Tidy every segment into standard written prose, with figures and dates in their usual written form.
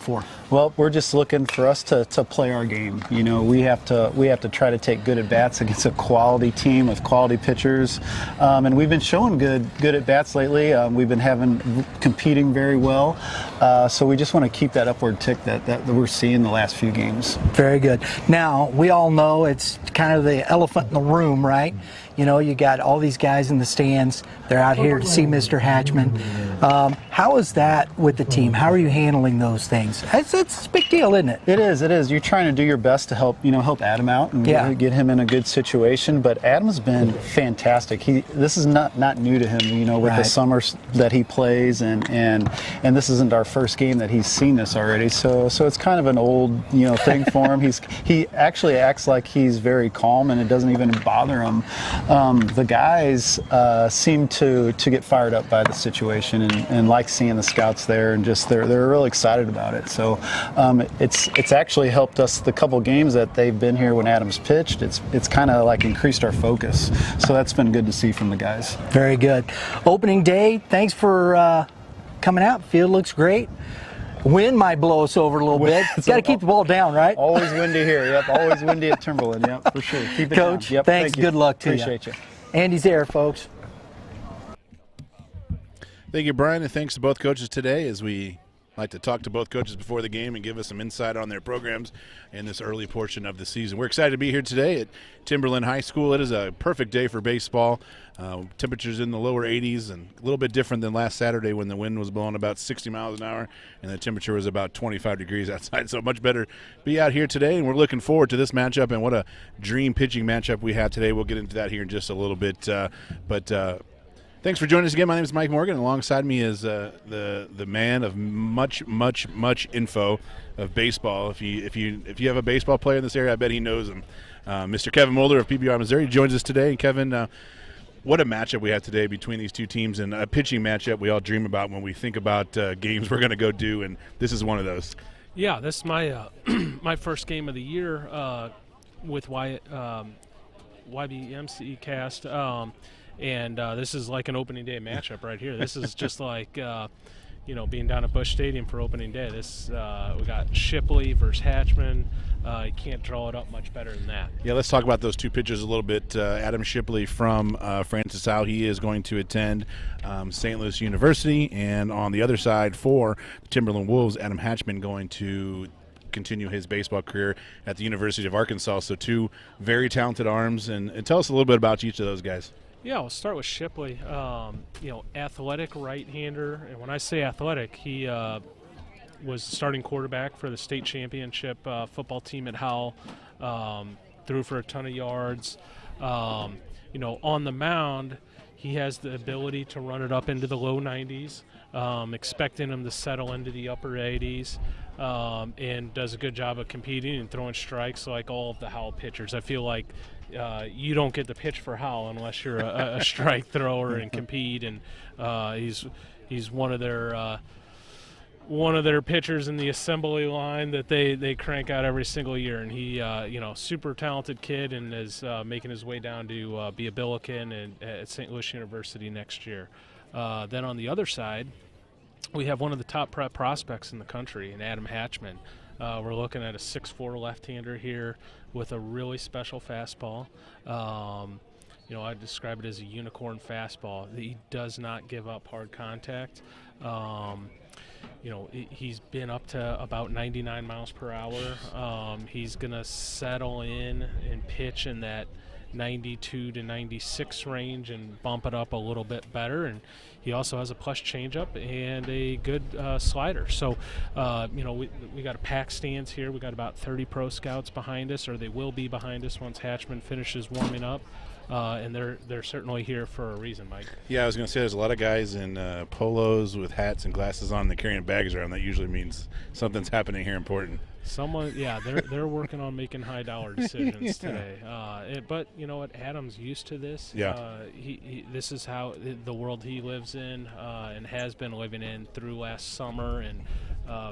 for? Well, we're just looking for us to play our game. You know, we have to try to take good at bats against a quality team with quality pitchers, and we've been showing good at bats lately. We've been competing very well, so we just want to keep that upward tick that we're seeing the last few games. Very good. Now, we all know it's kind of the elephant in the room, right? You know, you got all these guys in the stands. They're out here to see Mr. Hatchman. How is that with the team? How are you handling those things? It's a big deal, isn't it? It is. You're trying to do your best to help Adam out and get him in a good situation. But Adam's been fantastic. This is not new to him. With the summers that he plays, and this isn't our first game that he's seen this already. So it's kind of an old thing for him. He actually acts like he's very calm, and it doesn't even bother him. The guys seem to get fired up by the situation and like seeing the scouts there, and just they're really excited about it. So it's actually helped us the couple games that they've been here when Adam's pitched. It's kind of like increased our focus. So that's been good to see from the guys. Very good. Opening day, thanks for coming out. Field looks great. Wind might blow us over a little bit. It's got to keep the ball down, right? Always windy here. Yep. Always windy at Timberland. Yep, for sure. Keep it Coach, down. Yep. Thanks. Thank Good luck to you. Appreciate you. Andy's there, folks. Thank you, Brian, and thanks to both coaches today, as we like to talk to both coaches before the game and give us some insight on their programs in this early portion of the season. We're excited to be here today at Timberland High School. It is a perfect day for baseball. Temperatures in the lower 80s, and a little bit different than last Saturday when the wind was blowing about 60 miles an hour and the temperature was about 25 degrees outside. So much better be out here today, and we're looking forward to this matchup, and what a dream pitching matchup we have today. We'll get into that here in just a little bit. Thanks for joining us again. My name is Mike Morgan. Alongside me is the man of much info of baseball. If you have a baseball player in this area, I bet he knows him. Mr. Kevin Mulder of PBR Missouri joins us today. And Kevin, what a matchup we have today between these two teams, and a pitching matchup we all dream about when we think about games we're going to go do, and this is one of those. Yeah, this is my my first game of the year with YBMcast. And this is like an opening day matchup right here. This is just like, being down at Busch Stadium for opening day. We got Shipley versus Hatchman. You can't draw it up much better than that. Yeah, let's talk about those two pitchers a little bit. Adam Shipley from Francis Howell. He is going to attend St. Louis University. And on the other side for the Timberland Wolves, Adam Hatchman going to continue his baseball career at the University of Arkansas. So two very talented arms. And tell us a little bit about each of those guys. Yeah, we'll start with Shipley. Athletic right-hander, and when I say athletic, he was starting quarterback for the state championship football team at Howell. Threw for a ton of yards. On the mound, he has the ability to run it up into the low 90s. Expecting him to settle into the upper 80s. And does a good job of competing and throwing strikes like all of the Howell pitchers. I feel like you don't get the pitch for Howell unless you're a strike thrower and compete. And he's one of their pitchers in the assembly line that they crank out every single year. And he, super talented kid, and is making his way down to be a Billiken at St. Louis University next year. Then on the other side, we have one of the top prep prospects in the country, in Adam Hatchman. We're looking at a 6'4" left-hander here with a really special fastball. I describe it as a unicorn fastball. He does not give up hard contact. He's been up to about 99 miles per hour. He's going to settle in and pitch in that 92 to 96 range and bump it up a little bit better. And he also has a plus changeup and a good slider. So, we got a packed stands here. We got about 30 pro scouts behind us, or they will be behind us once Hatchman finishes warming up. And they're certainly here for a reason, Mike. Yeah, I was going to say there's a lot of guys in polos with hats and glasses on. They're carrying bags around. That usually means something's happening here important. They're working on making high-dollar decisions today. But you know what? Adam's used to this. Yeah. This is how the world he lives in and has been living in through last summer, and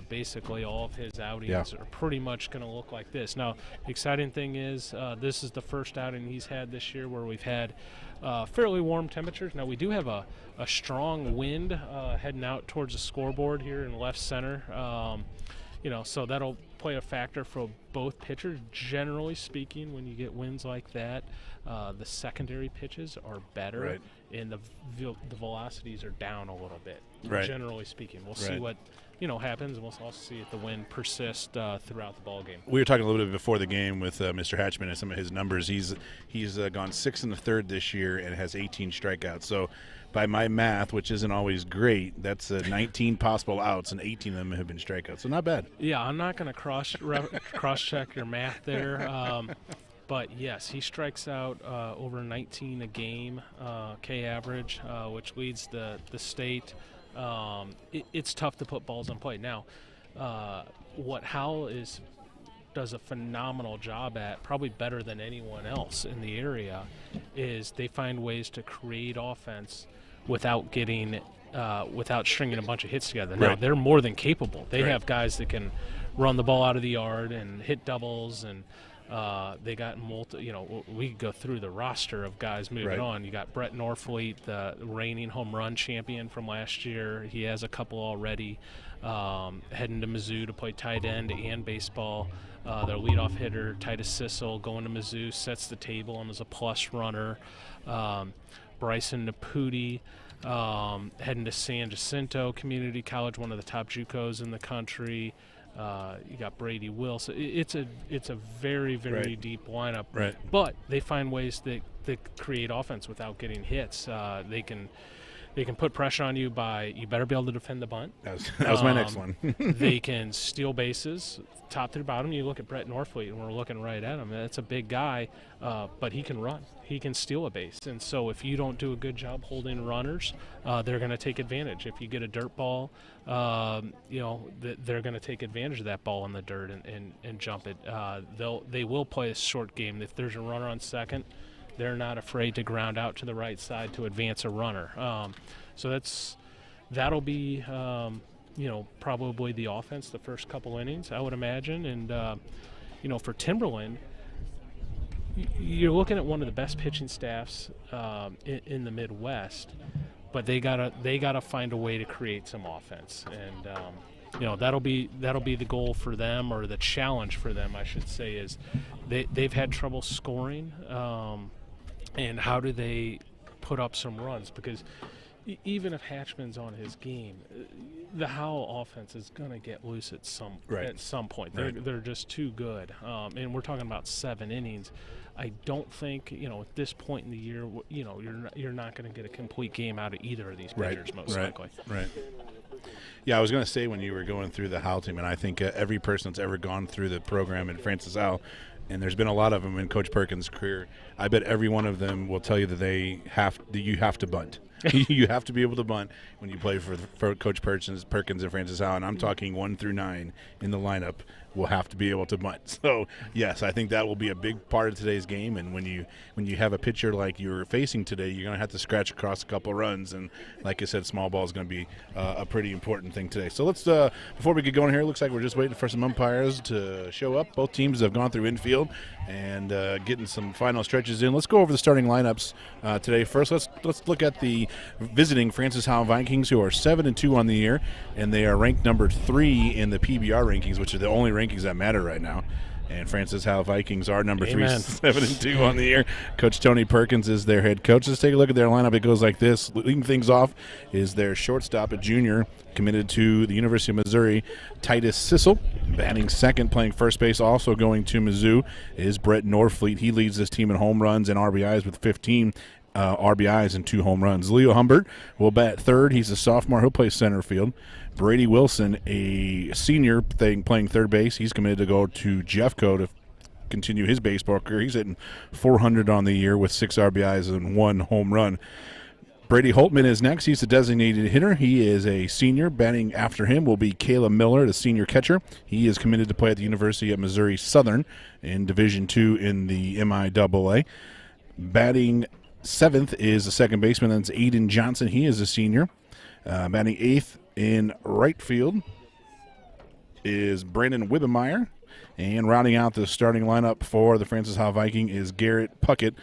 basically all of his outings are pretty much going to look like this. Now, the exciting thing is this is the first outing he's had this year where we've had fairly warm temperatures. Now, we do have a strong wind heading out towards the scoreboard here in left center. So that'll play a factor for both pitchers. Generally speaking, when you get wins like that, the secondary pitches are better, right, and the velocities are down a little bit. Right. Generally speaking, we'll right. see what happens, and we'll also see if the wind persists throughout the ball game. We were talking a little bit before the game with Mr. Hatchman and some of his numbers. He's gone 6 1/3 this year and has 18 strikeouts. So by my math, which isn't always great, that's 19 possible outs, and 18 of them have been strikeouts. So not bad. Yeah, I'm not going to cross-check your math there. But, yes, he strikes out over 19 a game, K average, which leads the state. It's tough to put balls on play. Now, what Howell does a phenomenal job at, probably better than anyone else in the area, is they find ways to create offense without stringing a bunch of hits together. Now, they're more than capable. They have guys that can run the ball out of the yard and hit doubles, and they got we could go through the roster of guys moving on. You got Brett Norfleet, the reigning home run champion from last year. He has a couple already. Heading to Mizzou to play tight end and baseball. Their leadoff hitter, Titus Sissel, going to Mizzou, sets the table and is a plus runner. Bryson Naputi, heading to San Jacinto Community College, one of the top JUCOs in the country. You got Brady Wilson. It's a very, very deep lineup. Right. But they find ways that create offense without getting hits. They can put pressure on you by, you better be able to defend the bunt. That was my next one. They can steal bases, top to bottom. You look at Brett Norfleet, and we're looking right at him. That's a big guy, but he can run. He can steal a base. And so if you don't do a good job holding runners, they're going to take advantage. If you get a dirt ball, they're going to take advantage of that ball in the dirt and jump it. They will play a short game. If there's a runner on second, they're not afraid to ground out to the right side to advance a runner. So that'll be probably the offense the first couple innings, I would imagine. And for Timberland, you're looking at one of the best pitching staffs in the Midwest, but they gotta find a way to create some offense, and that'll be the goal for them, or the challenge for them, I should say, is they've had trouble scoring. And how do they put up some runs? Because even if Hatchman's on his game, the Howell offense is going to get loose at some point. They're just too good. And we're talking about 7 innings. I don't think, at this point in the year, you're not going to get a complete game out of either of these pitchers, most likely. Right. Yeah, I was going to say, when you were going through the Howell team, and I think every person that's ever gone through the program in Francis Howell, and there's been a lot of them in Coach Perkins' career, I bet every one of them will tell you that you have to bunt. You have to be able to bunt when you play for Coach Perkins and Francis Howell, and I'm talking 1 through 9 in the lineup will have to be able to bunt. So yes, I think that will be a big part of today's game. And when you have a pitcher like you're facing today, you're going to have to scratch across a couple runs. And like I said, small ball is going to be a pretty important thing today. So let's before we get going here, it looks like we're just waiting for some umpires to show up. Both teams have gone through infield and getting some final stretches in. Let's go over the starting lineups today. First, let's look at the visiting Francis Howell Vikings, who are 7-2 on the year, and they are ranked number 3 in the PBR rankings, which are the only rankings that matter right now. And Francis Howell Vikings are number 3, 7-2 on the year. Coach Tony Perkins is their head coach. Let's take a look at their lineup. It goes like this. Leading things off is their shortstop, a junior, committed to the University of Missouri, Titus Sissel. Batting second, playing first base, also going to Mizzou, is Brett Norfleet. He leads this team in home runs and RBIs with 15 RBIs and 2 home runs. Leo Humbert will bat third. He's a sophomore. He'll play center field. Brady Wilson, a senior playing third base. He's committed to go to Jeffco to continue his baseball career. He's hitting 400 on the year with 6 RBIs and 1 home run. Brady Holtman is next. He's the designated hitter. He is a senior. Batting after him will be Caleb Miller, the senior catcher. He is committed to play at the University of Missouri Southern in Division II in the MIAA. Batting 7th is the second baseman. That's Aiden Johnson. He is a senior. Batting 8th in right field is Brandon Wibbemeyer. And rounding out the starting lineup for the Francis Howell Viking is Garrett Puckett,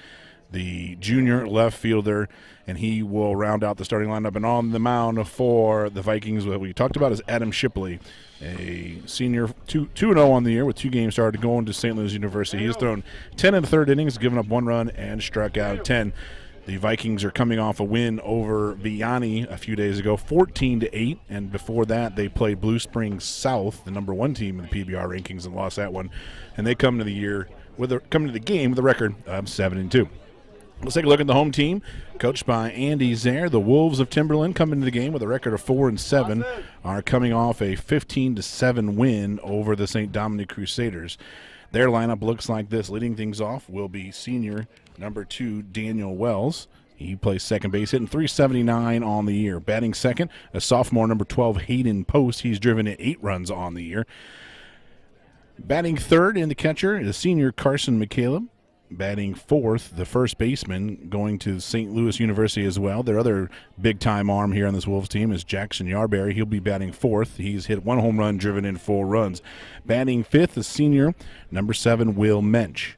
the junior left fielder, and he will round out the starting lineup. And on the mound for the Vikings, what we talked about is Adam Shipley, a senior, 2-0 on the year with 2 games started, going to St. Louis University. He has thrown 10 in the third innings, given up 1 run, and struck out 10. The Vikings are coming off a win over Vianney a few days ago, 14-8, and before that they played Blue Springs South, the number 1 team in the PBR rankings, and lost that one. And they come to the game with a record of 7-2. Let's take a look at the home team, coached by Andy Zaire. The Wolves of Timberland come into the game with a record of 4-7, are coming off a 15-7 win over the St. Dominic Crusaders. Their lineup looks like this. Leading things off will be senior number 2, Daniel Wells. He plays second base, hitting .379 on the year. Batting second, a sophomore, number 12, Hayden Post. He's driven in 8 runs on the year. Batting third in the catcher is senior Carson McCaleb. Batting fourth, the first baseman, going to St. Louis University as well. Their other big-time arm here on this Wolves team is Jackson Yarberry. He'll be batting fourth. He's hit 1 home run, driven in 4 runs. Batting fifth is senior number 7, Will Mensch.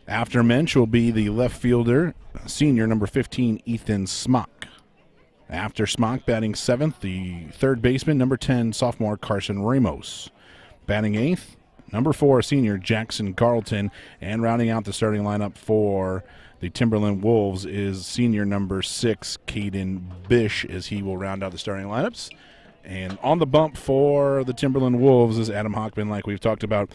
After Mensch will be the left fielder, senior number 15, Ethan Smock. After Smock, batting seventh, the third baseman, number 10, sophomore Carson Ramos. Batting eighth, number 4, senior Jackson Carlton. And rounding out the starting lineup for the Timberland Wolves is senior number 6, Caden Bish, as he will round out the starting lineups. And on the bump for the Timberland Wolves is Adam Hockman, like we've talked about.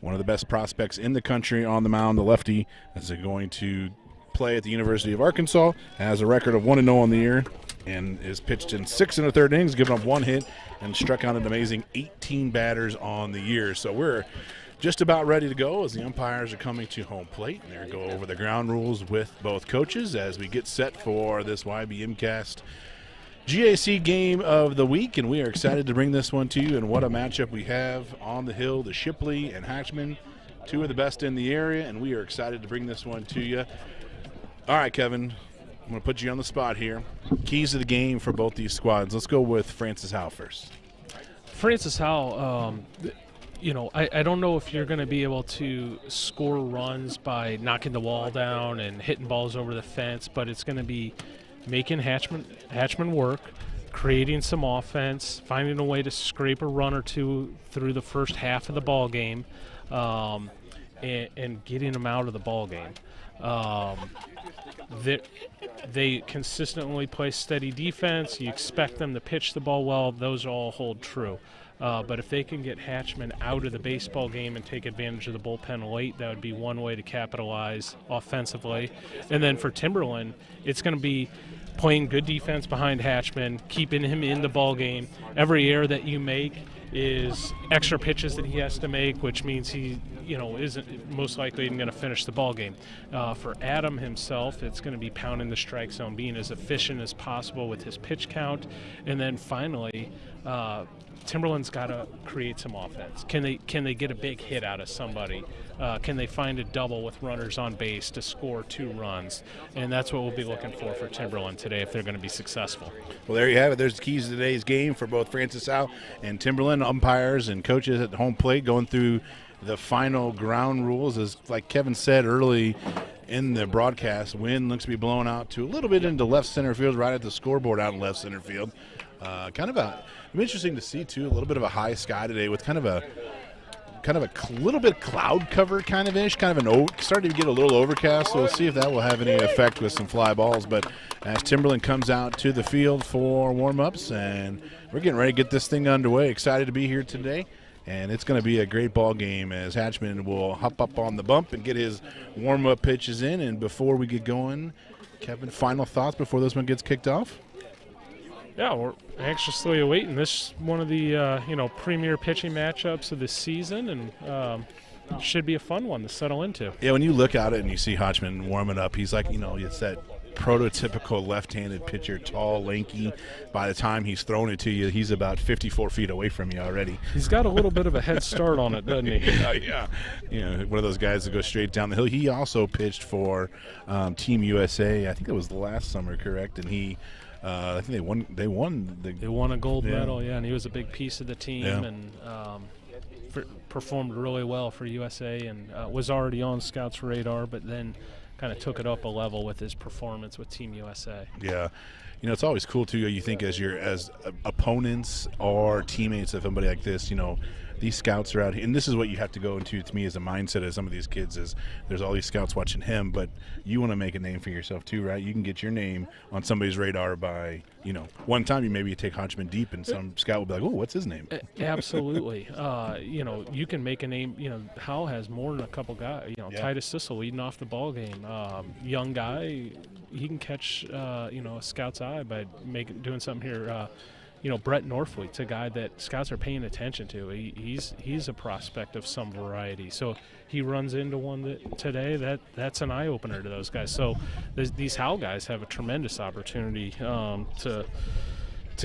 One of the best prospects in the country on the mound, the lefty, is going to play at the University of Arkansas, has a record of 1-0 on the year, and is pitched in 6 1/3 innings, given up 1 hit, and struck out an amazing 18 batters on the year. So we're just about ready to go as the umpires are coming to home plate, and they're going to go over the ground rules with both coaches as we get set for this YBMcast GAC game of the week, and we are excited to bring this one to you. And what a matchup we have on the hill, the Shipley and Hatchman, 2 of the best in the area, and we are excited to bring this one to you. All right, Kevin, I'm going to put you on the spot here. Keys to the game for both these squads. Let's go with Francis Howell first. Francis Howell, I don't know if you're going to be able to score runs by knocking the wall down and hitting balls over the fence, but it's going to be making Hatchman work, creating some offense, finding a way to scrape a run or 2 through the first half of the ball game, and getting them out of the ball game. They consistently play steady defense. You expect them to pitch the ball well. Those all hold true. But if they can get Hatchman out of the baseball game and take advantage of the bullpen late, that would be one way to capitalize offensively. And then for Timberland, it's going to be playing good defense behind Hatchman, keeping him in the ball game. Every error that you make is extra pitches that he has to make, which means he, isn't most likely even going to finish the ball game. For Adam himself, it's going to be pounding the strike zone, being as efficient as possible with his pitch count, and then finally, Timberland's got to create some offense. Can they get a big hit out of somebody? Can they find a double with runners on base to score 2 runs? And that's what we'll be looking for Timberland today if they're going to be successful. Well, there you have it. There's the keys to today's game for both Francis Howell and Timberland. Umpires and coaches at the home plate going through the final ground rules. As like Kevin said early in the broadcast, wind looks to be blowing out to a little bit into left center field, right at the scoreboard out in left center field. Interesting to see too. A little bit of a high sky today with kind of a little bit cloud cover kind of starting to get a little overcast. So we'll see if that will have any effect with some fly balls. But as Timberland comes out to the field for warm-ups, and we're getting ready to get this thing underway. Excited to be here today. And it's going to be a great ball game as Hatchman will hop up on the bump and get his warm-up pitches in. And before we get going, Kevin, final thoughts before this one gets kicked off? Yeah, we're anxiously awaiting this one of the premier pitching matchups of the season, and should be a fun one to settle into. Yeah, when you look at it and you see Hatchman warming up, he's like, it's that prototypical left-handed pitcher, tall, lanky. By the time he's thrown it to you, he's about 54 feet away from you already. He's got a little bit of a head start on it, doesn't he? Yeah. One of those guys that goes straight down the hill. He also pitched for Team USA. I think it was last summer, correct? And he. I think they won a gold medal, and he was a big piece of the team, and performed really well for USA, and was already on scouts' radar, but then kind of took it up a level with his performance with Team USA. Yeah. It's always cool too. You think as opponents or teammates of somebody like this, these scouts are out here, and this is what you have to go into. To me, as a mindset of some of these kids, is there's all these scouts watching him, but you want to make a name for yourself too, right? You can get your name on somebody's radar by, one time you take Hodgman deep, and some scout will be like, "Oh, what's his name?" Absolutely. You can make a name. Howell has more than a couple guys. Titus Sissel leading off the ball game. Young guy, he can catch a scout's eye by doing something here. Brett Northfleet's a guy that scouts are paying attention to. He's a prospect of some variety. So he runs into one today that's an eye opener to those guys. So these Howell guys have a tremendous opportunity to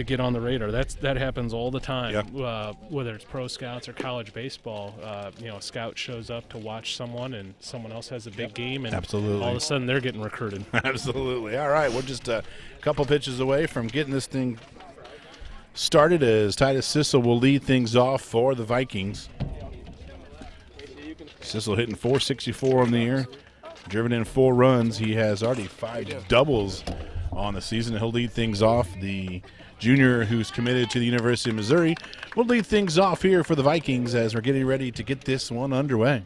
get on the radar. That happens all the time. Yep. Whether it's pro scouts or college baseball, a scout shows up to watch someone, and someone else has a big game, and Absolutely. all of a sudden they're getting recruited. Absolutely. All right, we're just a couple pitches away from getting this thing started, as Titus Sissel will lead things off for the Vikings. Sissel hitting .464 on the year, driven in 4 runs. He has already 5 doubles on the season. He'll lead things off. The junior, who's committed to the University of Missouri, will lead things off here for the Vikings as we're getting ready to get this one underway.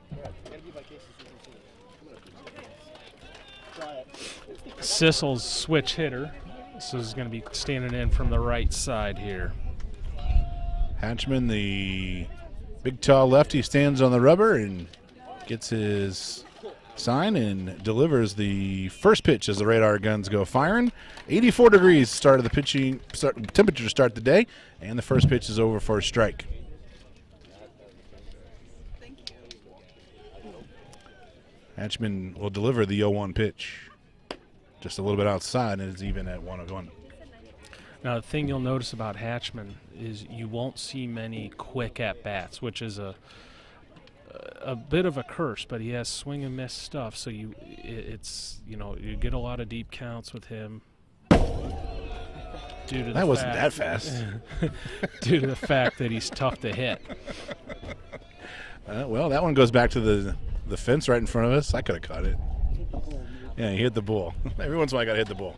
Sissel's switch hitter. So he's going to be standing in from the right side here. Hatchman, the big tall lefty, stands on the rubber and gets his sign and delivers the first pitch as the radar guns go firing. 84 degrees start of the temperature to start the day, and the first pitch is over for a strike. Hatchman will deliver the 0-1 pitch. Just a little bit outside, and it's even at 1-1. Now, the thing you'll notice about Hatchman is you won't see many quick at-bats, which is a bit of a curse, but he has swing and miss stuff, so you get a lot of deep counts with him. That wasn't that fast. Due to the fact that he's tough to hit. Well, that one goes back to the fence right in front of us. I could have caught it. Yeah, he hit the ball. Every once in a while, I got to hit the ball.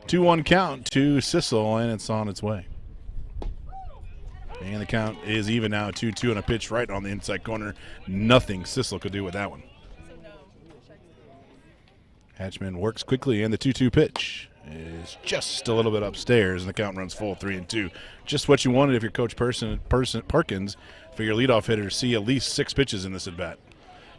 2-1 count to Sissel, and it's on its way. And the count is even now, 2-2, and a pitch right on the inside corner. Nothing Sissel could do with that one. Hatchman works quickly, and the 2-2 pitch is just a little bit upstairs, and the count runs full, 3-2. Just what you wanted if you're Coach Perkins for your leadoff hitter to see at least 6 pitches in this at-bat.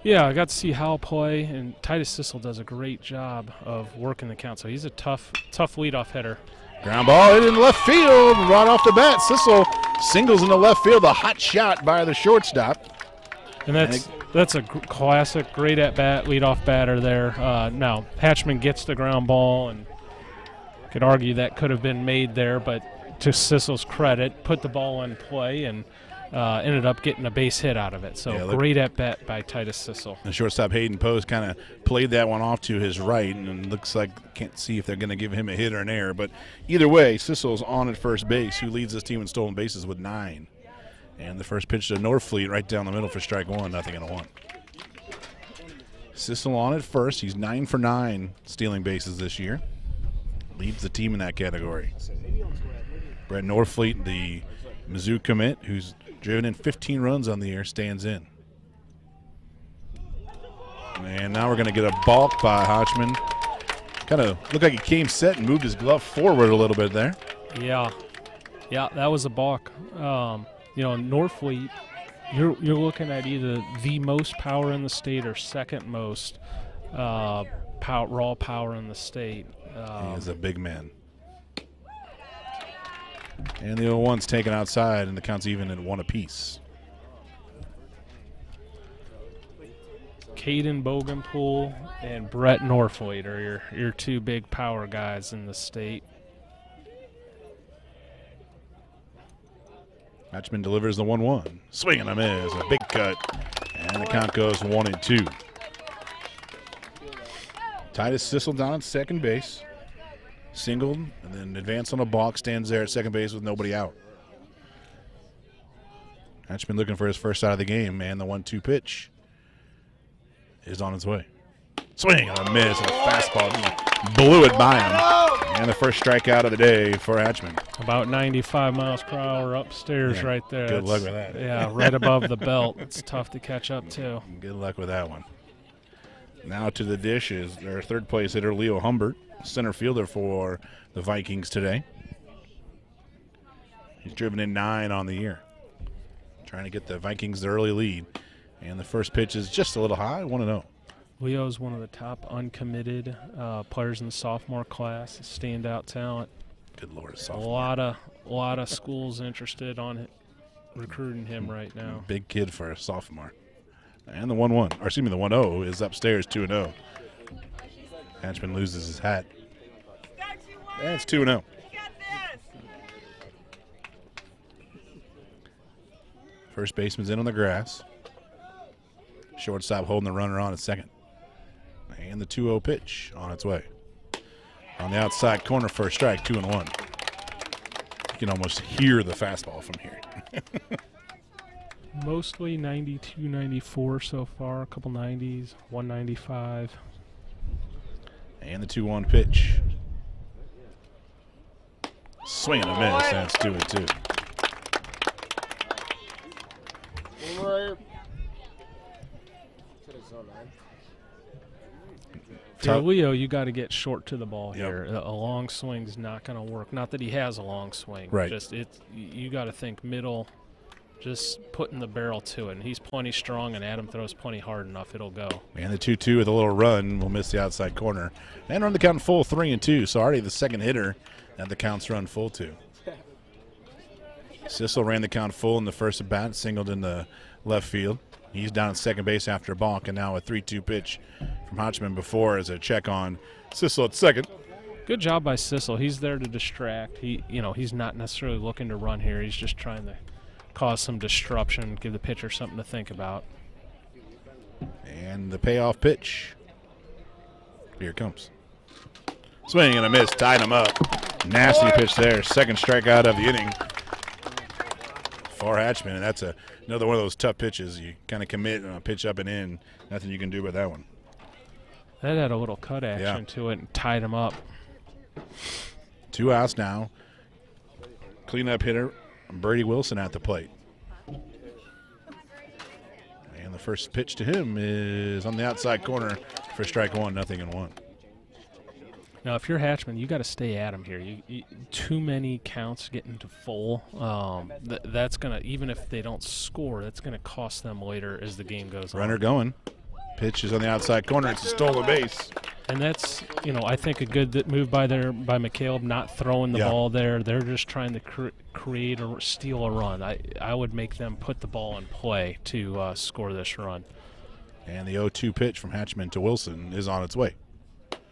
Yeah, I got to see Howell play, and Titus Sissel does a great job of working the count. So he's a tough leadoff hitter. Ground ball hit in left field right off the bat. Sissel singles in the left field, a hot shot by the shortstop. And that's a classic, great at-bat, leadoff batter there. Now, Hatchman gets the ground ball, and could argue that could have been made there, but to Sissel's credit, put the ball in play and ended up getting a base hit out of it. So great at-bat by Titus Sissel. The shortstop Hayden Post kind of played that one off to his right, and looks like can't see if they're going to give him a hit or an error. But either way, Sissel's on at first base, who leads this team in stolen bases with 9. And the first pitch to Northfleet right down the middle for strike 1, 0-1. Sissel on at first. He's 9 for 9 stealing bases this year. Leads the team in that category. Brett Northfleet, the Mizzou commit, who's driven in 15 runs on the year, stands in. And now we're going to get a balk by Hodgman. Kind of looked like he came set and moved his glove forward a little bit there. Yeah, that was a balk. Northfleet, you're looking at either the most power in the state or second most raw power in the state. He is a big man. And the 0-1's taken outside, and the count's even at 1 apiece. Caden Bogenpool and Brett Northfleet are your 2 big power guys in the state. Hatchman delivers the 1-1. Swing and a miss, a big cut, and the count goes 1-2. Titus Sissel down at second base. Singled, and then advanced on a balk, stands there at second base with nobody out. Hatchman looking for his first out of the game, and the 1-2 pitch is on its way. Swing and a miss, and a fastball just blew it by him. And the first strikeout of the day for Hatchman. About 95 miles per hour upstairs right there. Good luck with that. Yeah, right above the belt. It's tough to catch up to. Good luck with that one. Now to the dish is their third place hitter, Leo Humbert, center fielder for the Vikings today. He's driven in 9 on the year. Trying to get the Vikings the early lead. And the first pitch is just a little high, 1-0. Leo's one of the top uncommitted players in the sophomore class, a standout talent. Good Lord, sophomore. A lot of schools interested on recruiting him right now. Big kid for a sophomore. And the 1-1, or excuse me, the 1-0 is upstairs, 2-0. Hatchman loses his hat. And it's 2-0. First baseman's in on the grass. Shortstop holding the runner on at second. And the 2-0 pitch on its way. On the outside corner for a strike, 2-1. You can almost hear the fastball from here. Mostly 92, 94 so far, a couple 90s, 195. And the 2-1 pitch. Swing and a miss, that's 2-2. For Leo, you got to get short to the ball here. A long swing's not going to work. Not that he has a long swing. Right. Just you got to think middle, just putting the barrel to it. And he's plenty strong, and Adam throws plenty hard enough. It'll go. And the 2-2 with a little run will miss the outside corner. And run the count full 3-2. So already the second hitter that the count's run full to. Sissel ran the count full in the first at bat, singled in the left field. He's down at second base after a balk, and now a 3-2 pitch from Hatchman before as a check on Sissel at second. Good job by Sissel. He's there to distract. He's not necessarily looking to run here. He's just trying to cause some disruption, give the pitcher something to think about. And the payoff pitch. Here it comes. Swing and a miss, tied him up. Nasty pitch there. Second strikeout of the inning for Hatchman, and that's another one of those tough pitches. You kind of commit on a pitch up and in. Nothing you can do with that one. That had a little cut action to it and tied him up. 2 outs now. Cleanup hitter Brady Wilson at the plate. And the first pitch to him is on the outside corner for strike 1, 0-1. Now, if you're Hatchman, you got to stay at him here. Too many counts getting to full. That's gonna, even if they don't score, that's gonna cost them later as the game goes on. Runner going. Pitch is on the outside corner. It's a stolen base. And that's, I think a good move by McCaleb, not throwing the ball there. They're just trying to create or steal a run. I would make them put the ball in play to score this run. And the 0-2 pitch from Hatchman to Wilson is on its way.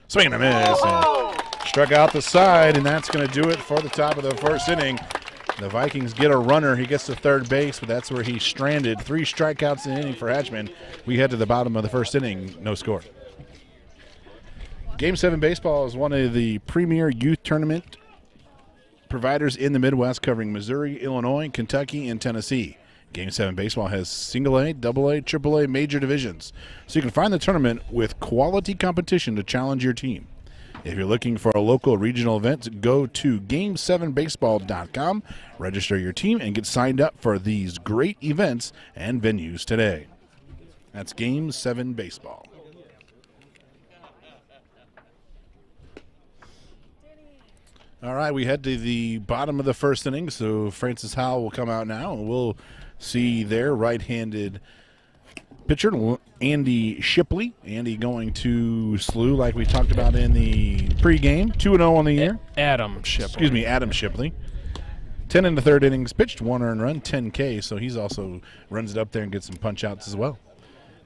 Swing and a miss, and struck out the side, and that's going to do it for the top of the first inning. The Vikings get a runner. He gets to third base, but that's where he's stranded. 3 strikeouts in the inning for Hatchman. We head to the bottom of the first inning, no score. Game 7 Baseball is one of the premier youth tournament providers in the Midwest, covering Missouri, Illinois, Kentucky, and Tennessee. Game 7 Baseball has single A, double A, triple A major divisions, so you can find the tournament with quality competition to challenge your team. If you're looking for a local regional event, go to game7baseball.com, register your team, and get signed up for these great events and venues today. That's Game 7 Baseball. All right, we head to the bottom of the first inning, so Francis Howell will come out now, and we'll see their right-handed pitcher, Andy Shipley. Andy going to Slew like we talked about in the pregame. 2-0 on the year. Adam Shipley. Excuse me, Adam Shipley. 10 in the third innings, pitched 1 earned run, 10 K, so he's also runs it up there and gets some punch-outs as well.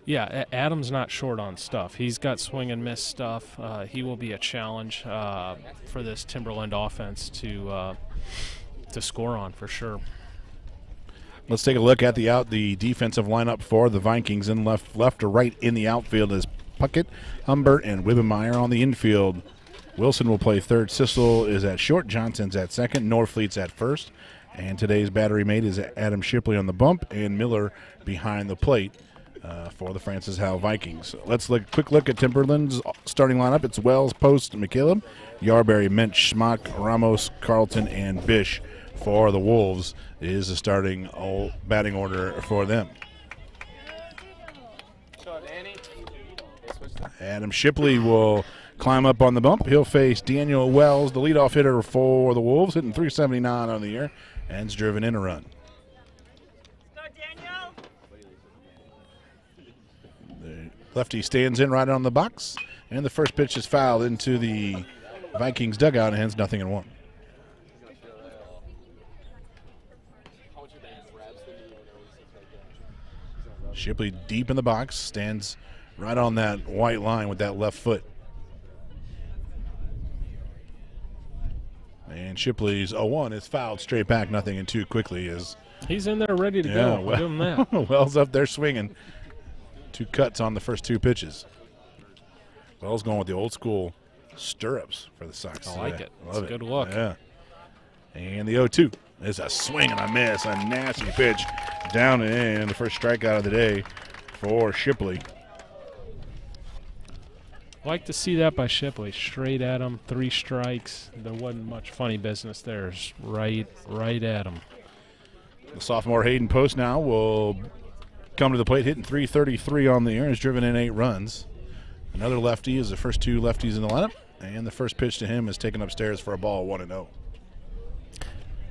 Yeah, Adam's not short on stuff. He's got swing and miss stuff. He will be a challenge for this Timberland offense to score on for sure. Let's take a look at the defensive lineup for the Vikings. In left to right in the outfield is Puckett, Humbert, and Wibbenmeyer. On the infield, Wilson will play third. Sissel is at short. Johnson's at second. Norfleet's at first. And today's battery mate is Adam Shipley on the bump and Miller behind the plate for the Francis Howell Vikings. Let's look quick look at Timberland's starting lineup. It's Wells, Post, McCaleb, Yarberry, Minch, Schmock, Ramos, Carlton, and Bish for the Wolves is the starting batting order for them. Adam Shipley will climb up on the bump. He'll face Daniel Wells, the leadoff hitter for the Wolves, hitting .379 on the year, and has driven in a run. The lefty stands in right on the box, and the first pitch is fouled into the Vikings dugout, and hence 0-1. Shipley deep in the box, stands right on that white line with that left foot. And Shipley's 0-1 is fouled straight back, 0-2 quickly. As he's in there ready to go. We'll give him that. Wells up there swinging. 2 cuts on the first 2 pitches. Wells going with the old school stirrups for the Sox. I like it. It's a good look. Yeah. And the 0-2 is a swing and a miss, a nasty pitch down and in. The first strikeout of the day for Shipley. Like to see that by Shipley. Straight at him, 3 strikes. There wasn't much funny business there. It's right at him. The sophomore Hayden Post now will come to the plate, hitting .333 on the year. Has driven in 8 runs. Another lefty is the first 2 lefties in the lineup, and the first pitch to him is taken upstairs for a ball, 1-0.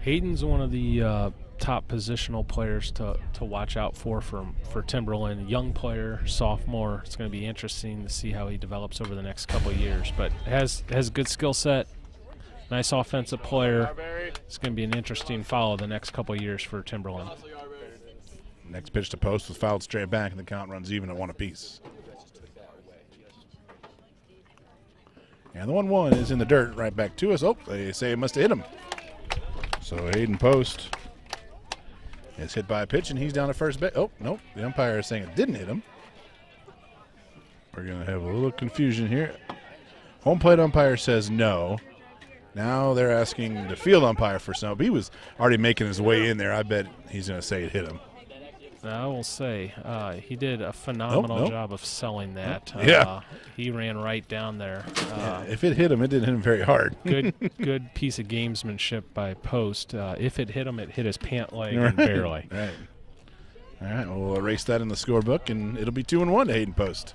Hayden's one of the top positional players to watch out for Timberland. Young player, sophomore. It's going to be interesting to see how he develops over the next couple of years. But has a good skill set, nice offensive player. It's going to be an interesting follow the next couple of years for Timberland. Next pitch to Post was fouled straight back, and the count runs even at 1 apiece. And the 1-1 is in the dirt right back to us. Oh, they say it must have hit him. So Hayden Post is hit by a pitch, and he's down to first base. Oh, nope. The umpire is saying it didn't hit him. We're going to have a little confusion here. Home plate umpire says no. Now they're asking the field umpire for some. He was already making his way in there. I bet he's going to say it hit him. I will say he did a phenomenal job of selling that. Yeah. He ran right down there. If it hit him, it didn't hit him very hard. good piece of gamesmanship by Post. If it hit him, it hit his pant leg and barely. Right. All right, we'll erase that in the scorebook, and it'll be 2-1 to Hayden Post.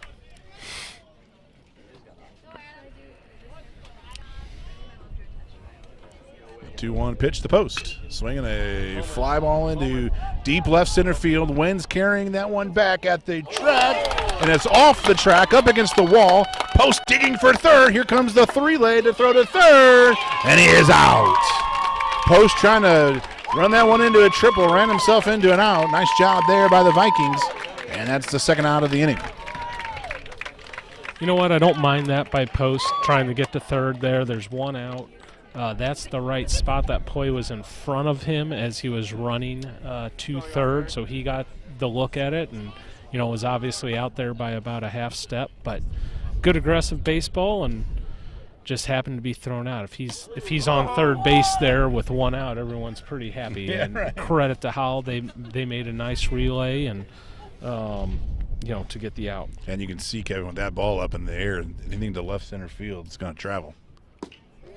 2-1 pitch to Post. Swinging a fly ball into deep left center field. Wenz carrying that one back at the track, and it's off the track, up against the wall. Post digging for third. Here comes the 3-lay to throw to third, and he is out. Post trying to run that one into a triple, ran himself into an out. Nice job there by the Vikings, and that's the second out of the inning. You know what? I don't mind that by Post trying to get to third there. There's 1 out. That's the right spot. That play was in front of him as he was running to third, so he got the look at it and, was obviously out there by about a half step. But good aggressive baseball and just happened to be thrown out. If he's on third base there with 1 out, everyone's pretty happy. Yeah, and right. Credit to Howell. They made a nice relay and to get the out. And you can see, Kevin, with that ball up in the air, anything to left center field, it's going to travel.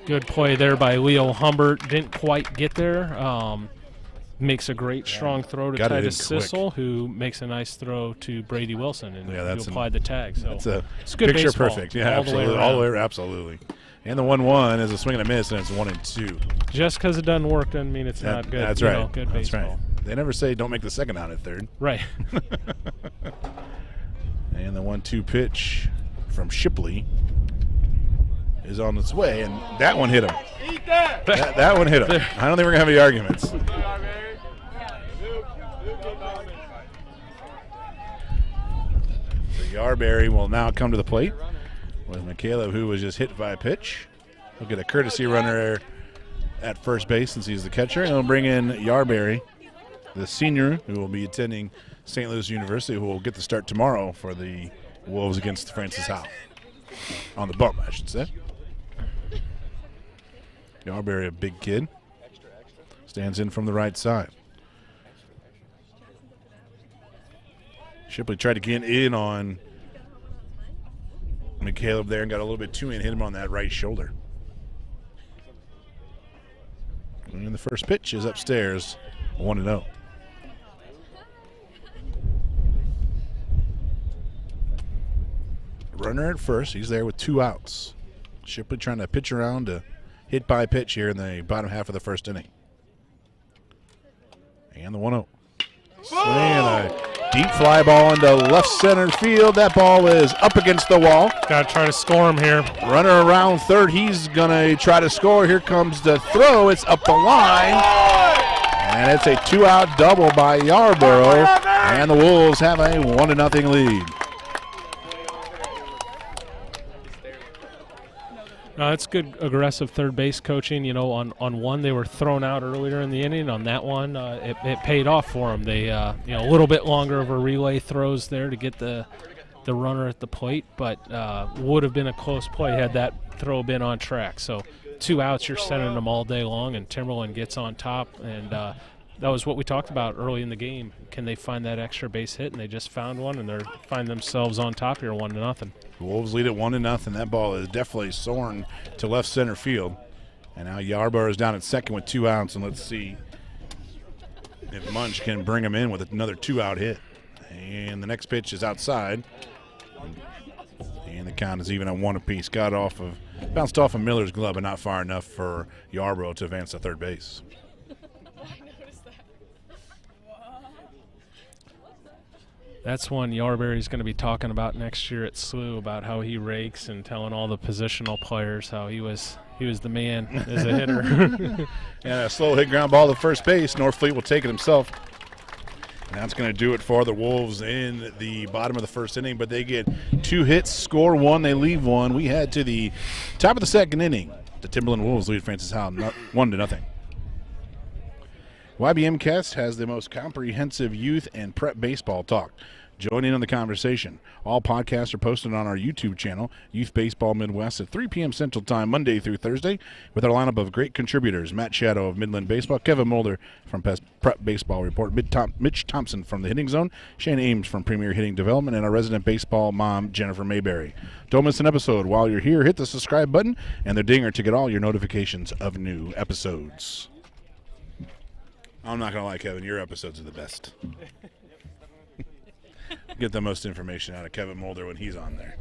Good play there by Leo Humbert. Didn't quite get there. Makes a great strong throw to Titus Sissel, who makes a nice throw to Brady Wilson, and who applied the tag. So it's good picture baseball, perfect. Yeah, absolutely. All the way, absolutely. And the 1-1 is a swing and a miss, and it's 1-2. Just because it doesn't work doesn't mean it's not good. That's right. Good that's baseball. Right. They never say don't make the second out at third. Right. And the 1-2 pitch from Shipley is on its way, and that one hit him. That one hit him. I don't think we're going to have any arguments. Yarberry will now come to the plate with McCaleb, who was just hit by a pitch. He'll get a courtesy runner at first base since he's the catcher, and he'll bring in Yarberry, the senior, who will be attending St. Louis University, who will get the start tomorrow for the Wolves against Francis Howell. On the bump, I should say. Yarberry, a big kid, stands in from the right side. Shipley tried to get in on McCaleb there and got a little bit too in, hit him on that right shoulder. And the first pitch is upstairs, 1-0. Runner at first, he's there with 2 outs. Shipley trying to pitch around to hit by pitch here in the bottom half of the first inning. And the 1-0. Swing and a deep fly ball into left center field. That ball is up against the wall. Got to try to score him here. Runner around third. He's going to try to score. Here comes the throw. It's up the line. And it's a 2-out double by Yarborough. And the Wolves have a 1-0 lead. It's good aggressive third base coaching. You know, on one they were thrown out earlier in the inning. On that one, it paid off for them. They a little bit longer of a relay throws there to get the runner at the plate, but would have been a close play had that throw been on track. So 2 outs, you're sending them all day long, and Timberland gets on top, and that was what we talked about early in the game. Can they find that extra base hit? And they just found one, and they find themselves on top here, 1-0. The Wolves lead at 1-0. That ball is definitely soaring to left center field. And now Yarborough is down at second with 2 outs. And let's see if Munch can bring him in with another 2-out hit. And the next pitch is outside. And the count is even at 1 apiece. Bounced off of Miller's glove, but not far enough for Yarborough to advance to third base. That's one Yarberry's going to be talking about next year at SLU, about how he rakes and telling all the positional players how he was the man as a hitter. And a slow hit ground ball to first base. Norfleet will take it himself. And that's going to do it for the Wolves in the bottom of the first inning, but they get 2 hits, score 1, they leave 1. We head to the top of the second inning. The Timberland Wolves lead Francis Howell 1-0. YBMcast has the most comprehensive youth and prep baseball talk. Join in on the conversation. All podcasts are posted on our YouTube channel, Youth Baseball Midwest, at 3 p.m. Central Time, Monday through Thursday, with our lineup of great contributors: Matt Shadow of Midland Baseball, Kevin Mulder from Prep Baseball Report, Mitch Thompson from the Hitting Zone, Shane Ames from Premier Hitting Development, and our resident baseball mom, Jennifer Mayberry. Don't miss an episode. While you're here, hit the subscribe button and the dinger to get all your notifications of new episodes. I'm not going to lie, Kevin, your episodes are the best. Get the most information out of Kevin Mulder when he's on there.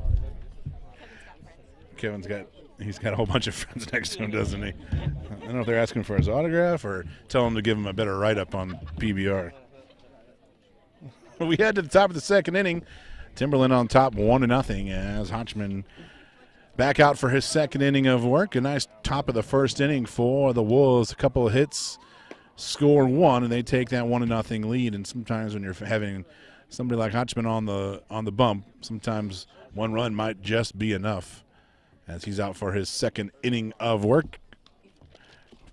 He's got a whole bunch of friends next to him, doesn't he? I don't know if they're asking for his autograph or tell him to give him a better write-up on PBR. We head to the top of the second inning. Timberland on top 1-0 as Hotchman back out for his second inning of work. A nice top of the first inning for the Wolves. A couple of hits, score 1, and they take that 1-0 lead. And sometimes when you're having somebody like Hotchman on the bump, sometimes 1 run might just be enough, as he's out for his second inning of work.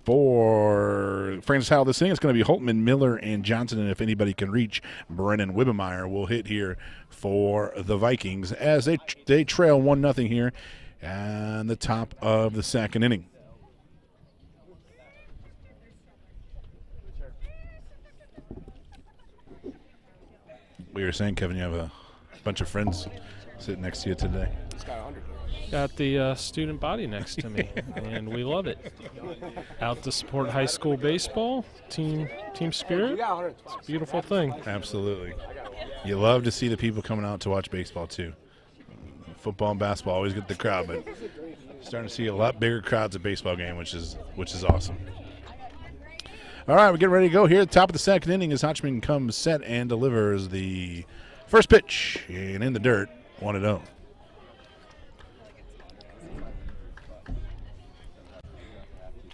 For Francis Howell this inning, it's going to be Holtman, Miller, and Johnson, and if anybody can reach, Brennan Wibbemeyer will hit here for the Vikings as they trail 1-0 here and the top of the second inning. We were saying, Kevin, you have a bunch of friends sitting next to you today. Got the student body next to me, and we love it. Out to support high school baseball, team spirit. It's a beautiful thing. Absolutely. You love to see the people coming out to watch baseball, too. Football and basketball always get the crowd, but starting to see a lot bigger crowds at baseball game, which is awesome. All right, we're getting ready to go here. At the top of the second inning as Hotchman comes set and delivers the first pitch. And in the dirt, 1-0.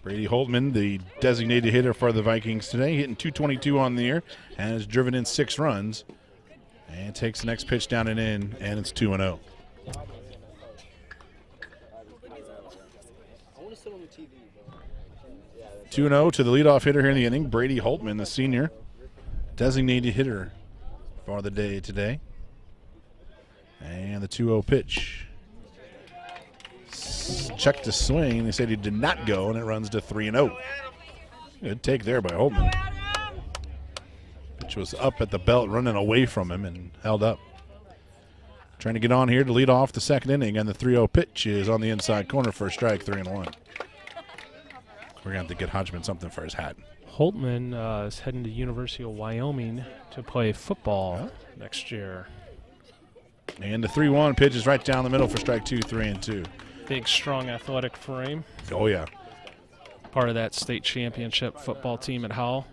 Brady Holtman, the designated hitter for the Vikings today, hitting .222 on the year and has driven in 6 runs. And takes the next pitch down and in, and it's 2-0. 2-0 to the leadoff hitter here in the inning, Brady Holtman, the senior, designated hitter for the day today. And the 2-0 pitch. Checked to swing. They said he did not go, and it runs to 3-0. Good take there by Holtman. Pitch was up at the belt, running away from him, and held up. trying to get on here to lead off the second inning, and the 3-0 pitch is on the inside corner for a strike, 3-1. We're going to have to get Hodgman something for his hat. Holtman is heading to University of Wyoming to play football next year. And the 3-1 pitch is right down the middle for strike 2, 3-2. Big, strong, athletic frame. Oh, yeah. Part of that state championship football team at Howell.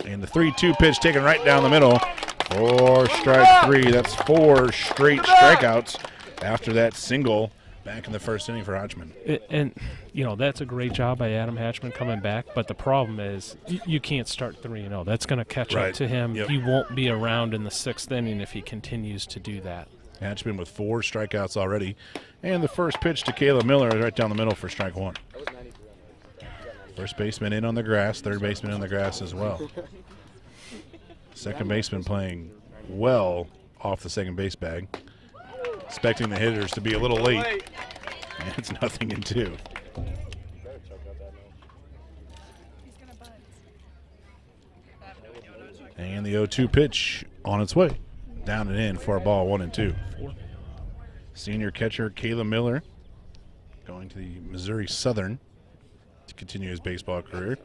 And the 3-2 pitch taken right down the middle for strike 3. That's 4 straight strikeouts after that single back in the first inning for Hodgman. And, you know, that's a great job by Adam Hatchman coming back, but the problem is you can't start 3-0. That's going to catch up to him. Yep. He won't be around in the 6th inning if he continues to do that. Hatchman with 4 strikeouts already. And the first pitch to Caleb Miller is right down the middle for strike 1. First baseman in on the grass, third baseman in the grass as well. Second baseman playing well off the second base bag. Expecting the hitters to be a little late. And it's 0-2. And the 0-2 pitch on its way. Down and in for a ball, 1-2. Senior catcher Caleb Miller going to the Missouri Southern to continue his baseball career.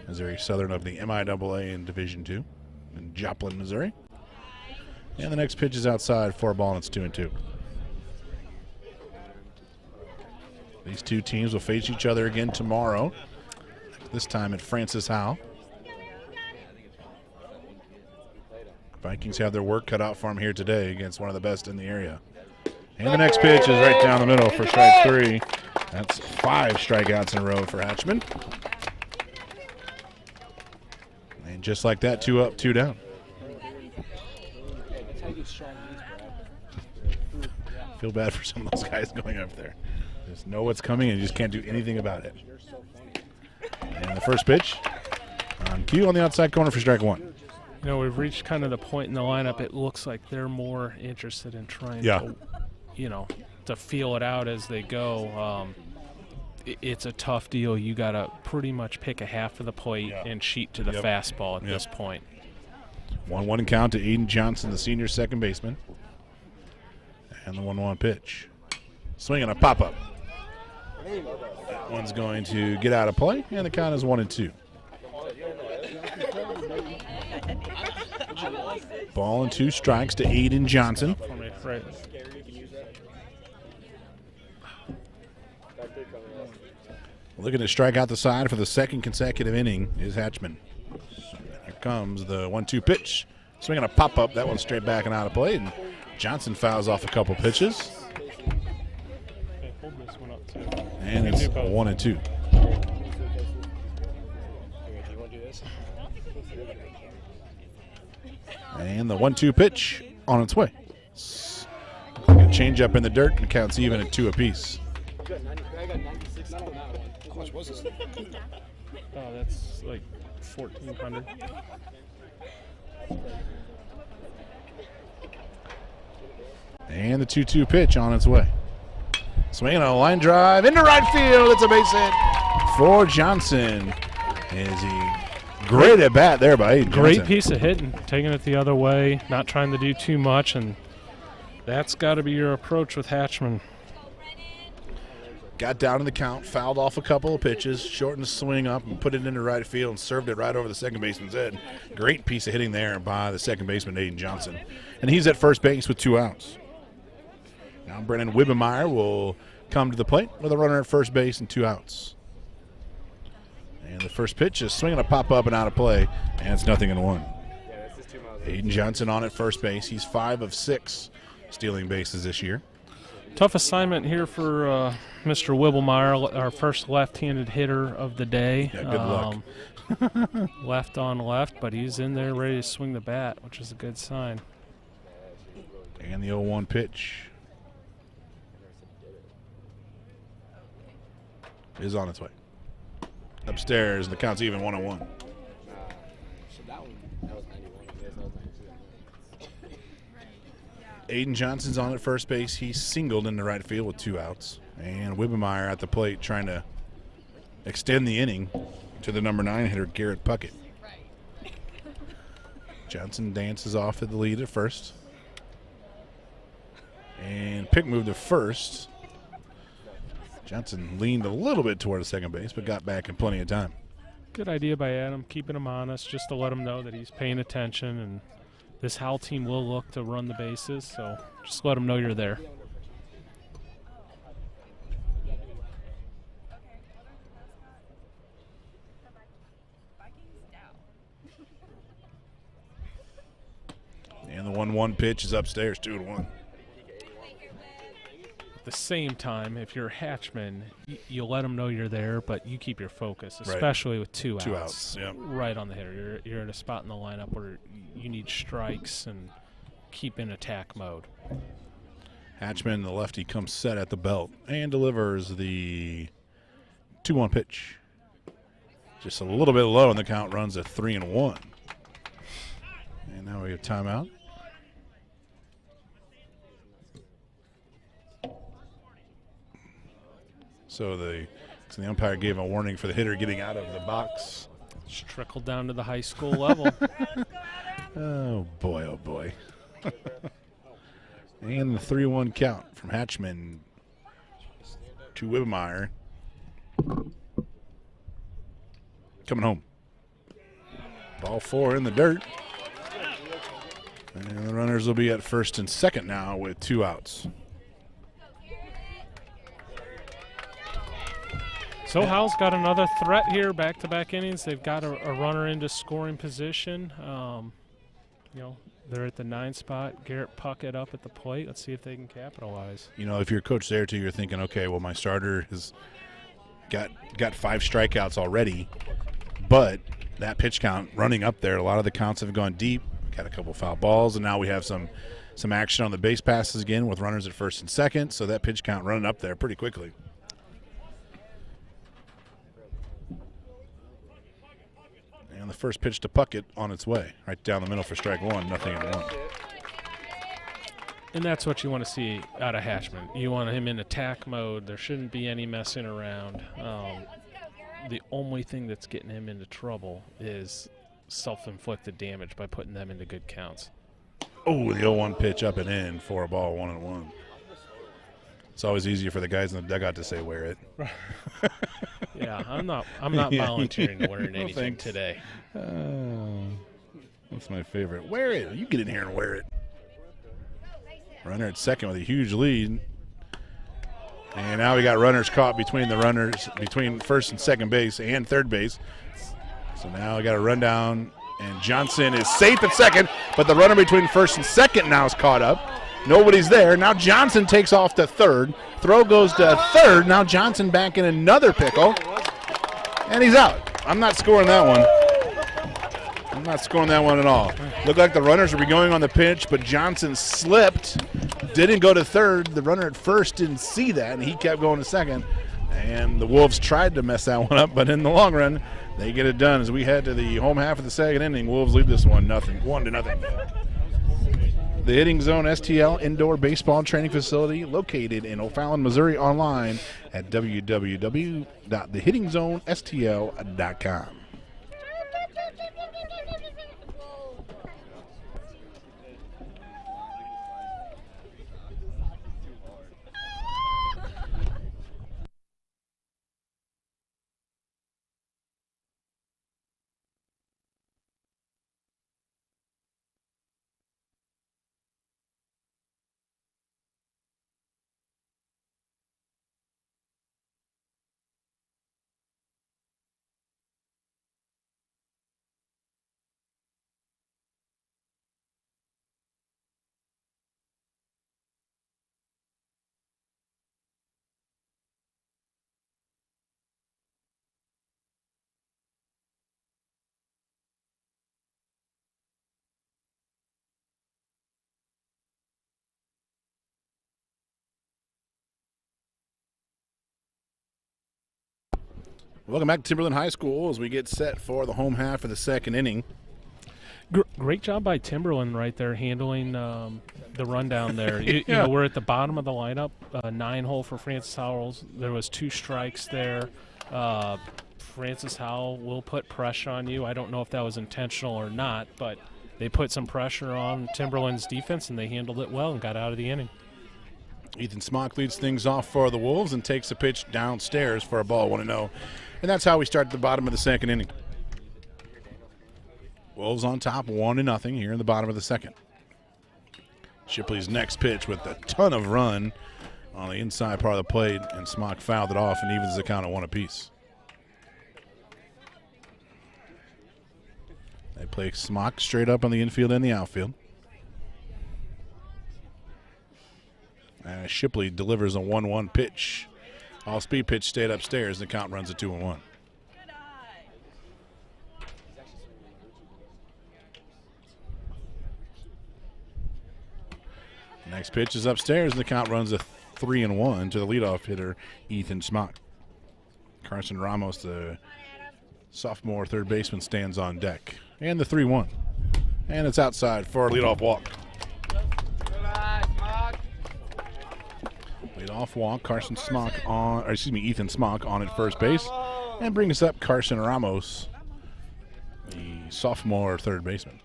Missouri Southern of the MIAA in Division II in Joplin, Missouri. And the next pitch is outside for a ball, and it's 2-2. These two teams will face each other again tomorrow, this time at Francis Howell. Vikings have their work cut out for them here today against one of the best in the area. And the next pitch is right down the middle for strike 3. That's 5 strikeouts in a row for Hatchman. And just like that, 2 up, 2 down. Feel bad for some of those guys going up there. Just know what's coming and you just can't do anything about it. And the first pitch on cue on the outside corner for strike 1. You know, we've reached kind of the point in the lineup. It looks like they're more interested in trying to, you know, to feel it out as they go. It's a tough deal. You got to pretty much pick a half of the plate and cheat to the fastball at this point. 1-1 count to Aiden Johnson, the senior second baseman. And the 1-1 pitch. Swinging a pop-up. That one's going to get out of play, and the count is 1-2. Ball and 2 strikes to Aiden Johnson. Looking to strike out the side for the second consecutive inning is Hatchman. Here comes the 1-2 pitch. Swinging a pop-up. That one's straight back and out of play. And Johnson fouls off a couple pitches. And it's 1-2. And the 1-2 pitch on its way. A change up in the dirt and counts even at 2 apiece. Oh, that's like 1,400. And the 2-2 pitch on its way. Swinging a line drive into right field. It's a base hit for Johnson. Is he great at bat there by Aiden Johnson. Great piece of hitting, taking it the other way, not trying to do too much, and that's got to be your approach with Hatchman. Got down in the count, fouled off a couple of pitches, shortened the swing up and put it into right field and served it right over the second baseman's head. Great piece of hitting there by the second baseman, Aiden Johnson. And he's at first base with 2 outs. Now Brennan Wibbemeyer will come to the plate with a runner at first base and 2 outs. And the first pitch is swinging a pop-up and out of play, and it's 0-1. Aiden Johnson on at first base. He's 5 of 6 stealing bases this year. Tough assignment here for Mr. Wibbemeyer, our first left-handed hitter of the day. Yeah, good luck. Left on left, but he's in there ready to swing the bat, which is a good sign. And the 0-1 pitch is on its way. Upstairs, the count's even 1-1. Aiden Johnson's on at first base. He's singled into right field with 2 outs. And Wibbemeyer at the plate trying to extend the inning to the number 9 hitter, Garrett Puckett. Johnson dances off at the lead at first. And Pick moved to first. Johnson leaned a little bit toward the second base, but got back in plenty of time. Good idea by Adam, keeping him honest, just to let him know that he's paying attention, and this Howell team will look to run the bases, so just let him know you're there. And the 1-1 pitch is upstairs, 2-1. At the same time, if you're Hatchman, you let them know you're there, but you keep your focus, especially with two outs. Yep. Right on the hitter. You're at a spot in the lineup where you need strikes and keep in attack mode. Hatchman, the lefty, comes set at the belt and delivers the 2-1 pitch. Just a little bit low, and the count runs at 3-1. And now we have timeout. So the umpire gave a warning for the hitter getting out of the box. Just trickled down to the high school level. Oh, boy, oh, boy. And the 3-1 count from Hatchman to Wibbemeyer. Coming home. Ball 4 in the dirt. And the runners will be at first and second now with 2 outs. So Howell's got another threat here, back-to-back innings. They've got a runner into scoring position. They're at the 9 spot. Garrett Puckett up at the plate. Let's see if they can capitalize. If you're coach there too, you're thinking, okay, well, my starter has got 5 strikeouts already, but that pitch count running up there, a lot of the counts have gone deep. Got a couple foul balls, and now we have some action on the base passes again with runners at first and second, so that pitch count running up there pretty quickly. And the first pitch to Puckett on its way, right down the middle for strike 1, nothing in 1. And that's what you want to see out of Hatchman. You want him in attack mode. There shouldn't be any messing around. The only thing that's getting him into trouble is self-inflicted damage by putting them into good counts. Oh, the 0-1 pitch up and in for a ball, 1-1. It's always easier for the guys in the dugout to say wear it. Yeah, I'm not volunteering to wear anything today. That's my favorite. Wear it. You get in here and wear it. Runner at second with a huge lead. And now we got runners caught between first and second base and third base. So now we got a run down, and Johnson is safe at second, but the runner between first and second now is caught up. Nobody's there. Now Johnson takes off to third. Throw goes to third. Now Johnson back in another pickle, and he's out. I'm not scoring that one. I'm not scoring that one at all. Looked like the runners would be going on the pitch, but Johnson slipped, didn't go to third. The runner at first didn't see that, and he kept going to second. And the Wolves tried to mess that one up, but in the long run, they get it done. As we head to the home half of the second inning, Wolves lead this 1-0. The Hitting Zone STL Indoor Baseball Training Facility located in O'Fallon, Missouri, online at www.thehittingzonestl.com. Welcome back to Timberland High School as we get set for the home half of the second inning. Great job by Timberland right there handling the rundown there. You know, we're at the bottom of the lineup, 9-hole for Francis Howell. There was 2 strikes there. Francis Howell will put pressure on you. I don't know if that was intentional or not, but they put some pressure on Timberland's defense, and they handled it well and got out of the inning. Ethan Smock leads things off for the Wolves and takes a pitch downstairs for a ball, 1-0. And that's how we start at the bottom of the second inning. Wolves on top, 1-0 here in the bottom of the second. Shipley's next pitch with a ton of run on the inside part of the plate, and Smock fouled it off and evens the count at 1 apiece. They play Smock straight up on the infield and the outfield. Shipley delivers a 1-1 pitch. All-speed pitch stayed upstairs. The count runs at 2-1. Next pitch is upstairs, and the count runs a 3-1 to the leadoff hitter, Ethan Smock. Carson Ramos, the sophomore third baseman, stands on deck. And the 3-1. And it's outside for a leadoff walk. Leadoff walk, Ethan Smock on at first base. And brings up Carson Ramos, the sophomore third baseman.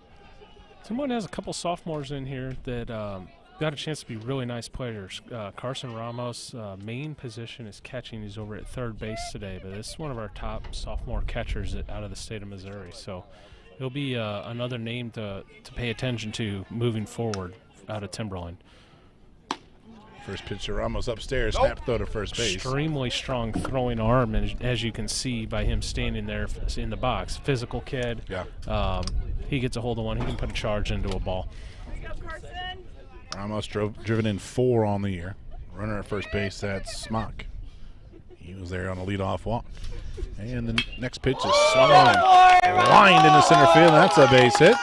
Someone has a couple sophomores in here that got a chance to be really nice players. Carson Ramos' main position is catching. He's over at third base today, but this is one of our top sophomore catchers out of the state of Missouri. So he'll be another name to pay attention to moving forward out of Timberland. First pitch to Ramos upstairs, snap throw to first base. Extremely strong throwing arm, and as you can see by him standing there in the box. Physical kid. Yeah. He gets a hold of one. He can put a charge into a ball. Ramos driven in 4 on the year. Runner at first base, that's Smock. He was there on a leadoff walk. And the next pitch is swung on and lined into center field. That's a base hit.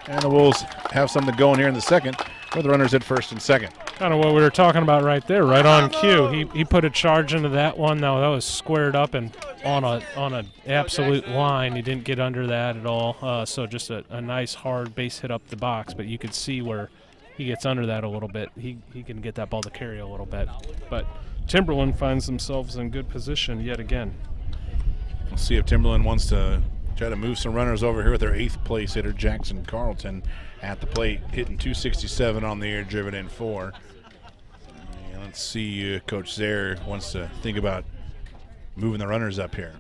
And the Wolves have something going here in the second with runners at first and second. Kind of what we were talking about right there, right on cue. He put a charge into that one. Now that was squared up and on an absolute line. He didn't get under that at all. So just a nice hard base hit up the box. But you could see where he gets under that a little bit. He can get that ball to carry a little bit. But Timberland finds themselves in good position yet again. We'll see if Timberland wants to try to move some runners over here with their 8th place hitter, Jackson Carlton, at the plate, hitting .267 on the year, driven in 4. And let's see, Coach Zaire wants to think about moving the runners up here.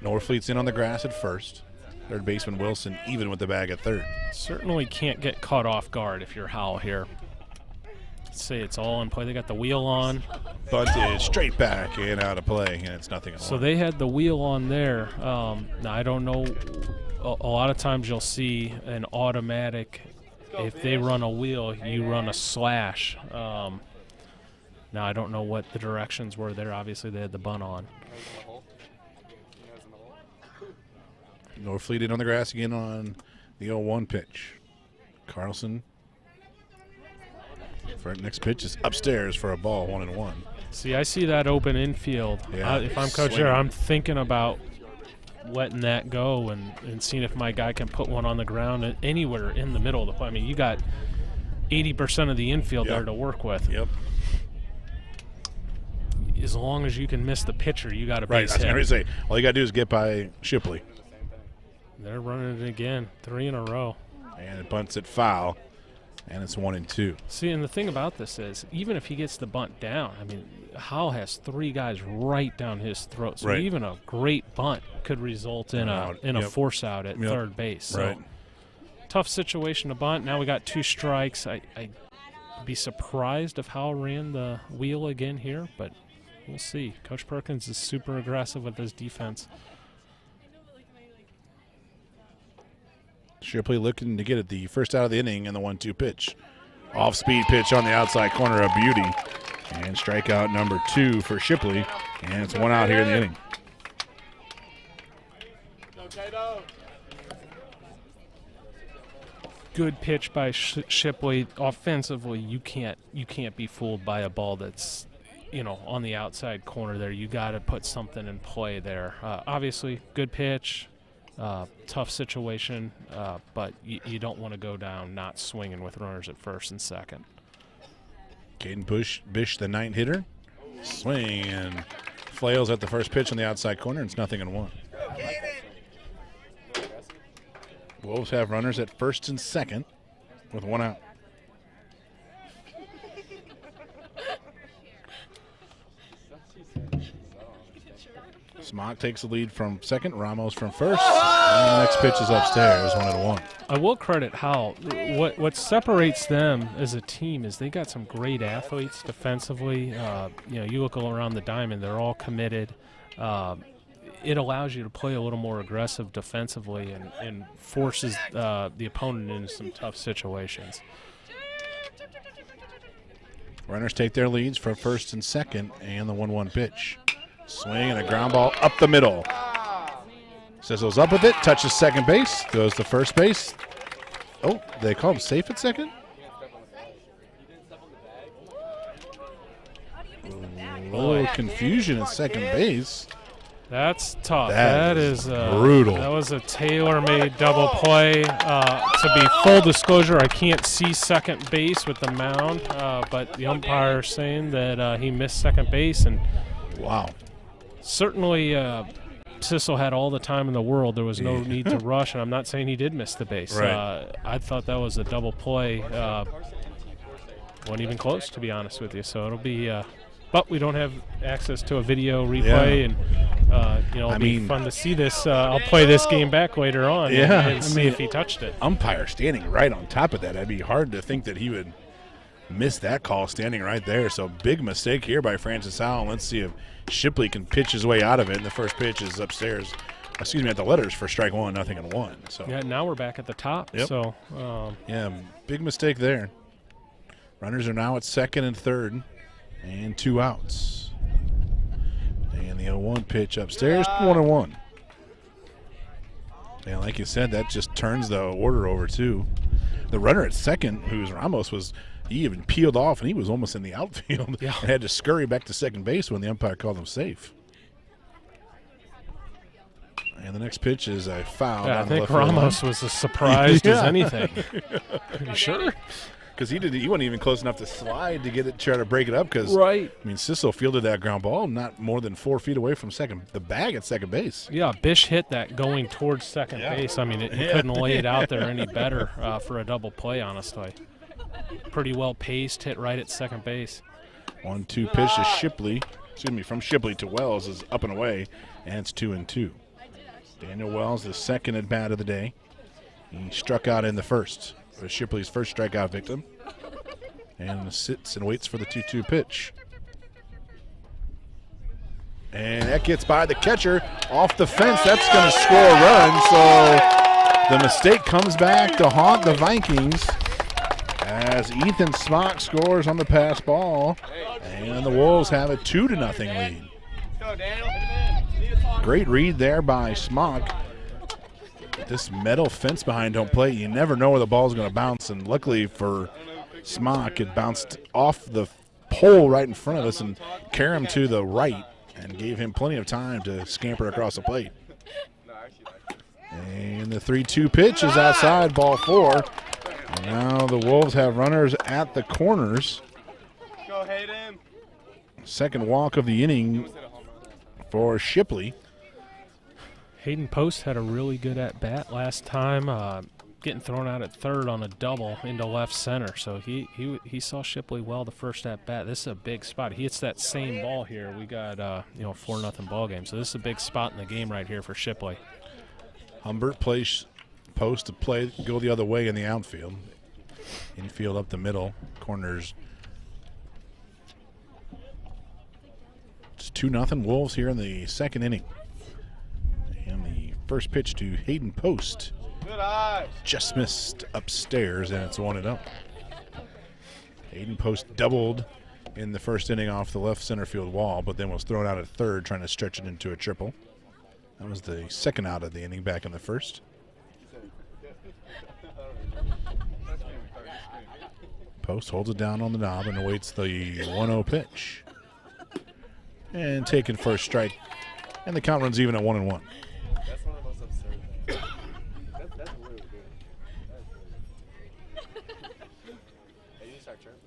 Norfleet's in on the grass at first. Third baseman Wilson even with the bag at third. Certainly can't get caught off guard if you're Howell here. Let's say it's all in play. They got the wheel on. Bunted straight back and out of play, and it's nothing. So they had the wheel on there. Now, I don't know. A lot of times you'll see an automatic. If they run a wheel, you run a slash. Now, I don't know what the directions were there. Obviously, they had the bunt on. Norfleet in on the grass again on the 0-1 pitch. Carlson. For next pitch is upstairs for a ball, 1-1. See, I see that open infield. Yeah, if I'm Coach Zaire, I'm thinking about letting that go and seeing if my guy can put one on the ground anywhere in the middle of the play. I mean, you got 80% of the infield there to work with. Yep. As long as you can miss the pitcher, you got a right, base hit. Right, I was going to say, all you got to do is get by Shipley. They're running it again, 3 in a row. And it bunts it foul, and it's 1-2. See, and the thing about this is, even if he gets the bunt down, I mean, Howell has 3 guys right down his throat. So even a great bunt could result in a force out at third base. So tough situation to bunt. Now we got 2 strikes. I'd be surprised if Howell ran the wheel again here, but we'll see. Coach Perkins is super aggressive with his defense. Shipley looking to get it the first out of the inning and the 1-2 pitch. Off-speed pitch on the outside corner, a beauty. And strikeout number 2 for Shipley. And it's 1 out here in the inning. Good pitch by Shipley. Offensively, you can't be fooled by a ball that's on the outside corner there. You got to put something in play there. Obviously, good pitch. Tough situation, but you don't want to go down not swinging with runners at first and second. Caden Bish, the 9th hitter. Swing and flails at the first pitch on the outside corner. It's 0-1. Wolves have runners at first and second with 1 out. Smock takes the lead from second, Ramos from first, and the next pitch is upstairs, 1-1. I will credit Howell. What separates them as a team is they got some great athletes defensively. You look around the diamond; they're all committed. It allows you to play a little more aggressive defensively and forces the opponent into some tough situations. Runners take their leads for first and second, and the 1-1 pitch. Swing and a ground ball up the middle. Sizzles up with it, touches second base, goes to first base. Oh, they call him safe at second? A little confusion at second base. That's tough. That is brutal. That was a tailor-made double play. To be full disclosure, I can't see second base with the mound, but the umpire is saying that he missed second base. And wow. Certainly, Sissel had all the time in the world. There was no need to rush, and I'm not saying he did miss the base. Right. I thought that was a double play. Wasn't even close, to be honest with you. So it'll be but we don't have access to a video replay, and it'll be fun to see this. I'll play this game back later on and see if he touched it. Umpire standing right on top of that. It'd be hard to think that he would miss that call standing right there. So big mistake here by Francis Howell. Let's see if Shipley can pitch his way out of it. And the first pitch is upstairs. Excuse me, at the letters for strike 1, 0-1. So yeah, now we're back at the top. Yep. So big mistake there. Runners are now at second and third, and 2 outs. And the 0-1 pitch upstairs, 1-1. And like you said, that just turns the order over too. The runner at second, who's Ramos, he even peeled off, and he was almost in the outfield and had to scurry back to second base when the umpire called him safe. And the next pitch is a foul. Yeah, I think Ramos was as surprised as anything. You sure? Because he wasn't even close enough to slide to try to break it up. Because Sissel fielded that ground ball not more than 4 feet away from the bag at second base. Yeah, Bish hit that going towards second base. I mean, he couldn't lay it out there any better for a double play, honestly. Pretty well paced, hit right at second base. 1-2 pitch to Shipley. From Shipley to Wells is up and away, and it's 2-2. Daniel Wells, the second at bat of the day. He struck out in the first. It was Shipley's first strikeout victim. And sits and waits for the 2-2 pitch. And that gets by the catcher off the fence. That's going to score a run. So the mistake comes back to haunt the Vikings as Ethan Smock scores on the pass ball. And the Wolves have a 2-0 lead. Great read there by Smock. This metal fence behind home plate, you never know where the ball is going to bounce. And luckily for Smock, it bounced off the pole right in front of us and carried him to the right and gave him plenty of time to scamper across the plate. And the 3-2 pitch is outside, ball 4. And now the Wolves have runners at the corners. Second walk of the inning for Shipley. Hayden Post had a really good at-bat last time, getting thrown out at third on a double into left center. So he saw Shipley well the first at-bat. This is a big spot. He hits that same ball here. We got 4-0 ball game. So this is a big spot in the game right here for Shipley. Humbert plays Post to go the other way in the outfield. Infield up the middle, corners. It's 2-0 Wolves here in the second inning. And the first pitch to Hayden Post just missed upstairs, and it's 1-0. Hayden Post doubled in the first inning off the left center field wall, but then was thrown out at third, trying to stretch it into a triple. That was the second out of the inning back in the first. Post holds it down on the knob and awaits the 1-0 pitch. And taken first strike. And the count runs even at 1-1. That's one of the most absurd things. That's really good. Hey, you start chirping.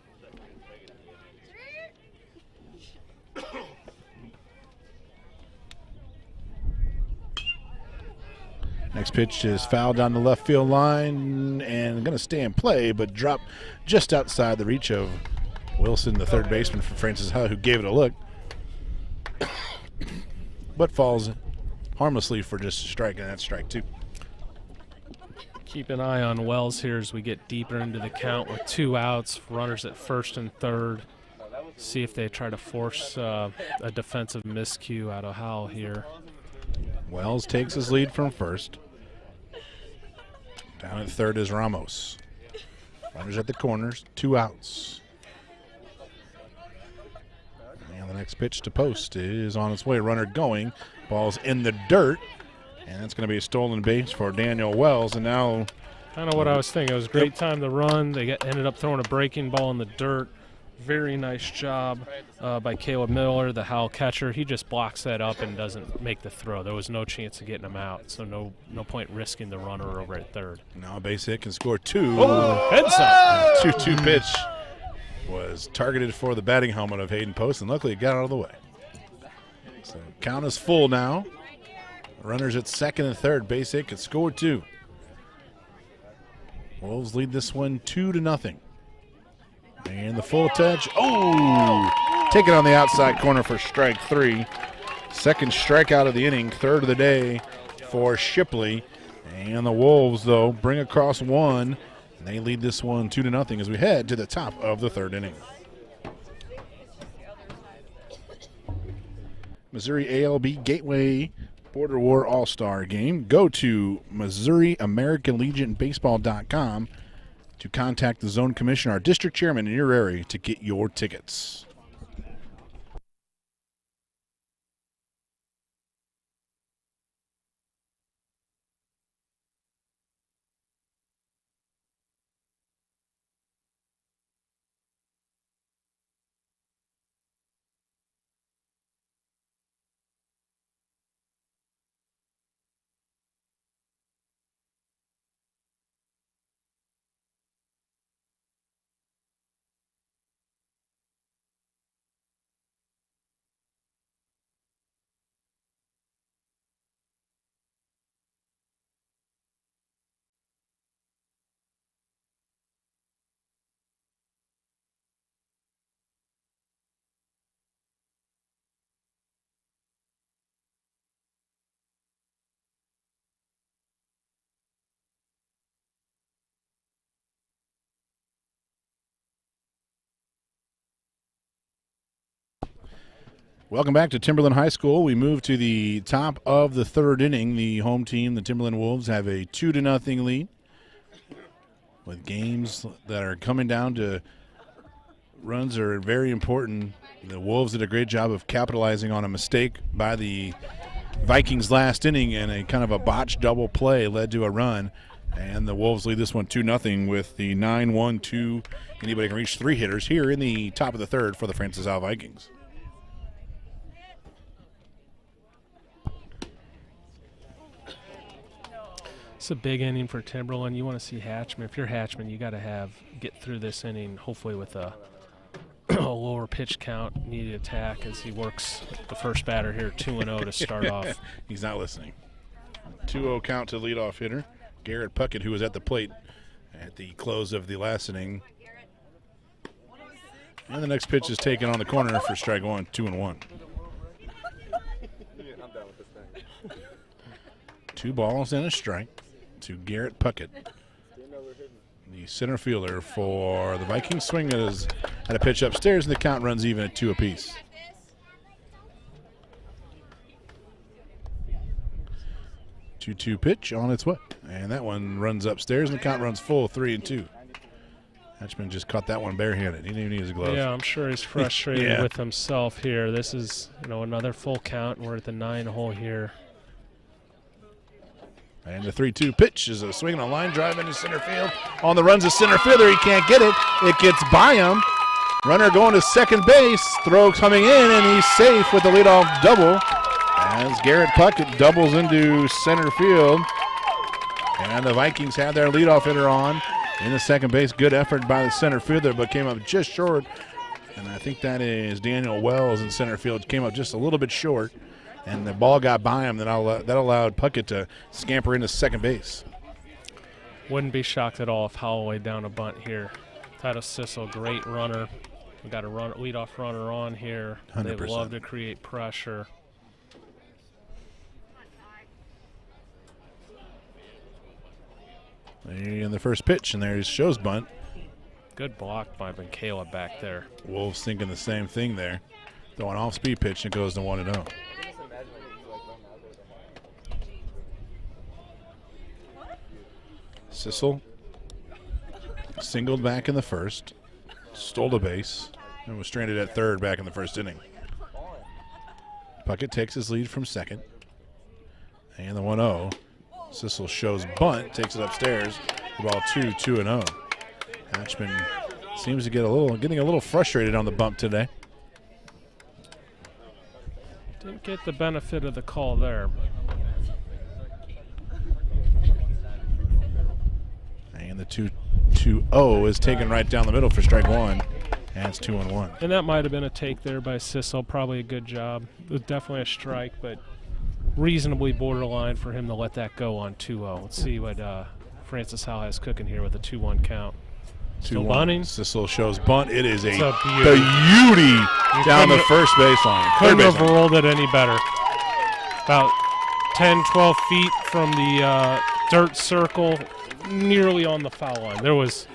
Next pitch is fouled down the left field line and going to stay in play, but drop just outside the reach of Wilson, the third baseman for Francis Howell, who gave it a look. but falls harmlessly for just a strike, and that's strike 2. Keep an eye on Wells here as we get deeper into the count with 2 outs, runners at first and third. See if they try to force a defensive miscue out of Howell here. Wells takes his lead from first. Down at third is Ramos. Runners at the corners, 2 outs. And the next pitch to post is on its way. Runner going. Ball's in the dirt. And that's going to be a stolen base for Daniel Wells. And now, kind of what I was thinking. It was a great time to run. They ended up throwing a breaking ball in the dirt. Very nice job by Caleb Miller, the Howell catcher. He just blocks that up and doesn't make the throw. There was no chance of getting him out, so no point risking the runner over at third. Now a base hit can score 2. Oh, heads up. 2-2 pitch was targeted for the batting helmet of Hayden Post, and luckily it got out of the way. So count is full now. Runners at second and third. Base hit can score 2. Wolves lead this one 2-0. And the full touch. Oh! Take it on the outside corner for strike 3. Second strikeout of the inning, third of the day for Shipley. And the Wolves, though, bring across 1. And they lead this one 2-0 as we head to the top of the third inning. Missouri ALB Gateway Border War All-Star Game. Go to MissouriAmericanLegionBaseball.com to contact the zone commissioner, our district chairman in your area, to get your tickets. Welcome back to Timberland High School. We move to the top of the third inning. The home team, the Timberland Wolves, have a 2-0 lead with games that are coming down to runs are very important. The Wolves did a great job of capitalizing on a mistake by the Vikings last inning, and a kind of a botched double play led to a run. And the Wolves lead this one 2-0 with the 9-1-2. Anybody can reach 3 hitters here in the top of the third for the Francis Howell Vikings. It's a big inning for Timberland. You want to see Hatchman. If you're Hatchman, you got to get through this inning, hopefully with a lower pitch count, immediate attack as he works the first batter here, 2-0 to start off. He's not listening. 2-0 count to leadoff hitter Garrett Puckett, who was at the plate at the close of the last inning. And the next pitch is taken on the corner for strike 1, 2-1. 2 balls and a strike to Garrett Puckett, the center fielder for the Vikings. Swing is at a pitch upstairs, and the count runs even at 2 apiece. Two-two pitch on its way, and that one runs upstairs, and the count runs full, 3-2. Hatchman just caught that one barehanded. He didn't even use a glove. Yeah, I'm sure he's frustrated with himself here. This is, another full count, and we're at the 9-hole here. And the 3-2 pitch is a swing on a line drive into center field. On the runs of center fielder, he can't get it. It gets by him. Runner going to second base. Throw coming in, and he's safe with the leadoff double as Garrett Puckett doubles into center field. And the Vikings had their leadoff hitter on in the second base. Good effort by the center fielder, but came up just short. And I think that is Daniel Wells in center field. Came up just a little bit short. And the ball got by him. That allowed Puckett to scamper into second base. Wouldn't be shocked at all if Howell laid down a bunt here. Titus Sissel, great runner. We got a leadoff runner on here. 100%. They love to create pressure. And the first pitch, and there's Show's bunt. Good block by Michaela back there. Wolves thinking the same thing there. Throwing off-speed pitch, and it goes to 1-0. Sissel singled back in the first, stole a base, and was stranded at third back in the first inning. Puckett takes his lead from second. And the 1-0. Sissel shows bunt, takes it upstairs. The ball 2-0. Hatchman seems to getting a little frustrated on the bump today. Didn't get the benefit of the call there. And the 2-0 is taken right down the middle for strike one. And it's 2-1. And that might have been a take there by Sissel. Probably a good job. It was definitely a strike, but reasonably borderline for him to let that go on 2-0. Let's see what Francis Howell has cooking here with a 2-1 count. Still bunting. Sissel shows bunt. It is a beauty. beauty down the first baseline. Couldn't have rolled it any better. About 10, 12 feet from the dirt circle, nearly on the foul line. That was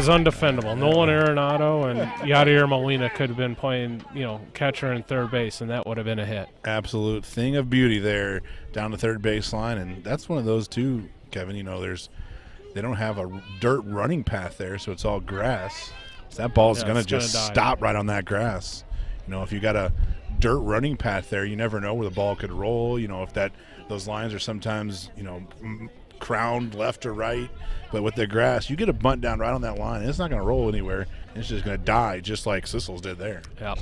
undefendable. Nolan Arenado and Yadier Molina could have been playing, catcher and third base, and that would have been a hit. Absolute thing of beauty there down the third baseline, and that's one of those too, Kevin. They don't have a dirt running path there, so it's all grass. So that ball is going to just stop right on that grass. If you got a dirt running path there, you never know where the ball could roll. If those lines are sometimes, crowned left or right. But with the grass, you get a bunt down right on that line, and it's not going to roll anywhere. It's just going to die, just like Sissel's did there. Yep.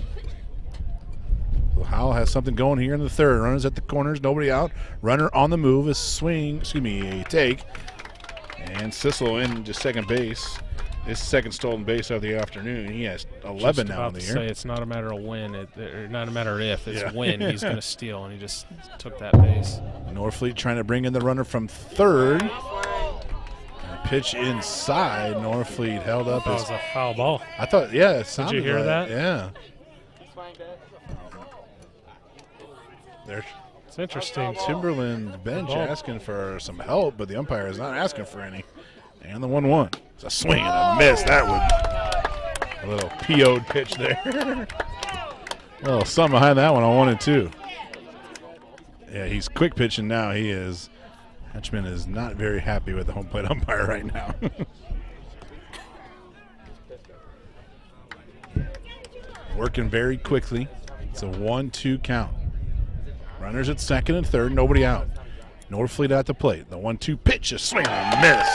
So Howell has something going here in the third. Runners at the corners, nobody out. Runner on the move, a take. And Sissel in to second base. His second stolen base of the afternoon. He has 11 now in the year. It's not a matter of when, or not a matter of if. It's when he's going to steal, and he just took that base. Norfleet trying to bring in the runner from third. And pitch inside. Norfleet held up. That was a foul ball. I thought, it sounded. Did you hear that? Yeah. It's interesting. Timberland bench asking for some help, but the umpire is not asking for any. And the 1-1. It's a swing and a miss. That was a little PO'd pitch there. Well, something behind that one on 1-2. Yeah, he's quick pitching now. He is. Hatchman is not very happy with the home plate umpire right now. Working very quickly. It's a 1-2 count. Runners at second and third, nobody out. Norfleet at the plate. The 1-2 pitch, a swing and a miss.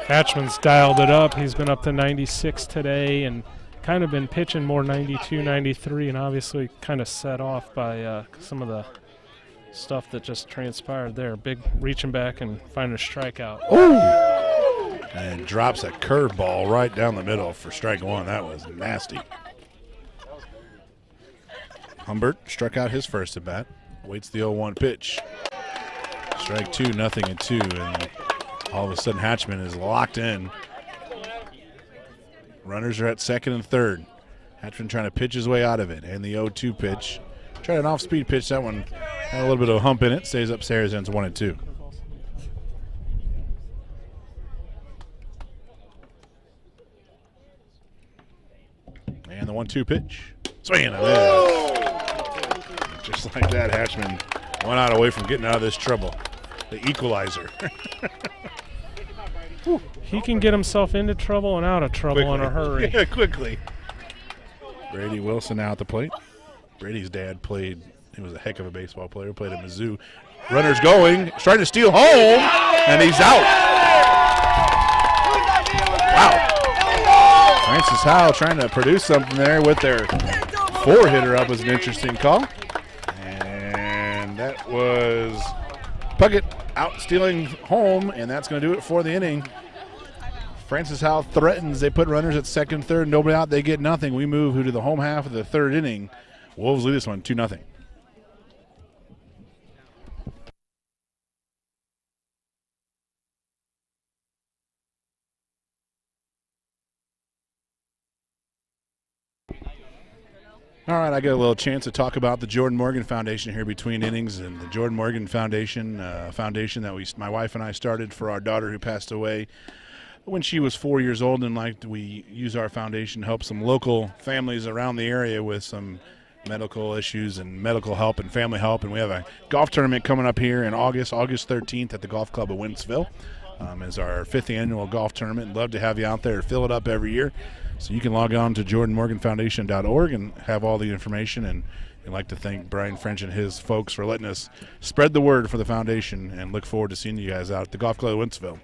Hatchman's dialed it up. He's been up to 96 today and kind of been pitching more 92, 93, and obviously kind of set off by some of the stuff that just transpired there. Big reaching back and finding a strikeout. Ooh! And drops a curveball right down the middle for strike one. That was nasty. Humbert struck out his first at bat. Waits the 0-1 pitch. Strike two, 0-2, and all of a sudden Hatchman is locked in. Runners are at second and third. Hatchman trying to pitch his way out of it, and the 0-2 pitch. Tried an off-speed pitch. That one had a little bit of a hump in it. Stays upstairs, and it's 1-2. And the 1-2 pitch. Swing and a miss. Just like that, Hatchman went out away from getting out of this trouble. The equalizer. He can get himself into trouble and out of trouble in a hurry. Yeah, quickly. Brady Wilson now at the plate. Brady's dad he was a heck of a baseball player, played at Mizzou. Runner's going, trying to steal home, and he's out. Wow. Francis Howell trying to produce something there with their four-hitter up was an interesting call. And that was Puckett out stealing home, and that's going to do it for the inning. Francis Howell threatens. They put runners at second, third, nobody out. They get nothing. We move to the home half of the third inning. Wolves lead this one 2-0. All right, I got a little chance to talk about the Jordan Morgan Foundation here between innings, and the Jordan Morgan Foundation, foundation that my wife and I started for our daughter who passed away when she was 4 years old, and we use our foundation to help some local families around the area with some medical issues and medical help and family help. And we have a golf tournament coming up here in August 13th at the Golf Club of Wentzville. Is our 5th annual golf tournament. Love to have you out there to fill it up every year. So you can log on to jordanmorganfoundation.org and have all the information. And I'd like to thank Brian French and his folks for letting us spread the word for the foundation, and look forward to seeing you guys out at the Golf Club of Wentzville.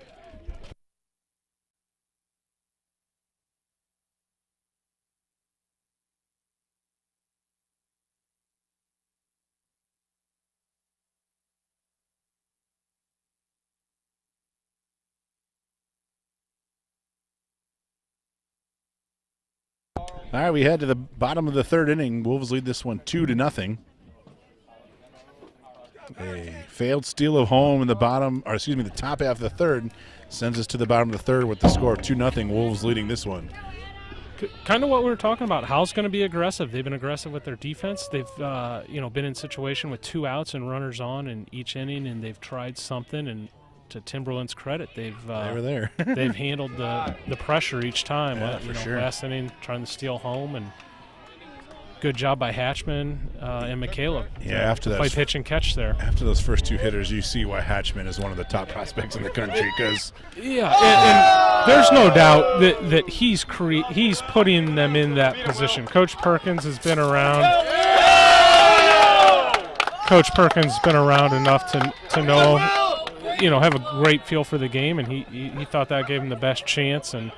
All right, we head to the bottom of the 3rd inning. Wolves lead this one 2-0. A failed steal of home in the top half of the 3rd sends us to the bottom of the 3rd with the score of 2-0. Wolves leading this one. Kind of what we were talking about. Howell's going to be aggressive. They've been aggressive with their defense. They've been in situation with 2 outs and runners on in each inning, and they've tried something. And to Timberland's credit, they were there. They've handled the pressure each time. Yeah, sure. Last inning, trying to steal home, and good job by Hatchman and McCaleb. Yeah, after that, play pitch and catch there. After those first 2 hitters, you see why Hatchman is one of the top prospects in the country. Because and there's no doubt that he's putting them in that position. Coach Perkins has been around. Coach Perkins has been around enough to know. Have a great feel for the game, and he thought that gave him the best chance, and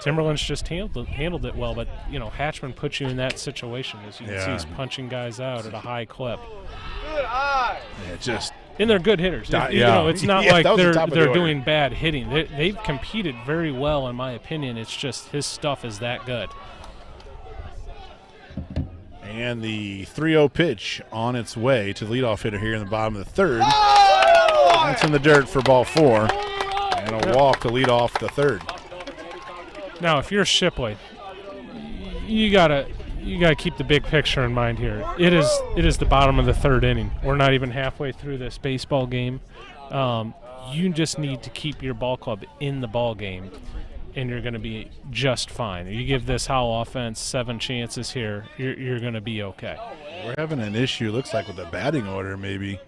Timberland's just handled it well. But, Hatchman puts you in that situation. As you can see, he's punching guys out at a high clip. And they're good hitters. It's not like they're doing bad hitting. They've competed very well, in my opinion. It's just his stuff is that good. And the 3-0 pitch on its way to the leadoff hitter here in the bottom of the 3rd. That's in the dirt for ball 4, and a walk to lead off the 3rd. Now, if you're Shipley, you gotta keep the big picture in mind here. It is the bottom of the 3rd inning. We're not even halfway through this baseball game. You just need to keep your ball club in the ball game, and you're going to be just fine. You give this Howell offense 7 chances here, you're going to be okay. We're having an issue, looks like, with the batting order, maybe.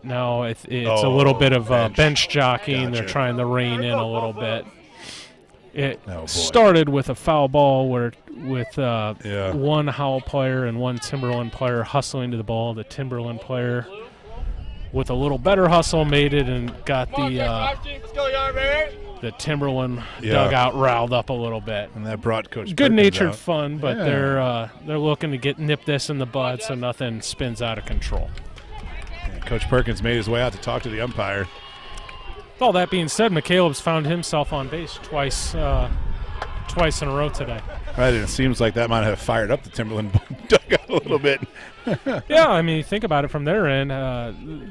No, it's a little bit of bench jockeying. Gotcha. They're trying to rein in a little bit. It started with a foul ball with one Howell player and one Timberland player hustling to the ball. The Timberland player, with a little better hustle, made it and got the Timberland dugout riled up a little bit. And that brought Coach good-natured fun, but they're looking to nip this in the bud so nothing spins out of control. Coach Perkins made his way out to talk to the umpire. With all that being said, McCaleb's found himself on base twice in a row today. Right, and it seems like that might have fired up the Timberland dugout a little bit. Yeah, I mean, think about it from their end.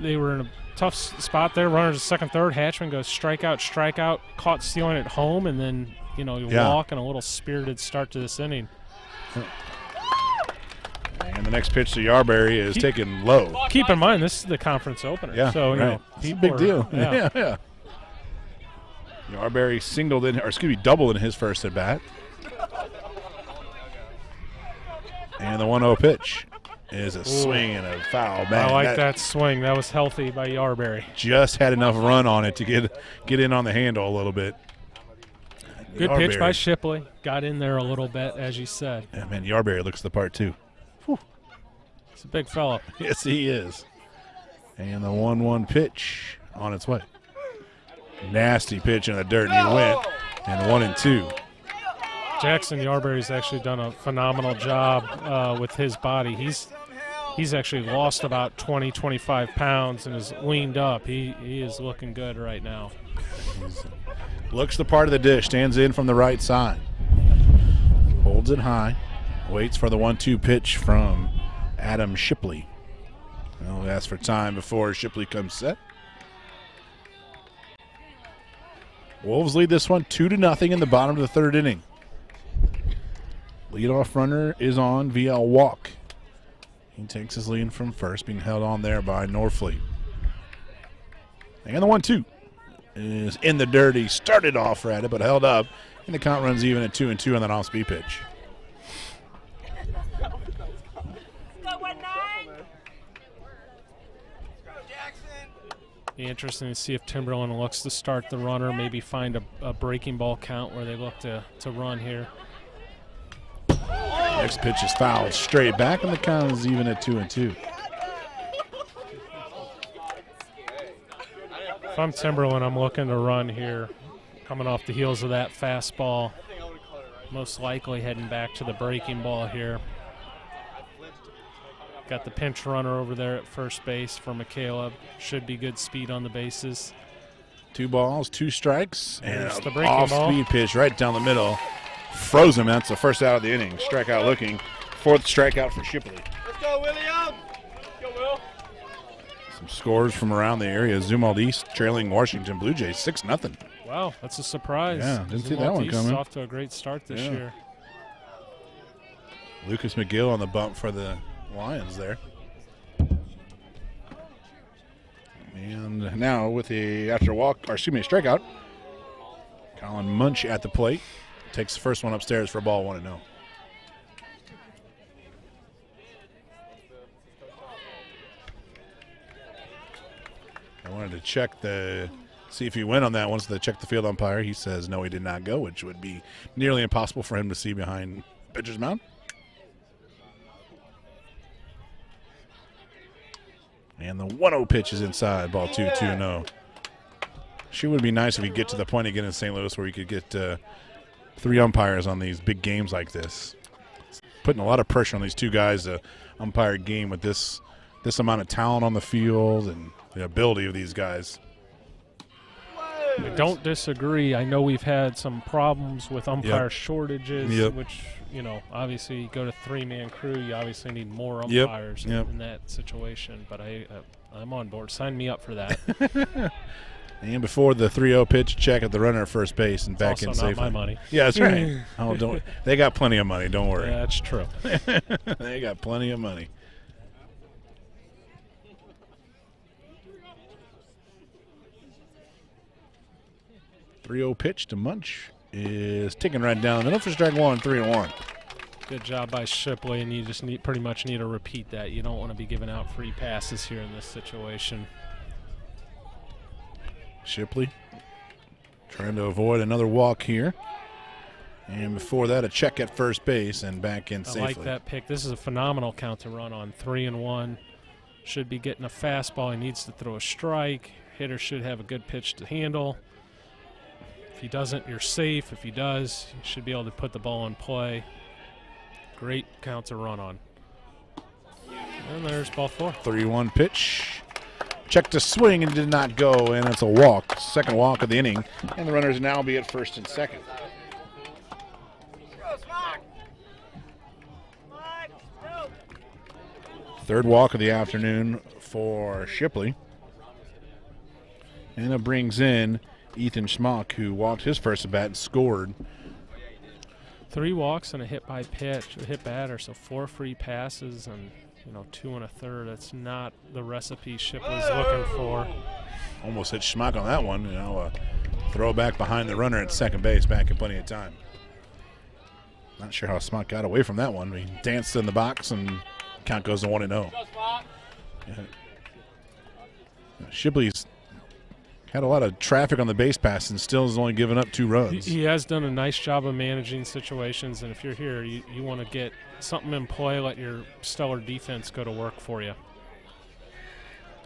They were in a tough spot there. Runners second, third. Hatchman goes strikeout, caught stealing at home, and then you walk and a little spirited start to this inning. And the next pitch to Yarberry is taken low. Keep in mind, this is the conference opener. Yeah, so it's a big deal. Yeah. Yarberry doubled in his first at bat. And the 1-0 pitch is a swing and a foul. Man, I like that swing. That was healthy by Yarberry. Just had enough run on it to get in on the handle a little bit. Good pitch by Shipley. Got in there a little bit, as you said. Yeah, man, Yarberry looks the part too. He's a big fella. Yes, he is. And the 1-1 pitch on its way. Nasty pitch in the dirt, and he went. And 1-2. Jackson Yarberry's actually done a phenomenal job with his body. He's actually lost about 25 pounds and is leaned up. He is looking good right now. Looks the part of the dish, stands in from the right side. Holds it high. Waits for the 1-2 pitch from Adam Shipley. We'll ask for time before Shipley comes set. Wolves lead this one 2-0 in the bottom of the 3rd inning. Leadoff runner is on VL Walk. He takes his lead from first, being held on there by Norfleet. And the 1-2 is in the dirt. He started off at it, but held up. And the count runs even at 2-2 on that off-speed pitch. Be interesting to see if Timberland looks to start the runner, maybe find a breaking ball count where they look to run here. Next pitch is fouled straight back, and the count is even at 2-2. If I'm Timberland, I'm looking to run here, coming off the heels of that fastball. Most likely heading back to the breaking ball here. Got the pinch runner over there at first base for McCaleb. Should be good speed on the bases. 2 balls, 2 strikes, and the an breaking off-speed pitch right down the middle. Froze him. That's the first out of the inning. Strikeout looking. 4th strikeout for Shipley. Let's go, William. Let's go, Will. Some scores from around the area. Zumwalt East trailing Washington Blue Jays 6-0. Wow, that's a surprise. Yeah, didn't see that one East is coming. off to a great start this year. Lucas McGill on the bump for the Lions there. And now with the strikeout, Colin Munch at the plate. Takes the first one upstairs for a ball 1-0. I wanted to check see if he went on that once they checked the field umpire. He says no, he did not go, which would be nearly impossible for him to see behind pitcher's mound. And the 1-0 pitch is inside, ball 2-2-0. Sure would be nice if we get to the point again in St. Louis where we could get 3 umpires on these big games like this. It's putting a lot of pressure on these 2 guys to umpire a game with this amount of talent on the field and the ability of these guys. I don't disagree. I know we've had some problems with umpire shortages, which, obviously you go to 3-man crew, you obviously need more umpires in that situation. But I'm on board. Sign me up for that. And before the 3-0 pitch, check at the runner at first base and back in safely. Not my money. Yeah, that's right. They got plenty of money. Don't worry. Yeah, that's true. They got plenty of money. .30 pitch to Munch is taken right down the middle for strike 1, 3-1. Good job by Shipley, and you just pretty much need to repeat that. You don't want to be giving out free passes here in this situation. Shipley trying to avoid another walk here. And before that, a check at first base and back in safely. I like that pick. This is a phenomenal count to run on. 3-1. Should be getting a fastball. He needs to throw a strike. Hitter should have a good pitch to handle. If he doesn't, you're safe. If he does, you should be able to put the ball in play. Great count to run on. And there's ball 4. 3-1 pitch. Check to swing and did not go, and it's a walk. Second walk of the inning. And the runners now be at first and second. Third walk of the afternoon for Shipley. And it brings in Ethan Schmock, who walked his first at bat and scored. 3 walks and a hit by pitch, a hit batter, so 4 free passes and 2 1/3. That's not the recipe Shipley's looking for. Almost hit Schmock on that one. A throw back behind the runner at second base, back in plenty of time. Not sure how Schmock got away from that one. He danced in the box and count goes to 1-0. Yeah. Shipley's had a lot of traffic on the base pass and still has only given up 2 runs. He has done a nice job of managing situations, and if you're here, you want to get something in play, let your stellar defense go to work for you.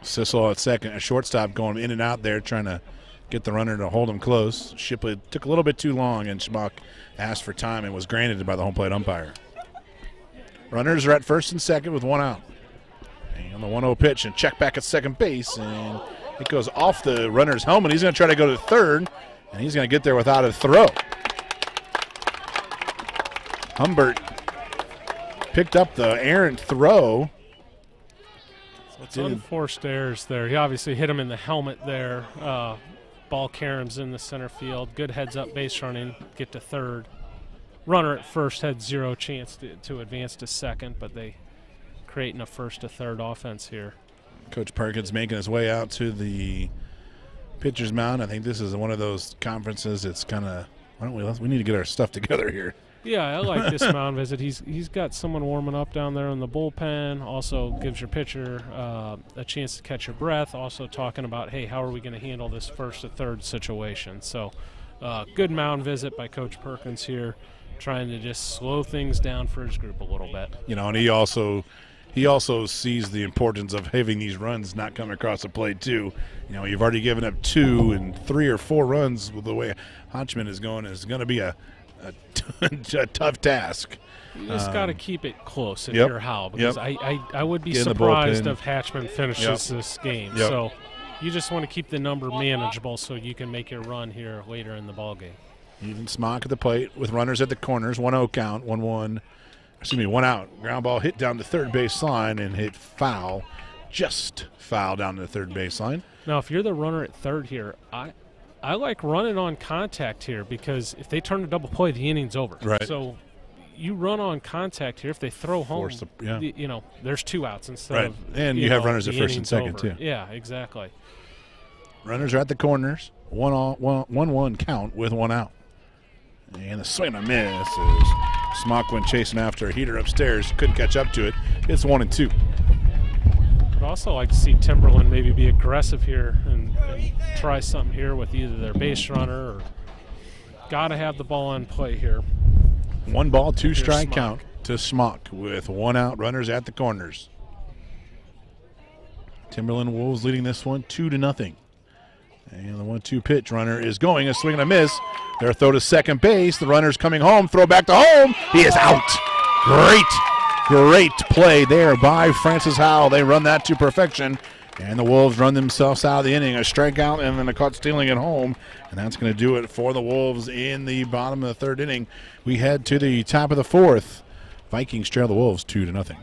Sissel at second, a shortstop going in and out there trying to get the runner to hold him close. Shipley took a little bit too long, and Schmuck asked for time and was granted by the home plate umpire. Runners are at first and second with 1 out. And the 1-0 pitch and check back at second base, and it goes off the runner's helmet. He's going to try to go to third, and he's going to get there without a throw. Humbert picked up the errant throw. It's unforced errors there. He obviously hit him in the helmet there. Ball caroms in the center field. Good heads-up base running. Get to third. runner at first had zero chance to advance to second, but they creating a first to third offense here. Coach Perkins making his way out to the pitcher's mound. I think this is one of those conferences. It's kind of, we need to get our stuff together here. Yeah, I like this mound visit. He's got someone warming up down there in the bullpen. Also gives your pitcher a chance to catch your breath. Also talking about, hey, how are we going to handle this first to third situation? So good mound visit by Coach Perkins here, trying to just slow things down for his group a little bit. And he also sees the importance of having these runs not come across the plate too. You've already given up 2 and 3 or 4 runs with the way Hodgman is going. Is going to be a tough task. You just got to keep it close if you're Howell, because I would be surprised if Hatchman finishes this game. So you just want to keep the number manageable so you can make your run here later in the ball game. Even Smock at the plate with runners at the corners. 1-0 count. 1-1. Excuse me, 1 out. Ground ball hit down the third base line and hit foul. Just foul down the third base line. Now, if you're the runner at third here, I like running on contact here, because if they turn a double play, the inning's over. Right. So you run on contact here. If they throw home, there's 2 outs instead of and you have runners at first and second over. too. Yeah, exactly. Runners are at the corners. 1-1 count with 1 out. And the swing and a miss as Smock went chasing after a heater upstairs. Couldn't catch up to it. It's 1-2. I'd also like to see Timberland maybe be aggressive here and try something here with either their base runner or got to have the ball on play here. 1 ball, 2 strike count to Smock with 1 out. Runners at the corners. Timberland Wolves leading this one 2-0. And the 1-2 pitch, runner is going, a swing and a miss. Their throw to second base. The runner's coming home, throw back to home. He is out. Great play there by Francis Howell. They run that to perfection. And the Wolves run themselves out of the inning. A strikeout and then a caught stealing at home. And that's going to do it for the Wolves in the bottom of the third inning. We head to the top of the fourth. Vikings trail the Wolves 2-0.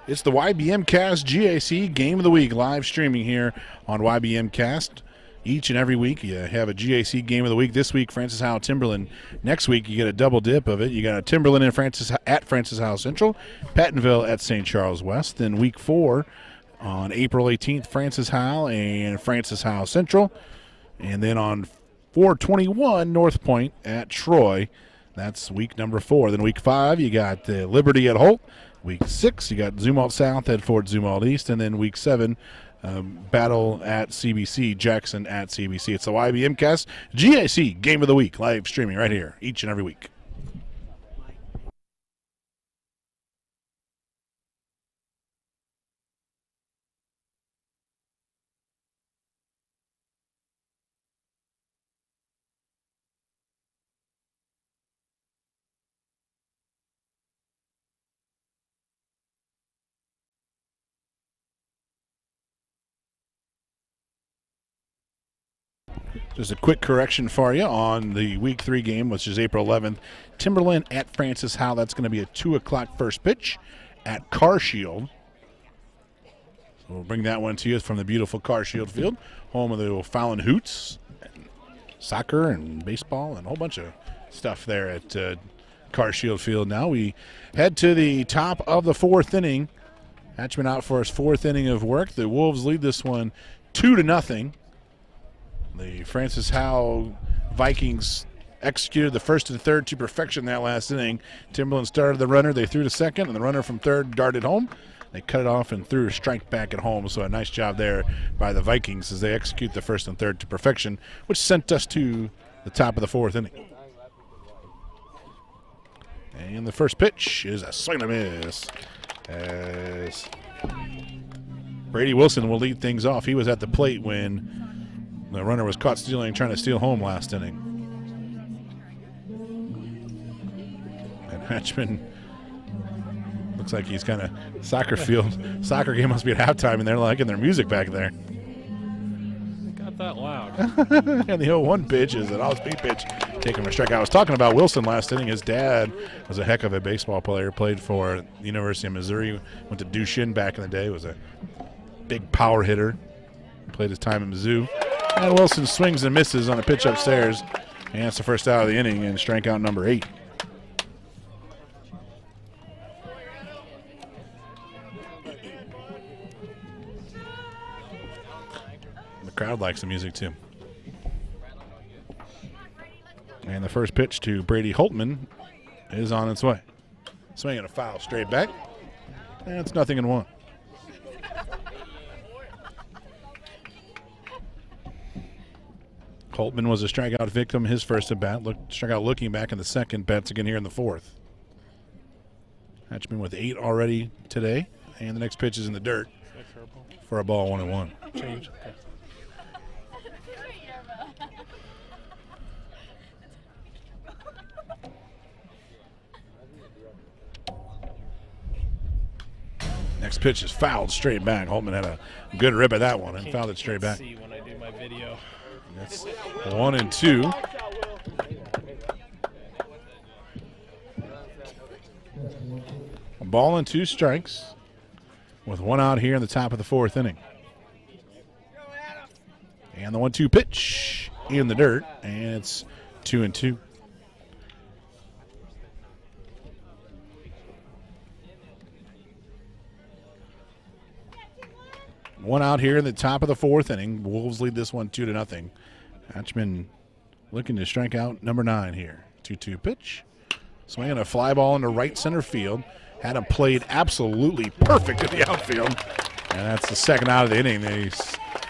It's the YBMcast GAC Game of the Week live streaming here on YBMcast. Each and every week you have a GAC Game of the Week. This week, Francis Howell Timberland. Next week, you get a double dip of it. You got a Timberland and at Francis Howell Central, Pattonville at St. Charles West. Then week 4 on April 18th, Francis Howell and Francis Howell Central. And then on 4/21, North Point at Troy. That's week number 4. Then week 5, you got Liberty at Holt. Week 6, you got Zumwalt South at Fort Zumwalt East. And then week 7, Battle at CBC, Jackson at CBC. It's the YBMcast GAC Game of the Week, live streaming right here each and every week. Just a quick correction for you on the Week 3 game, which is April 11th. Timberland at Francis Howell. That's going to be a 2 o'clock first pitch at Carshield. So we'll bring that one to you from the beautiful Carshield Field, home of the Fallon Hoots, and soccer and baseball and a whole bunch of stuff there at Carshield Field. Now we head to the top of the 4th inning. Hatchman out for his 4th inning of work. The Wolves lead this one 2-0. The Francis Howell Vikings executed the first and third to perfection that last inning. Timberland started the runner. They threw to second, and the runner from third darted home. They cut it off and threw a strike back at home. So a nice job there by the Vikings as they execute the first and third to perfection, which sent us to the top of the 4th inning. And the first pitch is a swing and a miss as Brady Wilson will lead things off. He was at the plate when the runner was caught trying to steal home last inning. And Hatchman looks like he's kind of soccer game must be at halftime, and they're liking their music back there. Got that loud. And the 0-1 pitch is an off-speed pitch, taking a strike. I was talking about Wilson last inning. His dad was a heck of a baseball player, played for the University of Missouri, went to Duchesne back in the day, was a big power hitter, played his time at Mizzou. And Wilson swings and misses on a pitch upstairs And that's the first out of the inning and strikeout number 8. The crowd likes the music too. And the first pitch to Brady Holtman is on its way. Swinging a foul straight back. And it's 0-1. Holtman was a strikeout victim his first at bat. Strikeout looking back in the second. Bats again here in the fourth. Hatchman with 8 already today. And the next pitch is in the dirt for a ball 1-1. Change. Okay. Next pitch is fouled straight back. Holtman had a good rip at that one and fouled it straight back. See when I do my video. That's 1-2. A ball and 2 strikes with 1 out here in the top of the 4th inning. And the 1-2 pitch in the dirt, and it's 2-2. One out here in the top of the 4th inning. Wolves lead this one 2-0. Hatchman looking to strike out number 9 here. 2-2 pitch. Swinging a fly ball into right center field. Had him played absolutely perfect in the outfield. And that's the second out of the inning. The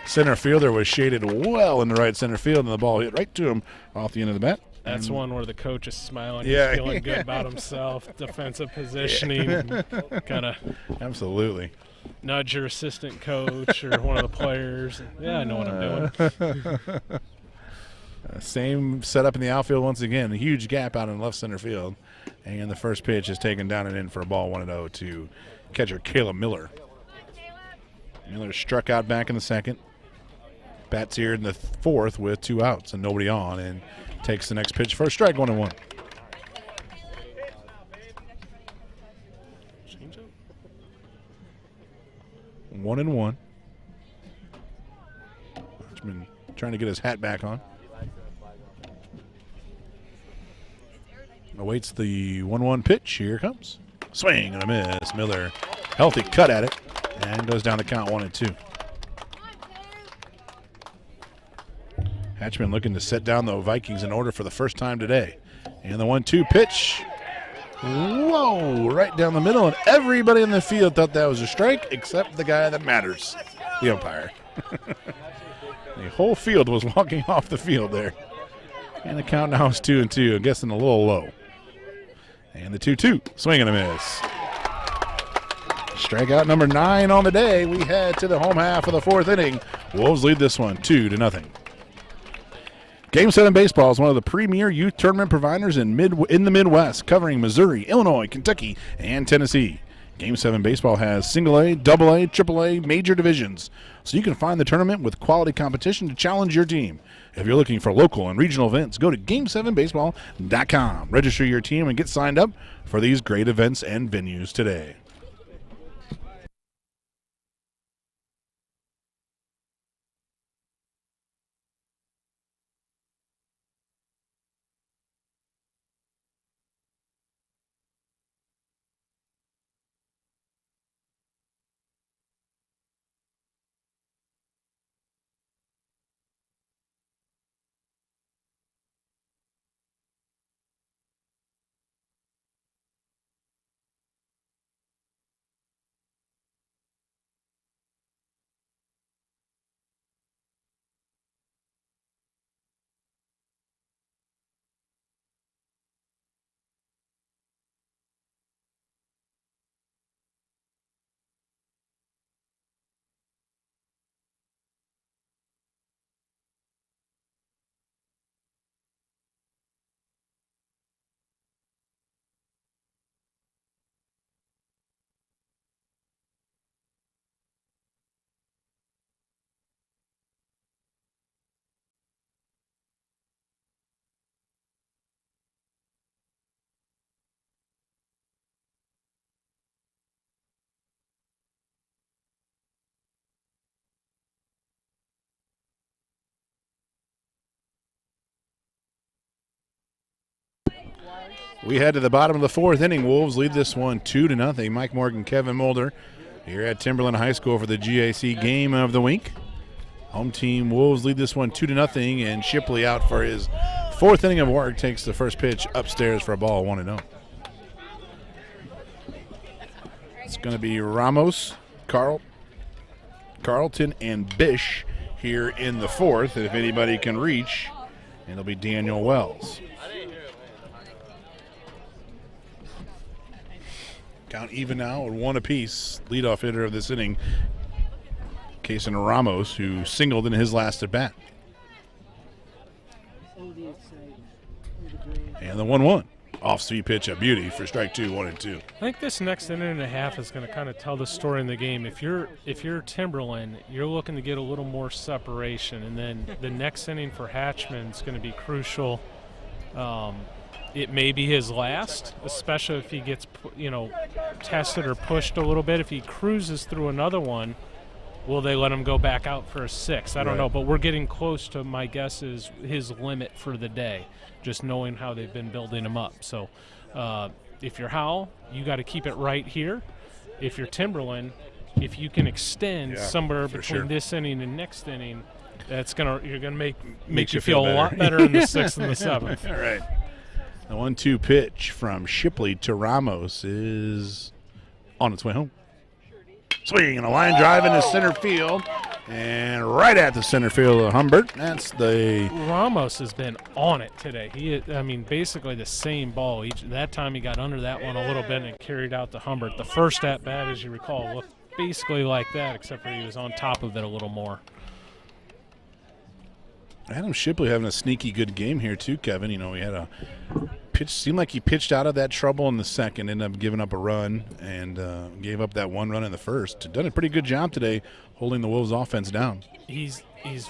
center fielder was shaded well in the right center field, and the ball hit right to him off the end of the bat. That's one where the coach is smiling. Yeah, he's feeling good about himself. Defensive positioning. Kind of absolutely nudge your assistant coach or one of the players. Yeah, I know what I'm doing. Same setup in the outfield once again. A huge gap out in left center field. And the first pitch is taken down and in for a ball 1-0 to catcher Caleb Miller. Miller struck out back in the second. Bats here in the 4th with 2 outs and nobody on, and takes the next pitch for a strike. 1-1. 1-1. Hatchman trying to get his hat back on. Awaits the 1-1 pitch. Here it comes. Swing and a miss. Miller, healthy cut at it, and goes down the count 1-2. Hatchman looking to set down the Vikings in order for the first time today. And the 1-2 pitch. Whoa, right down the middle, and everybody in the field thought that was a strike except the guy that matters, the umpire. The whole field was walking off the field there. And the count now is 2-2. I'm guessing a little low. And the 2-2, swing and a miss. Strikeout number 9 on the day. We head to the home half of the 4th inning. Wolves lead this one 2-0. Game 7 Baseball is one of the premier youth tournament providers in the Midwest, covering Missouri, Illinois, Kentucky, and Tennessee. Game 7 Baseball has single A, double A, triple A, major divisions, so you can find the tournament with quality competition to challenge your team. If you're looking for local and regional events, go to Game7Baseball.com. Register your team and get signed up for these great events and venues today. We head to the bottom of the fourth inning. Wolves lead this one 2-0. Mike Morgan, Kevin Mulder here at Timberland High School for the GAC game of the week. Home team Wolves lead this one 2-0, and Shipley out for his fourth inning of work takes the first pitch upstairs for a ball 1-0. It's going to be Ramos, Carlton, and Bish here in the fourth. And if anybody can reach, it'll be Daniel Wells. Count even now at 1 apiece. Leadoff hitter of this inning, Kason Ramos, who singled in his last at bat. And the 1-1. Off-speed pitch, a beauty for strike 2, 1-2. I think this next inning and a half is going to kind of tell the story in the game. If you're Timberland, you're looking to get a little more separation, and then the next inning for Hatchman is going to be crucial. It may be his last, especially if he gets tested or pushed a little bit. If he cruises through another one, will they let him go back out for a 6th? I don't know, but we're getting close to, my guess is, his limit for the day, just knowing how they've been building him up. So if you're Howell, you got to keep it right here. If you're Timberland, if you can extend somewhere between this inning and next inning, you're gonna make you feel a lot better in the 6th and the 7th. All right. The 1-2 pitch from Shipley to Ramos is on its way home. Swing and a line drive into center field, and right at the center field of Humbert. Ramos has been on it today. Basically the same ball. That time he got under that one a little bit and carried out to Humbert. The first at bat, as you recall, looked basically like that, except for he was on top of it a little more. Adam Shipley having a sneaky good game here too, Kevin. He had a pitch. Seemed like he pitched out of that trouble in the second, ended up giving up a run, and gave up that 1 run in the first. Done a pretty good job today holding the Wolves offense down. He's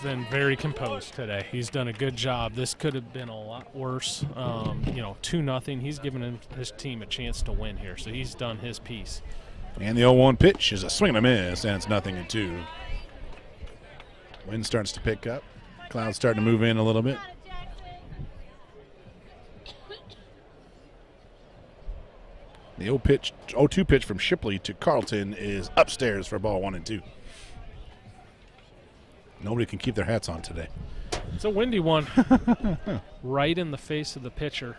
been very composed today. He's done a good job. This could have been a lot worse. 2-0. He's given his team a chance to win here, so he's done his piece. And the 0-1 pitch is a swing and a miss, and it's 0-2. Wind starts to pick up. Clouds starting to move in a little bit. The 0-2 pitch from Shipley to Carlton is upstairs for ball 1-2. Nobody can keep their hats on today. It's a windy one, right in the face of the pitcher.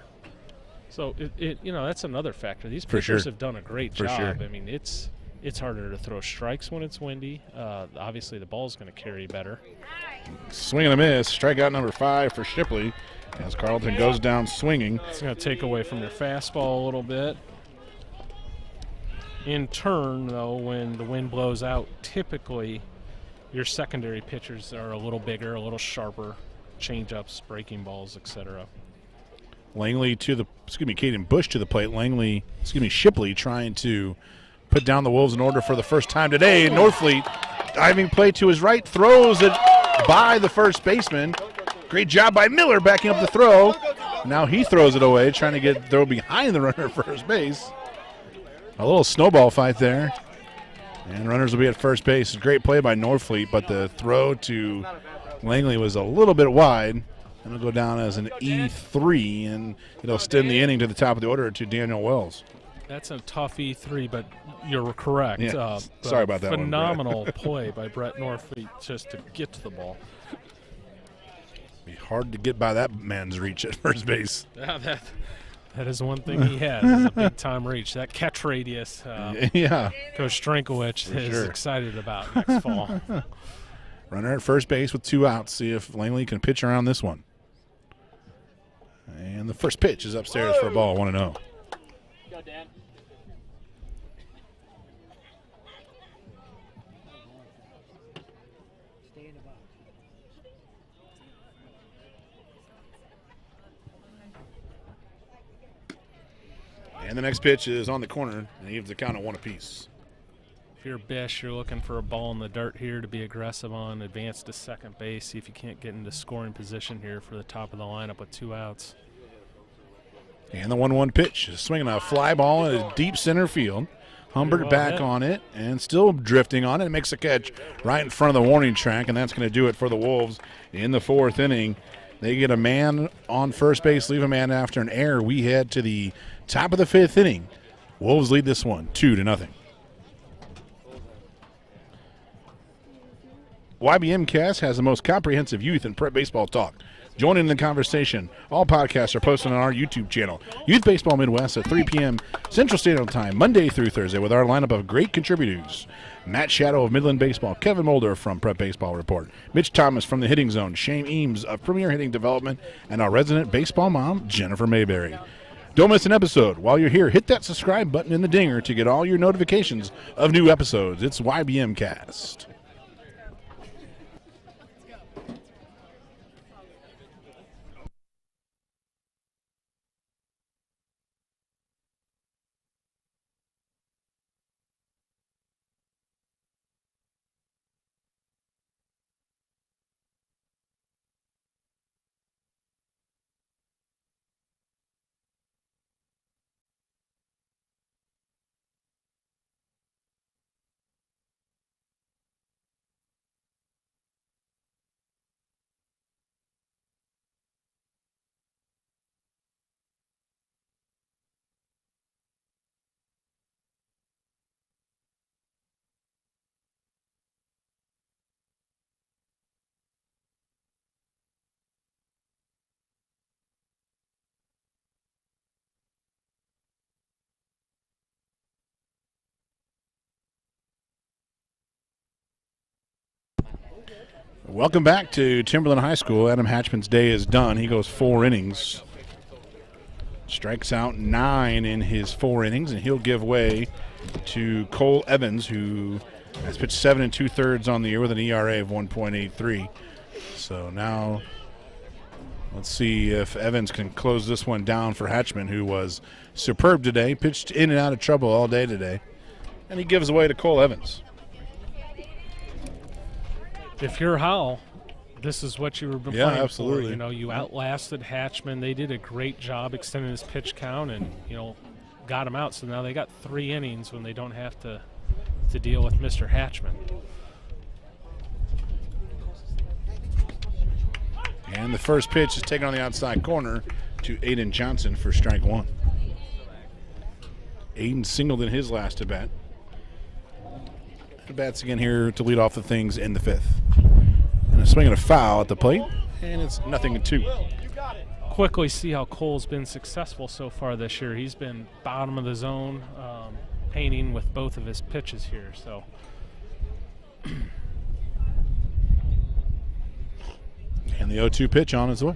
So that's another factor. These pitchers have done a great job. Sure. I mean, it's harder to throw strikes when it's windy. Obviously, the ball's going to carry better. Swing and a miss. Strikeout number 5 for Shipley as Carlton goes down swinging. It's going to take away from your fastball a little bit. In turn, though, when the wind blows out, typically your secondary pitchers are a little bigger, a little sharper, change-ups, breaking balls, etc. Caden Bush to the plate. Shipley trying to put down the Wolves in order for the first time today. Northfleet diving play to his right, throws it by the first baseman. Great job by Miller backing up the throw. Now he throws it away, trying to throw behind the runner at first base. A little snowball fight there. And runners will be at first base. Great play by Northfleet, but the throw to Langley was a little bit wide. And it'll go down as an E3, and it'll extend the inning to the top of the order to Daniel Wells. That's a tough E3, but you're correct. Yeah. Sorry about that one, phenomenal play by Brett Northfleet just to get to the ball. Be hard to get by that man's reach at first base. Yeah, that is one thing he has, is a big-time reach. That catch radius, Coach Strinkowicz is excited about next fall. Runner at first base with 2 outs. See if Langley can pitch around this one. And the first pitch is upstairs for a ball, 1-0. Go, Dan. And the next pitch is on the corner, and he gives the count at 1 apiece. If you're Bish, you're looking for a ball in the dirt here to be aggressive on, advance to second base, see if you can't get into scoring position here for the top of the lineup with 2 outs. And the 1-1 pitch is swinging a fly ball in a deep center field. Humbert back on it and still drifting on it. Makes a catch right in front of the warning track, and that's going to do it for the Wolves in the 4th inning. They get a man on first base, leave a man after an error. We head to the top of the 5th inning. Wolves lead this one 2-0. YBMcast has the most comprehensive youth and prep baseball talk. Join in the conversation. All podcasts are posted on our YouTube channel, Youth Baseball Midwest, at 3 p.m. Central Standard Time, Monday through Thursday, with our lineup of great contributors. Matt Shadow of Midland Baseball, Kevin Mulder from Prep Baseball Report, Mitch Thomas from the Hitting Zone, Shane Eames of Premier Hitting Development, and our resident baseball mom, Jennifer Mayberry. Don't miss an episode. While you're here, hit that subscribe button in the dinger to get all your notifications of new episodes. It's YBMcast. Welcome back to Timberland High School. Adam Hatchman's day is done. He goes 4 innings. Strikes out 9 in his 4 innings, and he'll give way to Cole Evans, who has pitched 7 2/3 on the year with an ERA of 1.83. So now let's see if Evans can close this one down for Hatchman, who was superb today, pitched in and out of trouble all day today. And he gives away to Cole Evans. If you're Howell, this is what you were playing absolutely. for. You know, you outlasted Hatchman. They did a great job extending his pitch count and, you know, got him out. So now they got 3 innings when they don't have to deal with Mr. Hatchman. And the first pitch is taken on the outside corner to Aiden Johnson for strike 1. Aiden singled in his last at-bat. Bats again here to lead off the things in the 5th. And a swing and a foul at the plate, and it's 0-2. Quickly see how Cole's been successful so far this year. He's been bottom of the zone, painting with both of his pitches here. So, and the 0-2 pitch on its way.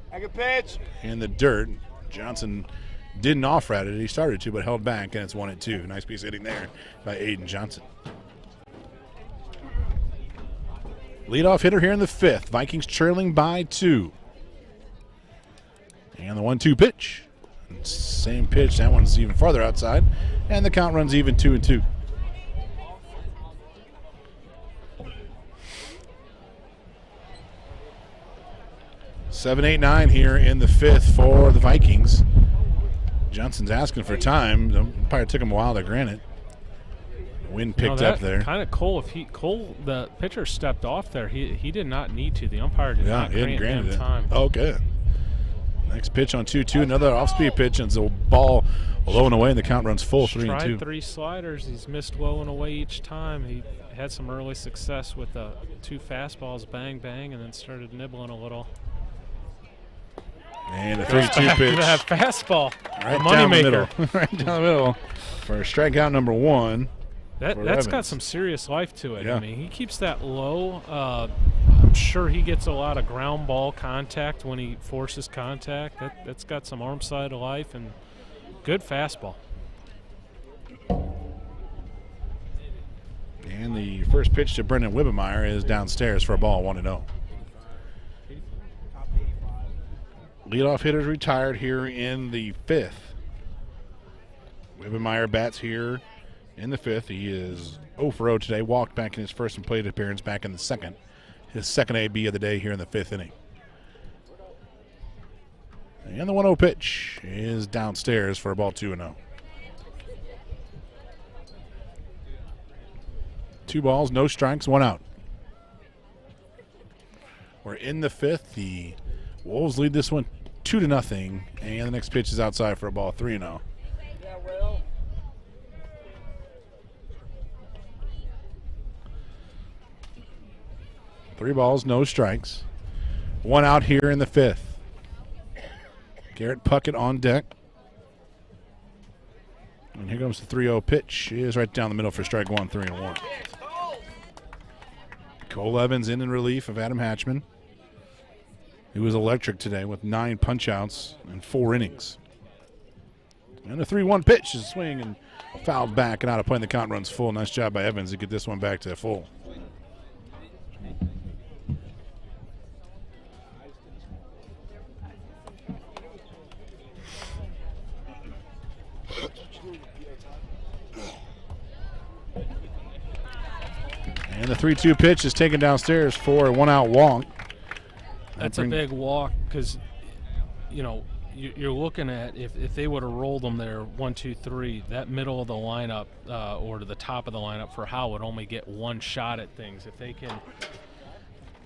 I can pitch. In the dirt, Johnson didn't off-rat it. He started to, but held back, and it's 1-2. Nice piece of hitting there by Aiden Johnson. Leadoff hitter here in the 5th. Vikings trailing by 2. And the 1-2 pitch. Same pitch. That one's even farther outside. And the count runs even 2-2. Seven, 8, 9 here in the 5th for the Vikings. Johnson's asking for time. The umpire took him a while to grant it. Wind picked up there. Kind of Cole. The pitcher stepped off there. He did not need to. The umpire did not grant him time. Okay. Next pitch on 2-2. Another off-speed pitch, and it's a ball low and away, and the count runs full 3-2. Tried 3 sliders. He's missed low and away each time. He had some early success with 2 fastballs, bang, bang, and then started nibbling a little. And a 3-2 pitch. That fastball. Right money down maker. the middle. Right down the middle for strikeout number 1. That's got some serious life to it. Yeah. I mean, he keeps that low. I'm sure he gets a lot of ground ball contact when he forces contact. That's got some arm side of life and good fastball. And the first pitch to Brendan Wibbemeyer is downstairs for a ball, 1-0. Leadoff hitters retired here in the 5th. Wibbemeyer bats here in the 5th. He is 0 for 0 today. Walked back in his first plate appearance back in the 2nd. His second AB of the day here in the 5th inning. And the 1-0 pitch is downstairs for a ball, 2-0. 2 balls, no strikes, 1 out. We're in the fifth. The Wolves lead this one 2-0, and the next pitch is outside for a ball, 3-0. Three balls, no strikes. One out here in the fifth. Garrett Puckett on deck. And here comes the 3-0 pitch. He is right down the middle for strike one, 3-1. Cole Evans in relief of Adam Hatchman. He was electric today with 9 punch-outs and 4 innings. And the 3-1 pitch is swing and fouled back and out of play, and the count runs full. Nice job by Evans to get this one back to full. And the 3-2 pitch is taken downstairs for a 1-out walk. That's a big walk because, you know, you're looking at if they would have rolled them there 1, 2, 3, that middle of the lineup or to the top of the lineup for Howell would only get one shot at things. If they can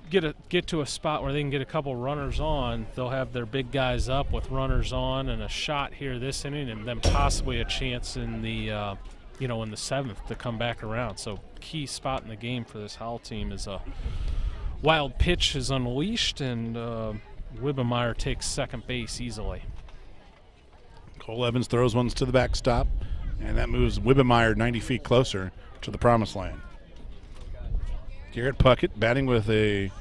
get to a spot where they can get a couple runners on, they'll have their big guys up with runners on and a shot here this inning, and then possibly a chance in the in the 7th to come back around. So key spot in the game for this Howell team is a wild pitch is unleashed, and Wibbemeyer takes second base easily. Cole Evans throws ones to the backstop, and that moves Wibbemeyer 90 feet closer to the promised land. Garrett Puckett batting with a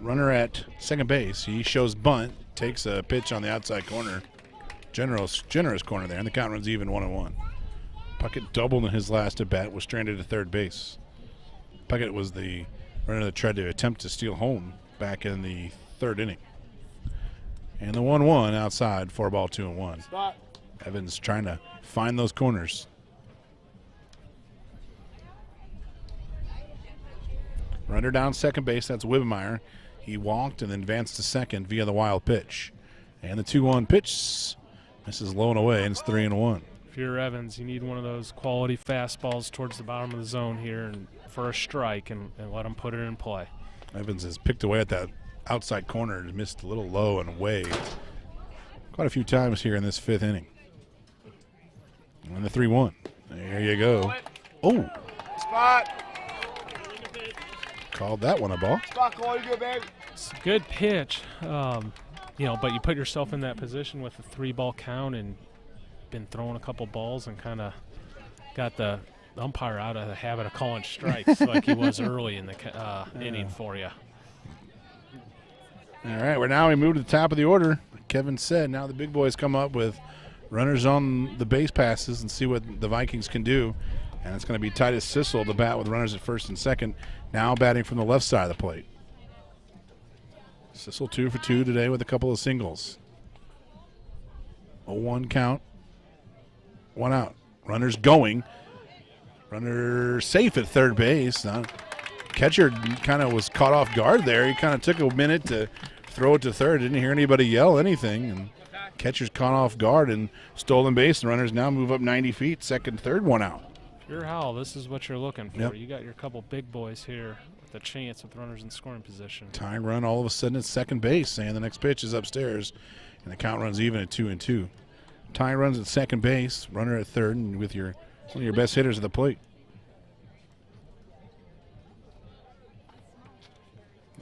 runner at second base. He shows bunt, takes a pitch on the outside corner. Generous corner there, and the count runs even 1-1. Puckett doubled in his last at bat, was stranded at third base. Puckett was the runner that tried to attempt to steal home back in the 3rd inning. And the 1-1 outside, 4-ball, 2-1. Evans trying to find those corners. Runner down second base, that's Wibbemeyer. He walked and then advanced to second via the wild pitch. And the 2-1 pitch misses low and away, and it's 3-1. If you're Evans, you need one of those quality fastballs towards the bottom of the zone here and for a strike and let him put it in play. Evans has picked away at that outside corner and missed a little low and away quite a few times here in this 5th inning. And the 3-1. There you go. Oh. Spot. Called that one a ball. Spot call, you good, baby. It's a good pitch, but you put yourself in that position with a 3-ball count and been throwing a couple balls and kind of got the umpire out of the habit of calling strikes like he was early in the inning for you. All right, we move to the top of the order. Kevin said now the big boys come up with runners on the base passes and see what the Vikings can do. And it's going to be Titus Sissel to bat with runners at first and second, now batting from the left side of the plate. Sissel 2 for 2 today with a couple of singles. 0-1 count. 1 out. Runners going. Runner safe at third base. Catcher kind of was caught off guard there. He kind of took a minute to throw it to third. Didn't hear anybody yell anything. And catcher's caught off guard and stolen base. And runners now move up 90 feet. Second, third, 1 out. If you're Howell, this is what you're looking for. Yep. You got your couple big boys here with a chance with runners in scoring position. Tying run all of a sudden at second base. And the next pitch is upstairs. And the count runs even at 2-2. Tying runs at second base. Runner at third. And with one of your best hitters at the plate.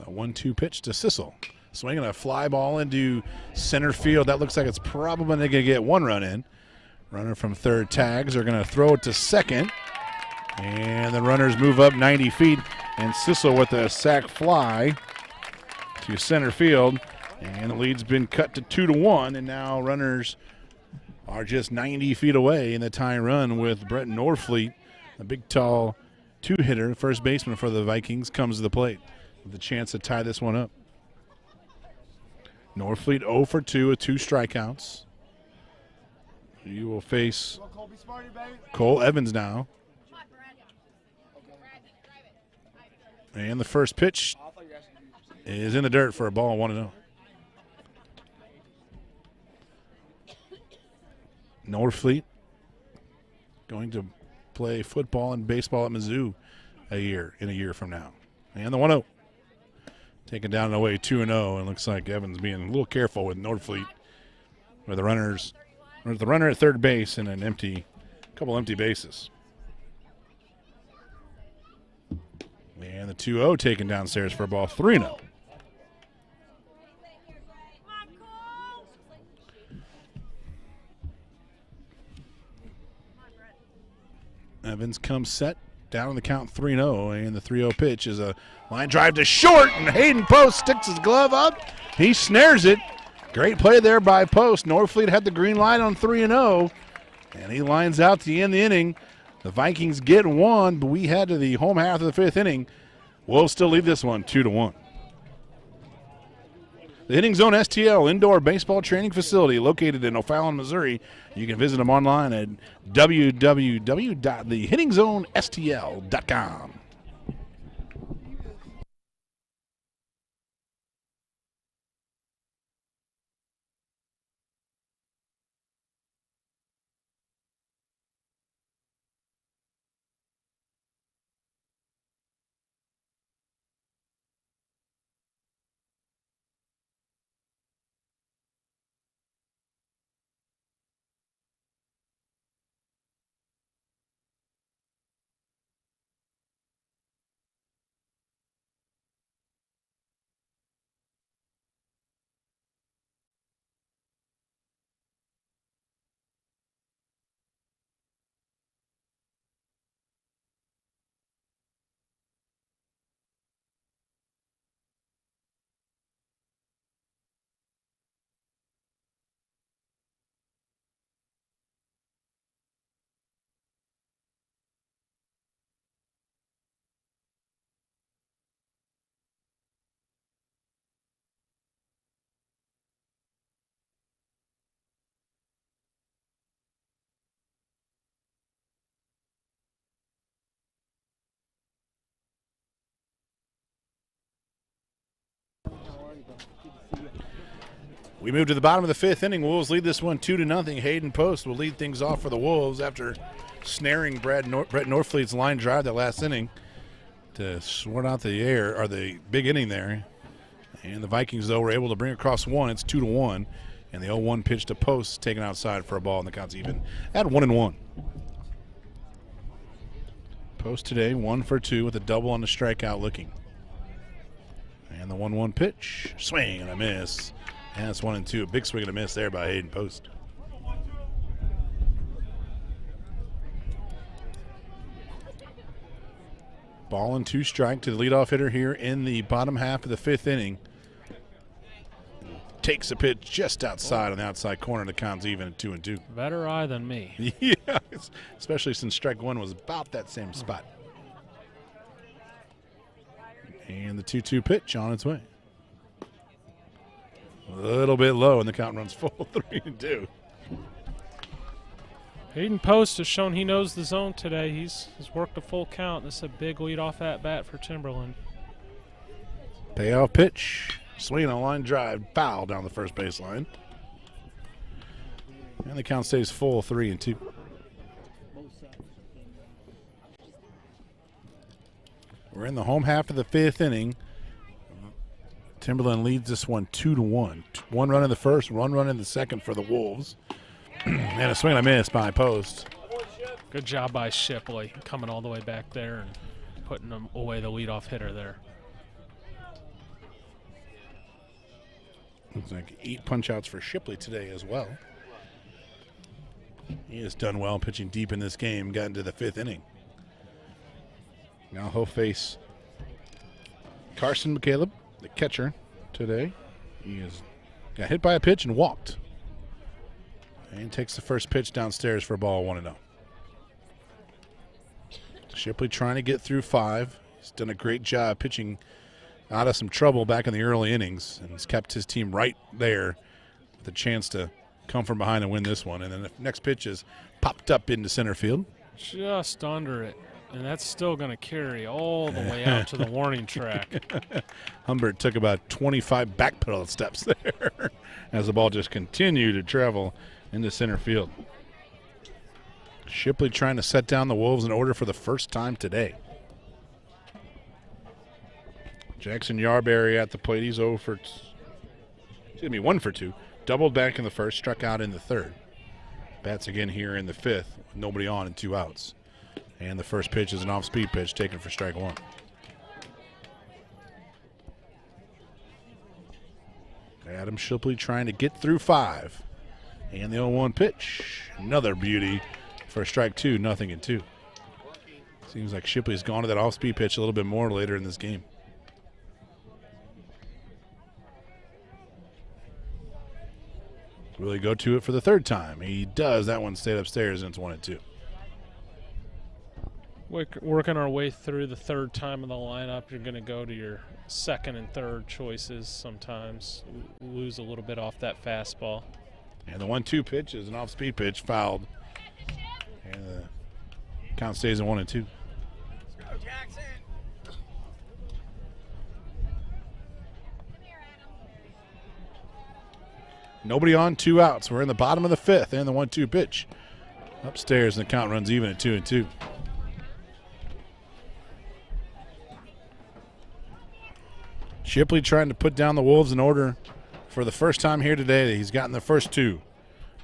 A 1-2 pitch to Sissel. Swinging a fly ball into center field. That looks like it's probably going to get 1 run in. Runner from third tags are going to throw it to second. And the runners move up 90 feet. And Sissel with a sac fly to center field. And the lead's been cut to 2-1. And now runners are just 90 feet away in the tying run with Brett Norfleet, a big, tall 2-hitter, first baseman for the Vikings, comes to the plate with the chance to tie this one up. Norfleet 0 for 2 with 2 strikeouts. You will face Cole Evans now. And the first pitch is in the dirt for a ball, 1-0. Norfleet going to play football and baseball at Mizzou in a year from now. And the 1-0. Taken down and away 2-0, and looks like Evans being a little careful with Nordfleet, with the runner at third base and couple empty bases. And the 2-0 taken downstairs for a ball, 3-0. Evans comes set, down on the count 3-0, and the 3-0 pitch is a line drive to short, and Hayden Post sticks his glove up. He snares it. Great play there by Post. Norfleet had the green light on 3-0, and he lines out to end the inning. The Vikings get one, but we head to the home half of the fifth inning. We'll still lead this one 2-1. The Hitting Zone STL indoor baseball training facility located in O'Fallon, Missouri. You can visit them online at www.thehittingzonestl.com. We move to the bottom of the fifth inning. Wolves lead this one 2-0. Hayden Post will lead things off for the Wolves after snaring Brett Norfleet's line drive that last inning to sort out the big inning there. And the Vikings, though, were able to bring across one. It's 2-1. And the 0-1 pitch to Post taken outside for a ball, and the count's even at 1-1. Post today 1 for 2 with a double on the strikeout looking. And the 1-1 pitch, swing and a miss. And it's 1-2. A big swing and a miss there by Hayden Post. Ball and 2 strike to the leadoff hitter here in the bottom half of the fifth inning. Takes a pitch just outside on the outside corner. The count's even at 2-2. Better eye than me. Yeah, especially since strike one was about that same spot. And the 2-2 pitch on its way. A little bit low, and the count runs full 3-2. Hayden Post has shown he knows the zone today. He's worked a full count. This is a big leadoff at-bat for Timberland. Payoff pitch. Swing on a line drive. Foul down the first baseline. And the count stays full 3-2. We're in the home half of the fifth inning. Timberland leads this one 2-1. 1 run in the first, 1 run in the second for the Wolves. And a swing and a miss by Post. Good job by Shipley coming all the way back there and putting him away the leadoff hitter there. Looks like 8 punch-outs for Shipley today as well. He has done well pitching deep in this game, got into the fifth inning. Now he'll face Carson McCaleb, the catcher, today. He got hit by a pitch and walked. And takes the first pitch downstairs for a ball 1-0. Shipley trying to get through 5. He's done a great job pitching out of some trouble back in the early innings and has kept his team right there with a chance to come from behind and win this one. And then the next pitch is popped up into center field. Just under it. And that's still going to carry all the way out to the warning track. Humbert took about 25 backpedal steps there as the ball just continued to travel into center field. Shipley trying to set down the Wolves in order for the first time today. Jackson Yarberry at the plate. He's 1 for 2. Doubled back in the first, struck out in the third. Bats again here in the fifth, with nobody on and 2 outs. And the first pitch is an off-speed pitch taken for strike 1. Adam Shipley trying to get through 5. And the 0-1 pitch. Another beauty for strike 2, 0-2. Seems like Shipley's gone to that off-speed pitch a little bit more later in this game. Will he go to it for the third time? He does. That one stayed upstairs, and it's 1-2. Working our way through the third time in the lineup, you're going to go to your second and third choices sometimes. Lose a little bit off that fastball. And the 1-2 pitch is an off-speed pitch, fouled. And the count stays at 1-2. Let's go, Jackson. Nobody on, 2 outs. We're in the bottom of the fifth, and the 1-2 pitch. Upstairs, and the count runs even at 2-2. Shipley trying to put down the Wolves in order for the first time here today. He's gotten the first 2.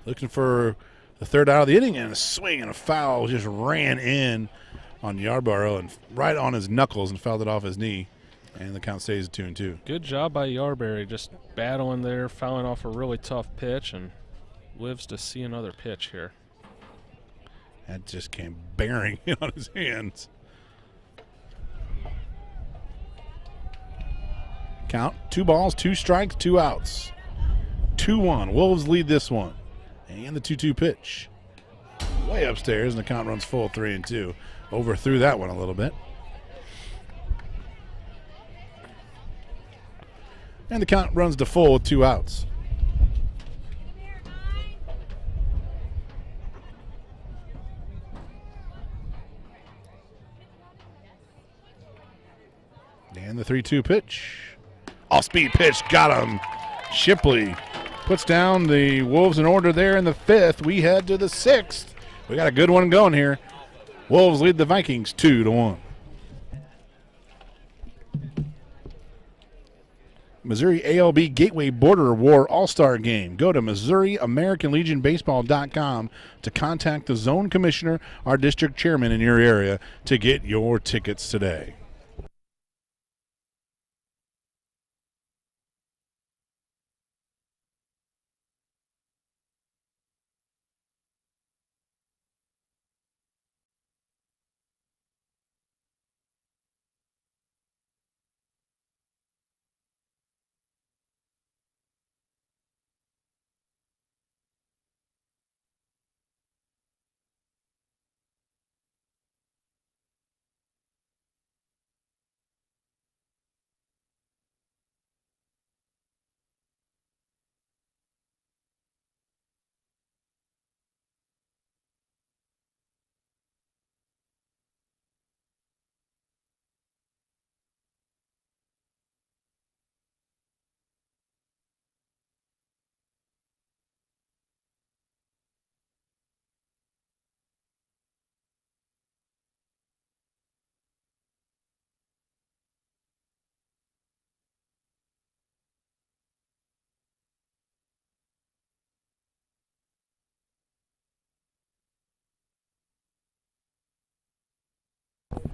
Looking for the third out of the inning, and a swing and a foul just ran in on Yarborough and right on his knuckles and fouled it off his knee. And the count stays at 2-2. Good job by Yarberry, just battling there, fouling off a really tough pitch, and lives to see another pitch here. That just came bearing on his hands. Count, 2 balls, 2 strikes, 2 outs. 2-1. Wolves lead this one. And the 2-2 pitch. Way upstairs, and the count runs full, 3-2. Overthrew that one a little bit. And the count runs to full with 2 outs. And the 3-2 pitch. Off-speed pitch, got him. Shipley puts down the Wolves in order there in the fifth. We head to the sixth. We got a good one going here. Wolves lead the Vikings 2-1. Missouri ALB Gateway Border War All-Star Game. Go to MissouriAmericanLegionBaseball.com to contact the zone commissioner or district chairman in your area to get your tickets today.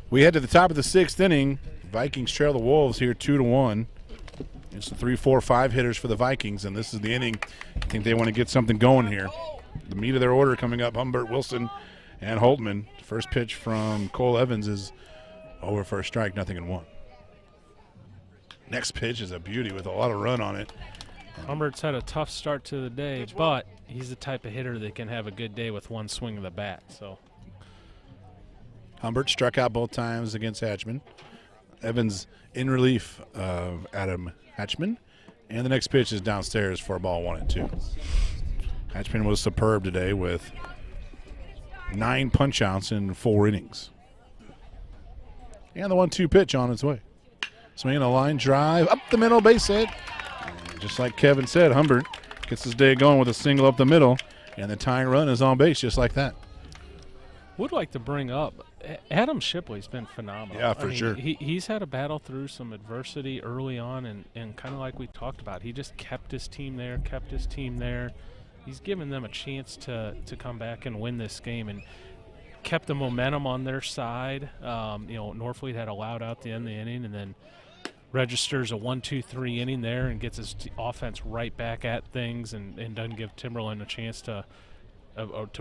We head to the top of the sixth inning. Vikings trail the Wolves here 2-1. It's the 3-4-5 hitters for the Vikings, and this is the inning. I think they want to get something going here. The meat of their order coming up, Humbert, Wilson, and Holtman. First pitch from Cole Evans is over for a strike, 0-1. Next pitch is a beauty with a lot of run on it. Humbert's had a tough start to the day, but he's the type of hitter that can have a good day with one swing of the bat. So Humbert struck out both times against Hatchman. Evans in relief of Adam Hatchman. And the next pitch is downstairs for a ball 1-2. Hatchman was superb today with 9 punch-outs in 4 innings. And the 1-2 pitch on its way. Swinging a line drive up the middle, base hit. And just like Kevin said, Humbert gets his day going with a single up the middle, and the tying run is on base just like that. Would like to bring up Adam Shipley's been phenomenal. Yeah, for sure. He's had to battle through some adversity early on, and kind of like we talked about, he just kept his team there. He's given them a chance to come back and win this game, and kept the momentum on their side. Northfleet had allowed out the end of the inning, and then registers a 1-2-3 inning there and gets his offense right back at things, and doesn't give Timberland a chance to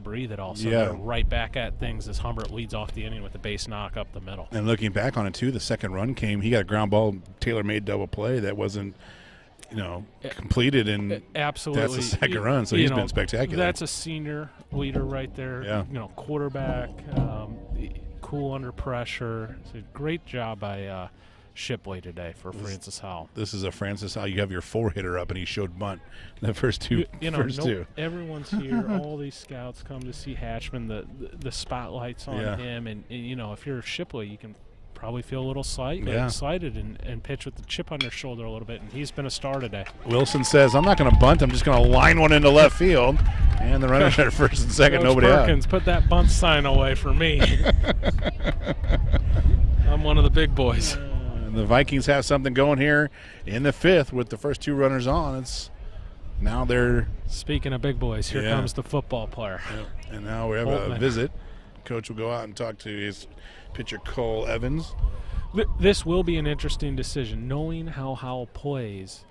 breathe at all. So they're right back at things as Humbert leads off the inning with a base knock up the middle. And looking back on it, too, the second run came. He got a ground ball, tailor-made double play that wasn't, completed. And absolutely. That's the second run, so he's been spectacular. That's a senior leader right there. Yeah. Quarterback, cool under pressure. It's a great job by Shipley today for Francis Howell. This is a Francis Howell. You have your 4-hitter up, and he showed bunt the first two. Two. Everyone's here. All these scouts come to see Hatchman. The spotlight's on him, and if you're Shipley, you can probably feel a little excited and pitch with the chip on your shoulder a little bit, and he's been a star today. Wilson says, I'm not going to bunt. I'm just going to line one into left field. And the runner's at first and second, Coach nobody Perkins, out. put that bunt sign away for me. I'm one of the big boys. The Vikings have something going here in the fifth with the first two runners on. Now they're – Speaking of big boys, here comes the football player. Yep. And now we have a visit. Coach will go out and talk to his pitcher, Cole Evans. This will be an interesting decision, knowing how Howell plays.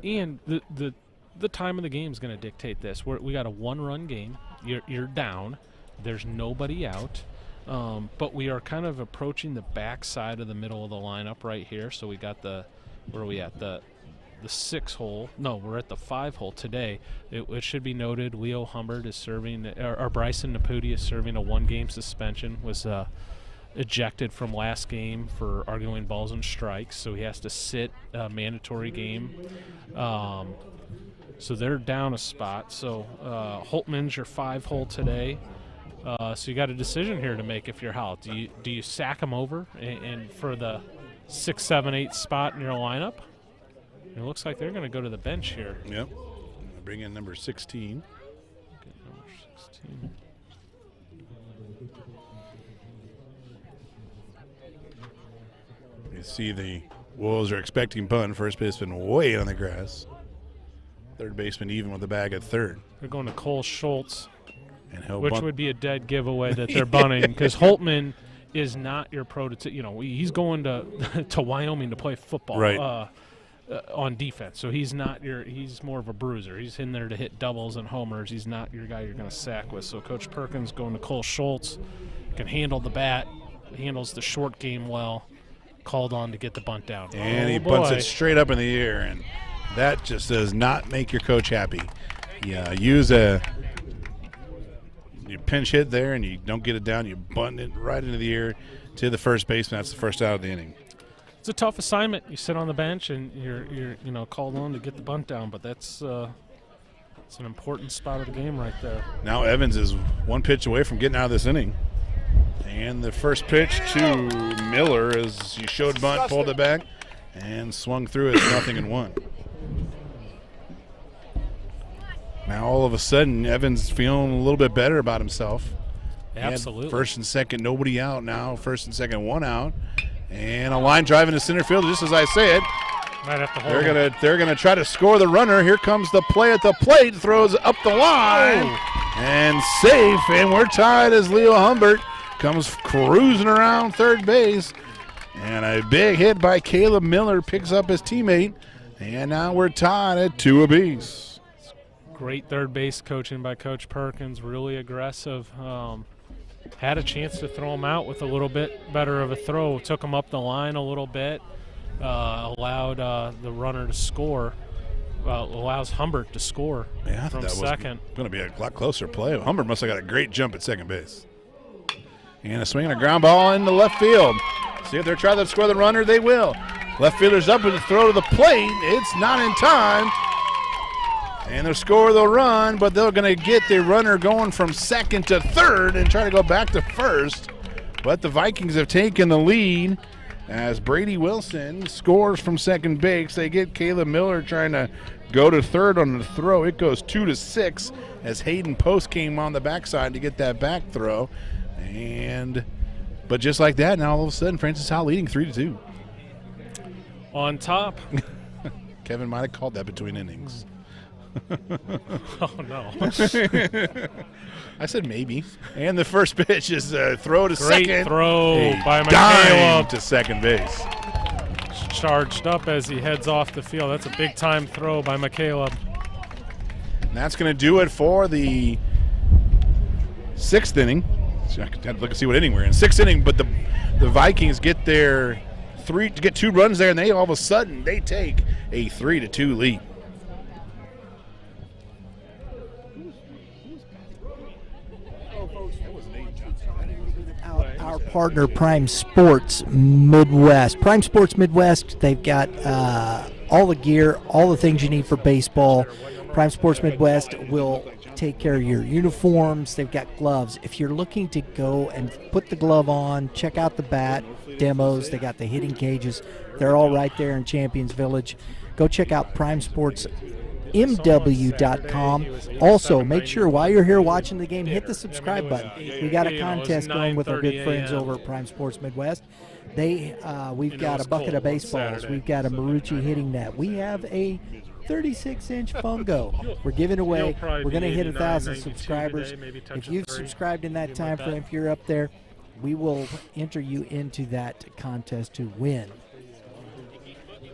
And the time of the game is going to dictate this. We got a one-run game. You're down. There's nobody out. But we are kind of approaching the back side of the middle of the lineup right here. So we got where are we at? The 6 hole. No, we're at the 5 hole today. It should be noted Leo Humbert is serving, or Bryson Naputi is serving a 1-game suspension, was ejected from last game for arguing balls and strikes. So he has to sit a mandatory game. So they're down a spot. So Holtman's your 5 hole today. So you got a decision here to make if you're Howell. Do you sack him over and for the 6, 7, 8 spot in your lineup? It looks like they're going to go to the bench here. Yep. Bring in number 16. Get number 16. You see the Wolves are expecting bunt. First baseman way on the grass. Third baseman even with the bag at third. They're going to Cole Schultz. And which would be a dead giveaway that they're bunting because Holtman is not your prototype. He's going to Wyoming to play football on defense. So he's not he's more of a bruiser. He's in there to hit doubles and homers. He's not your guy you're going to sack with. So Coach Perkins going to Cole Schultz, can handle the bat, handles the short game well, called on to get the bunt down. And he bunts it straight up in the air, and that just does not make your coach happy. Yeah, you pinch hit there and you don't get it down, you bunt it right into the air to the first baseman. That's the first out of the inning. It's a tough assignment. You sit on the bench and you're called on to get the bunt down, but that's it's an important spot of the game right there. Now Evans is one pitch away from getting out of this inning. And the first pitch to Miller as he showed bunt, pulled it back, and swung through it 0-1. Now all of a sudden, Evans feeling a little bit better about himself. Absolutely. First and second, nobody out now. First and second, one out. And a line drive into center field, just as I said. Might have to hold they're gonna try to score the runner. Here comes the play at the plate, throws up the line, and safe. And we're tied as Leo Humbert comes cruising around third base. And a big hit by Caleb Miller picks up his teammate. And now we're tied at 2 apiece. Great third base coaching by Coach Perkins, really aggressive. Had a chance to throw him out with a little bit better of a throw. Took him up the line a little bit, allowed the runner to score. Allows Humbert to score from second. Going to be a lot closer play. Humbert must have got a great jump at second base. And a swing and a ground ball into left field. See if they're trying to score the runner. They will. Left fielder's up with a throw to the plate. It's not in time. And they'll score the run, but they're going to get the runner going from second to third and try to go back to first. But the Vikings have taken the lead as Brady Wilson scores from second base. They get Caleb Miller trying to go to third on the throw. It goes 2-6 as Hayden Post came on the backside to get that back throw. But just like that, now all of a sudden, Francis Howell leading 3-2. On top. Kevin might have called that between innings. Oh, no. I said maybe. And the first pitch is a throw to Great second. throw by Dime McCaleb. to second base. Charged up as he heads off the field. That's a big-time throw by McCaleb. And that's going to do it for the 6th inning. So I have to look and see what inning we're in. 6th inning, but the Vikings get their 2 runs there, and they all of a sudden they take a 3-2 lead. Our partner, Prime Sports Midwest. Prime Sports Midwest, they've got all the gear, all the things you need for baseball. Prime Sports Midwest will take care of your uniforms. They've got gloves. If you're looking to go and put the glove on, check out the bat demos. They got the hitting cages. They're all right there in Champions Village. Go check out primesportsmw.com. Also, make sure while you're here watching the game, hit the subscribe button. We got a contest going with our good friends over at Prime Sports Midwest. We've got a bucket of baseballs. We've got a Marucci hitting net. We have a 36-inch fungo we're giving away. We're going to hit 1,000 subscribers. If you've subscribed in that time frame, if you're up there, we will enter you into that contest to win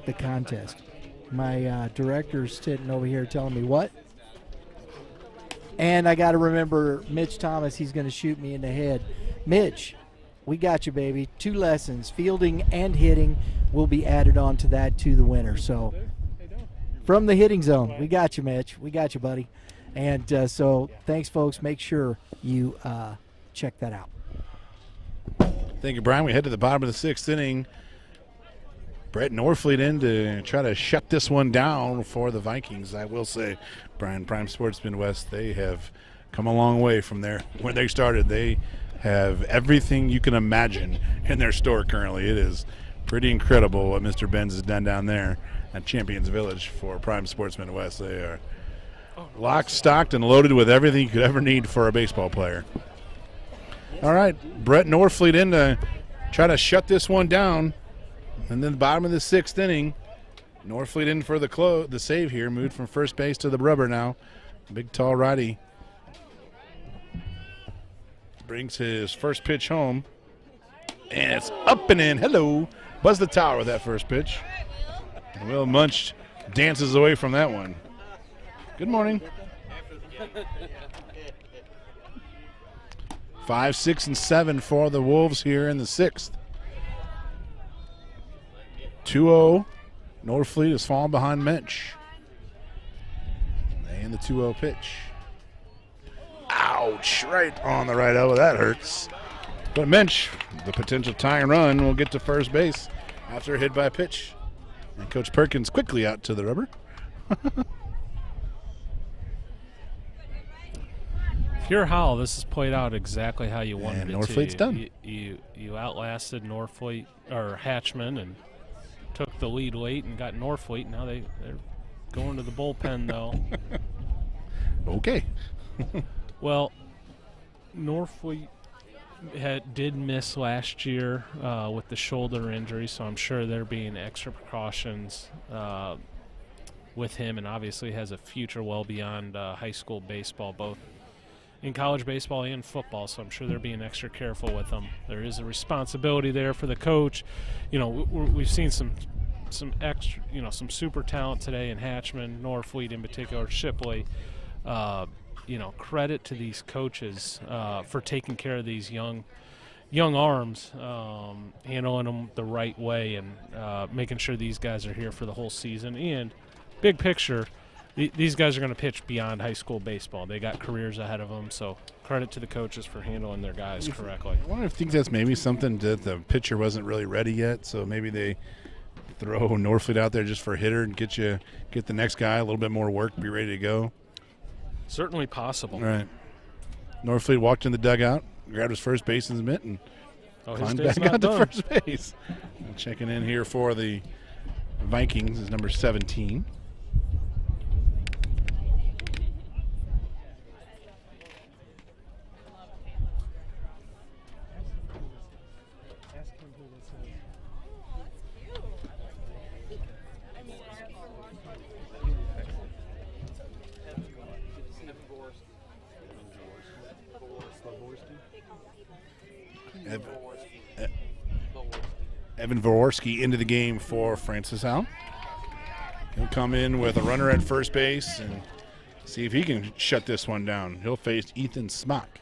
the contest. My director's sitting over here telling me what? And I got to remember Mitch Thomas, he's going to shoot me in the head. Mitch, we got you, baby. 2 lessons, fielding and hitting, will be added on to that to the winner. So from the hitting zone, we got you, Mitch. We got you, buddy. And so thanks, folks. Make sure you check that out. Thank you, Brian. We head to the bottom of the 6th inning. Brett Norfleet in to try to shut this one down for the Vikings. I will say, Brian, Prime Sports Midwest, they have come a long way from there. When they started, they have everything you can imagine in their store currently. It is pretty incredible what Mr. Benz has done down there at Champions Village for Prime Sports Midwest. They are locked, stocked, and loaded with everything you could ever need for a baseball player. All right, Brett Norfleet in to try to shut this one down. And then the bottom of the 6th inning, Norfleet in for the save here. Moved from first base to the rubber now. Big, tall righty brings his first pitch home. And it's up and in. Hello. Buzz the tower with that first pitch. And Will Munch dances away from that one. Good morning. 5, 6, and 7 for the Wolves here in the 6th. 2-0. Norfleet has fallen behind Mensch. And the 2-0 pitch. Ouch! Right on the right elbow. That hurts. But Mensch, the potential tying run, will get to first base after a hit by a pitch. And Coach Perkins quickly out to the rubber. If you're Howell, this has played out exactly how you wanted and it Norfleet's to. done. You outlasted Norfleet or Hatchman and took the lead late and got Norfleet. Now they're going to the bullpen though. Okay. Well, Norfleet did miss last year with the shoulder injury, so I'm sure they're being extra precautions with him, and obviously has a future well beyond high school baseball, both in college baseball and football, so I'm sure they're being extra careful with him. There is a responsibility there for the coach. You know, we've seen some extra, some super talent today in Hatchman, Norfleet in particular, Shipley. Credit to these coaches for taking care of these young arms, handling them the right way, and making sure these guys are here for the whole season. And big picture, these guys are going to pitch beyond high school baseball. They got careers ahead of them, so credit to the coaches for handling their guys correctly. I wonder if you think that's maybe something that the pitcher wasn't really ready yet, so maybe they throw Norfleet out there just for a hitter and get the next guy a little bit more work, be ready to go. Certainly possible. All right. Norfleet walked in the dugout, grabbed his first baseman's mitt, and climbed back out to first base. And checking in here for the Vikings is number 17. Evan Jaworski into the game for Francis Howell. He'll come in with a runner at first base and see if he can shut this one down. He'll face Ethan Smock.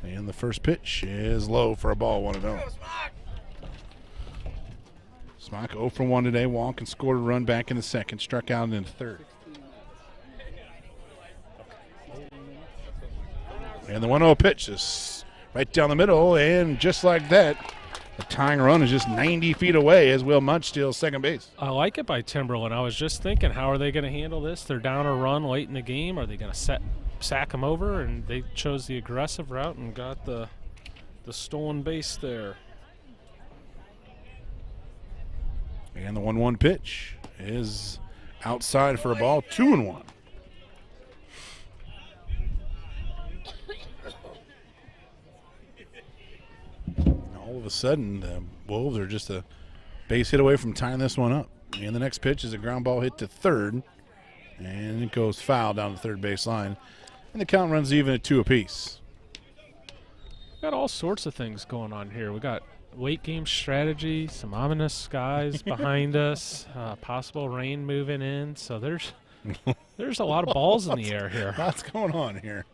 And the first pitch is low for a ball, 1-0. Smock 0 for 1 today. Walk and scored a run back in the second. Struck out in the third. And the 1-0 pitch is right down the middle, and just like that, the tying run is just 90 feet away as Will Munch steals second base. I like it by Timberland. I was just thinking, how are they going to handle this? They're down a run late in the game. Are they going to sack them over? And they chose the aggressive route and got the stolen base there. And the 1-1 pitch is outside for a ball, 2-1. All of a sudden, the Wolves are just a base hit away from tying this one up. And the next pitch is a ground ball hit to third, and it goes foul down the third base line. And the count runs even at 2 apiece. Got all sorts of things going on here. We got late game strategy, some ominous skies behind us, possible rain moving in. So there's a lot of balls in the air here. What's going on here?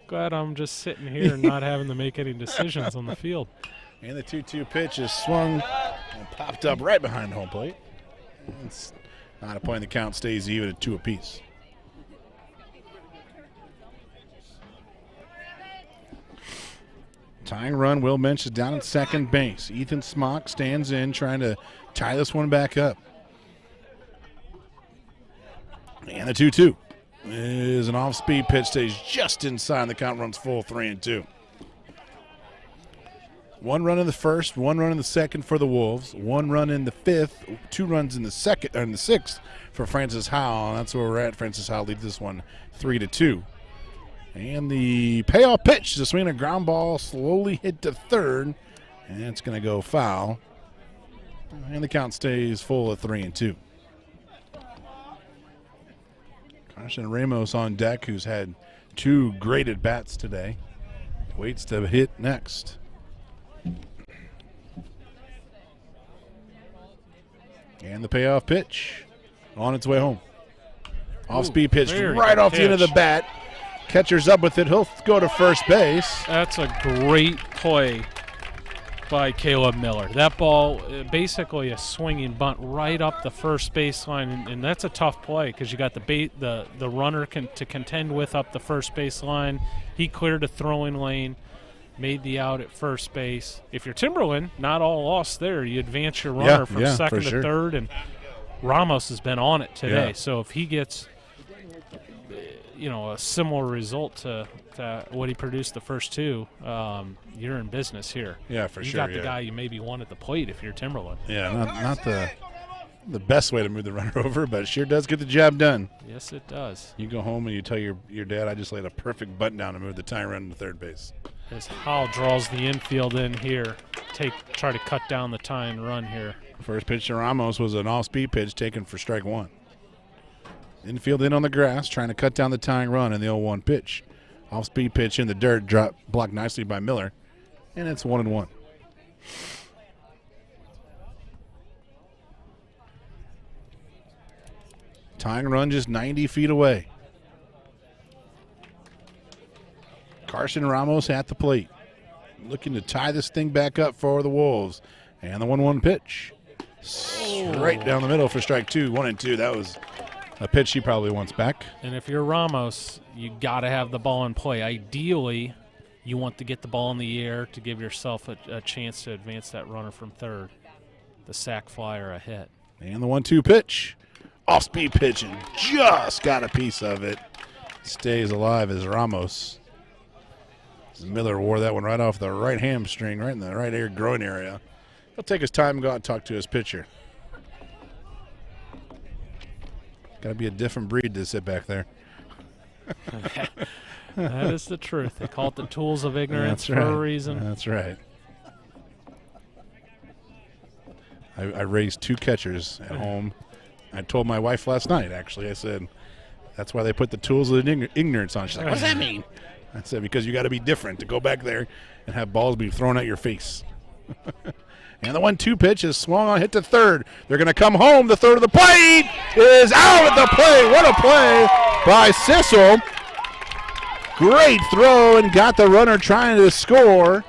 Glad I'm just sitting here and not having to make any decisions on the field. And the 2-2 pitch is swung and popped up right behind home plate. It's not a point. The count stays even at 2 apiece. Tying run, Will Minch is down at second base. Ethan Smock stands in, trying to tie this one back up. And the 2-2 is an off-speed pitch, stays just inside. The count runs full, 3-2. 1 run in the first, 1 run in the second for the Wolves, 1 run in the fifth, 2 runs in the second, or in the sixth for Francis Howell. And that's where we're at. Francis Howell leads this one 3-2. And the payoff pitch, the swing, a ground ball, slowly hit to third, and it's going to go foul. And the count stays full at 3-2. Carson Ramos on deck, who's had 2 great at-bats today, waits to hit next. And the payoff pitch on its way home. Off-speed pitch right off the end of the bat. Catcher's up with it. He'll go to first base. That's a great play by Caleb Miller. That ball, basically a swinging bunt right up the first baseline, and that's a tough play because you got the runner to contend with up the first baseline. He cleared a throwing lane, made the out at first base. If you're Timberland, not all lost there. You advance your runner from second to third, and Ramos has been on it today. Yeah. So if he gets a similar result to what he produced the first 2, you're in business here. Yeah, for sure. You got the guy you maybe want at the plate if you're Timberland. Yeah, not the best way to move the runner over, but it sure does get the job done. Yes, it does. You go home and you tell your dad, I just laid a perfect bunt down to move the tying run to third base. As Howell draws the infield in here, try to cut down the tying run here. First pitch to Ramos was an off-speed pitch taken for strike 1. Infield in on the grass, trying to cut down the tying run, and the 0-1 pitch. Off-speed pitch in the dirt, blocked nicely by Miller, and it's 1-1. Tying run just 90 feet away. Carson Ramos at the plate, looking to tie this thing back up for the Wolves. And the 1-1 pitch. Straight down the middle for strike 2, 1-2. That was a pitch he probably wants back. And if you're Ramos, you got to have the ball in play. Ideally, you want to get the ball in the air to give yourself a chance to advance that runner from third. The sac fly or a hit. And the 1-2 pitch. Off-speed pitch, and just got a piece of it. Stays alive as Ramos. Miller wore that one right off the right hamstring, right in the right ear groin area. He'll take his time and go out and talk to his pitcher. Got to be a different breed to sit back there. That is the truth. They call it the tools of ignorance for a reason. That's right. I raised 2 catchers at home. I told my wife last night, actually. I said, that's why they put the tools of ignorance on. She's like, what does that mean? I said, because you got to be different to go back there and have balls be thrown at your face. And the 1-2 pitch is swung on, hit to third. They're going to come home. The third of the plate is out at the plate. What a play by Sissel. Great throw and got the runner trying to score.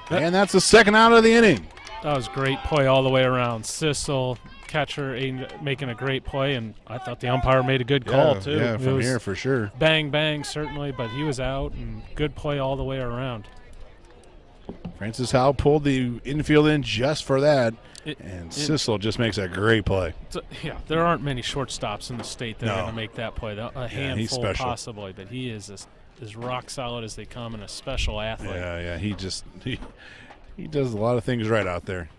And that's the second out of the inning. That was a great play all the way around. Sissel, catcher, making a great play, and I thought the umpire made a good call, too. Yeah, from here for sure. Bang, bang, certainly, but he was out, and good play all the way around. Francis Howell pulled the infield in just for that, and Sissel just makes a great play. Yeah, there aren't many shortstops in the state that are going to make that play. A handful possibly, but he is as rock solid as they come and a special athlete. Yeah, he does a lot of things right out there.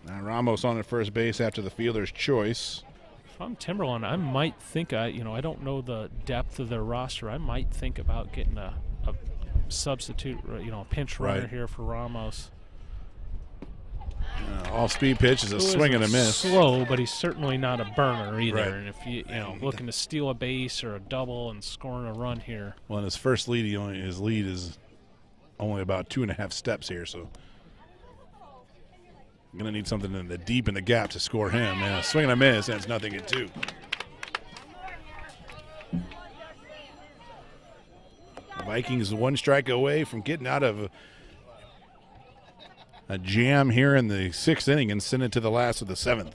Now Ramos on at first base after the fielder's choice. If I'm Timberland, I might think I don't know the depth of their roster. I might think about getting a substitute, a pinch runner here for Ramos. Off-speed pitch is a swing and a miss. Slow, but he's certainly not a burner either. Right. And if you looking to steal a base or a double and scoring a run here. Well, in his first lead, his lead is only about 2.5 steps here, so I'm going to need something deep in the gap to score him. And a swing and a miss, and it's nothing at 2. The Vikings 1 strike away from getting out of a jam here in the 6th inning and send it to the last of the 7th.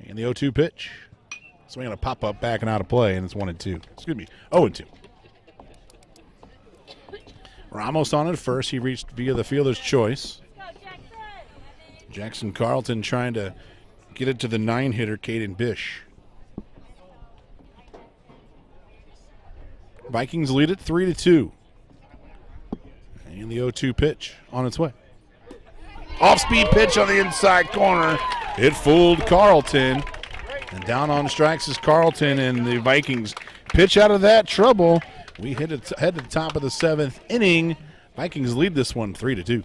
And the 0-2 pitch. Swing on a pop-up, backing out of play, and it's 1-2. Excuse me, 0-2. Ramos on at first. He reached via the fielder's choice. Jackson Carlton trying to get it to the 9-hitter, Caden Bish. Vikings lead it 3-2. And the 0-2 pitch on its way. Off-speed pitch on the inside corner. It fooled Carlton. And down on strikes is Carlton, and the Vikings pitch out of that trouble. We head to the top of the 7th inning. Vikings lead this one 3-2.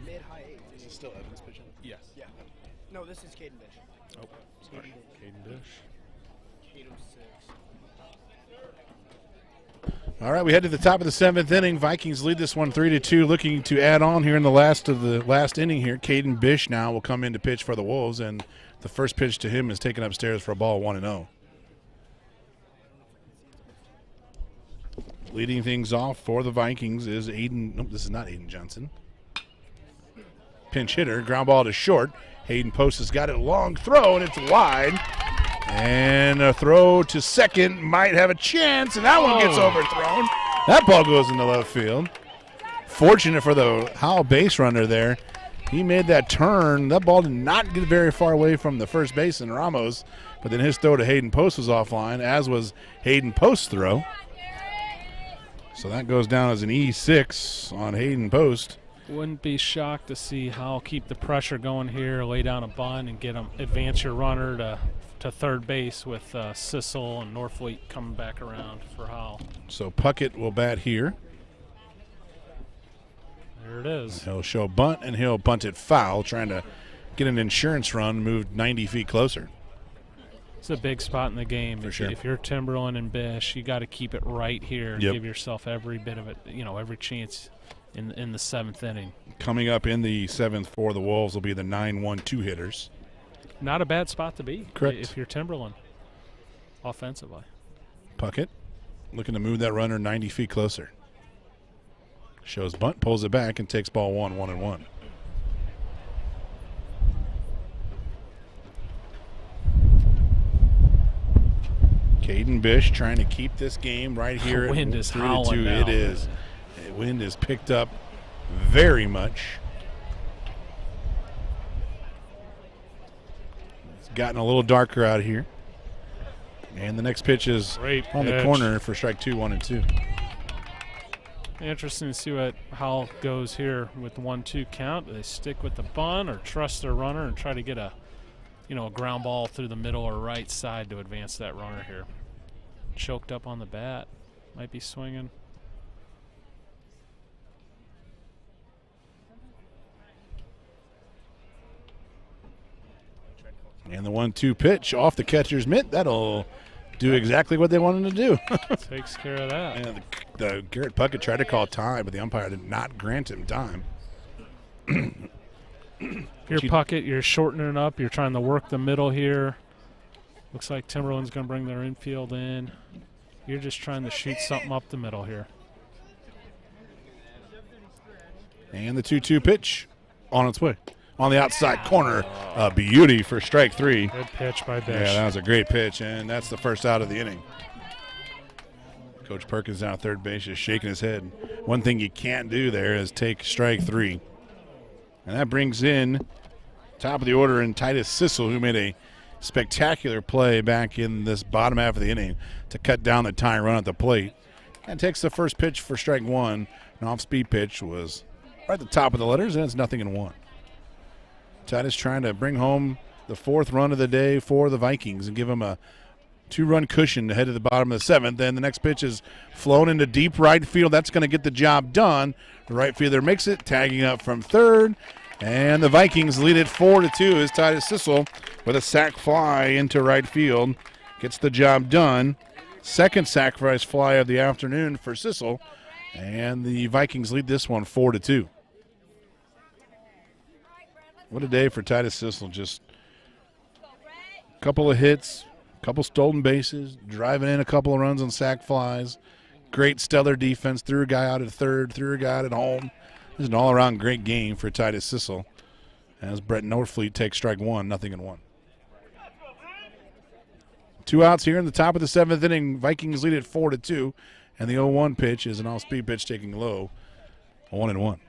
Mid-high 8s. Is it still Evans pitching? Yes. Yeah. No, this is Caden Bish. Oh, sorry. Caden Bish. Caden 6. All right, we head to the top of the 7th inning. Vikings lead this one 3-2. Looking to add on here in the last inning here. Caden Bish now will come in to pitch for the Wolves, and the first pitch to him is taken upstairs for a ball 1-0. Leading things off for the Vikings is Aiden. Nope, this is not Aiden Johnson. Pinch hitter, ground ball to short. Hayden Post has got it, long throw, and it's wide. And a throw to second might have a chance, and that one gets overthrown. That ball goes into left field. Fortunate for the Howell base runner there. He made that turn. That ball did not get very far away from the first baseman, Ramos, but then his throw to Hayden Post was offline, as was Hayden Post's throw. So that goes down as an E6 on Hayden Post. Wouldn't be shocked to see Howell keep the pressure going here, lay down a bunt, and get him advance your runner to third base with Sissel and Norfleet coming back around for Howell. So Puckett will bat here. There it is. He'll show bunt, and he'll bunt it foul, trying to get an insurance run moved 90 feet closer. It's a big spot in the game. For sure. If you're Timberland and Bish, you got to keep it right here and give yourself every bit of it, every chance in the seventh inning. Coming up in the seventh for the Wolves will be the 9-1-2 hitters. Not a bad spot to be. Correct. If you're Timberland offensively. Puckett looking to move that runner 90 feet closer. Shows bunt, pulls it back, and takes ball 1-1-1. Caden Bish trying to keep this game right here. The wind is howling now. It is. The wind is picked up very much. It's gotten a little darker out here. And the next pitch is on the corner for strike 2, 1-2. Interesting to see what Howell goes here with the 1-2 count. Do they stick with the bunt or trust their runner and try to get a ground ball through the middle or right side to advance that runner here? Choked up on the bat. Might be swinging. And the 1-2 pitch off the catcher's mitt. That'll do exactly what they wanted to do. Takes care of that. And the Garrett Puckett tried to call time, but the umpire did not grant him time. If you're Puckett, you're shortening it up. You're trying to work the middle here. Looks like Timberland's going to bring their infield in. You're just trying to shoot something up the middle here. And the 2-2 pitch on its way. On the outside corner, a beauty for strike 3. Good pitch by Bish. Yeah, that was a great pitch, and that's the first out of the inning. Coach Perkins down at third base just shaking his head. One thing you can't do there is take strike 3. And that brings in top of the order in Titus Sissel, who made a spectacular play back in this bottom half of the inning to cut down the tying run at the plate. And takes the first pitch for strike 1. An off-speed pitch was right at the top of the letters, and it's 0-1. Titus trying to bring home the 4th run of the day for the Vikings and give them a 2-run cushion to head to the bottom of the 7th. Then the next pitch is flown into deep right field. That's going to get the job done. The right fielder makes it, tagging up from third. And the Vikings lead it 4-2 as Titus Sissel with a sac fly into right field gets the job done. Second sacrifice fly of the afternoon for Sissel. And the Vikings lead this one 4-2. What a day for Titus Sissel. Just a couple of hits, a couple stolen bases, driving in a couple of runs on sac flies. Great stellar defense. Threw a guy out at third, threw a guy out at home. This is an all-around great game for Titus Sissel as Brett Norfleet takes strike 1, 0-1. 2 outs here in the top of the 7th inning. Vikings lead it 4-2, and the 0-1 pitch is an off-speed pitch taking low, 1-1.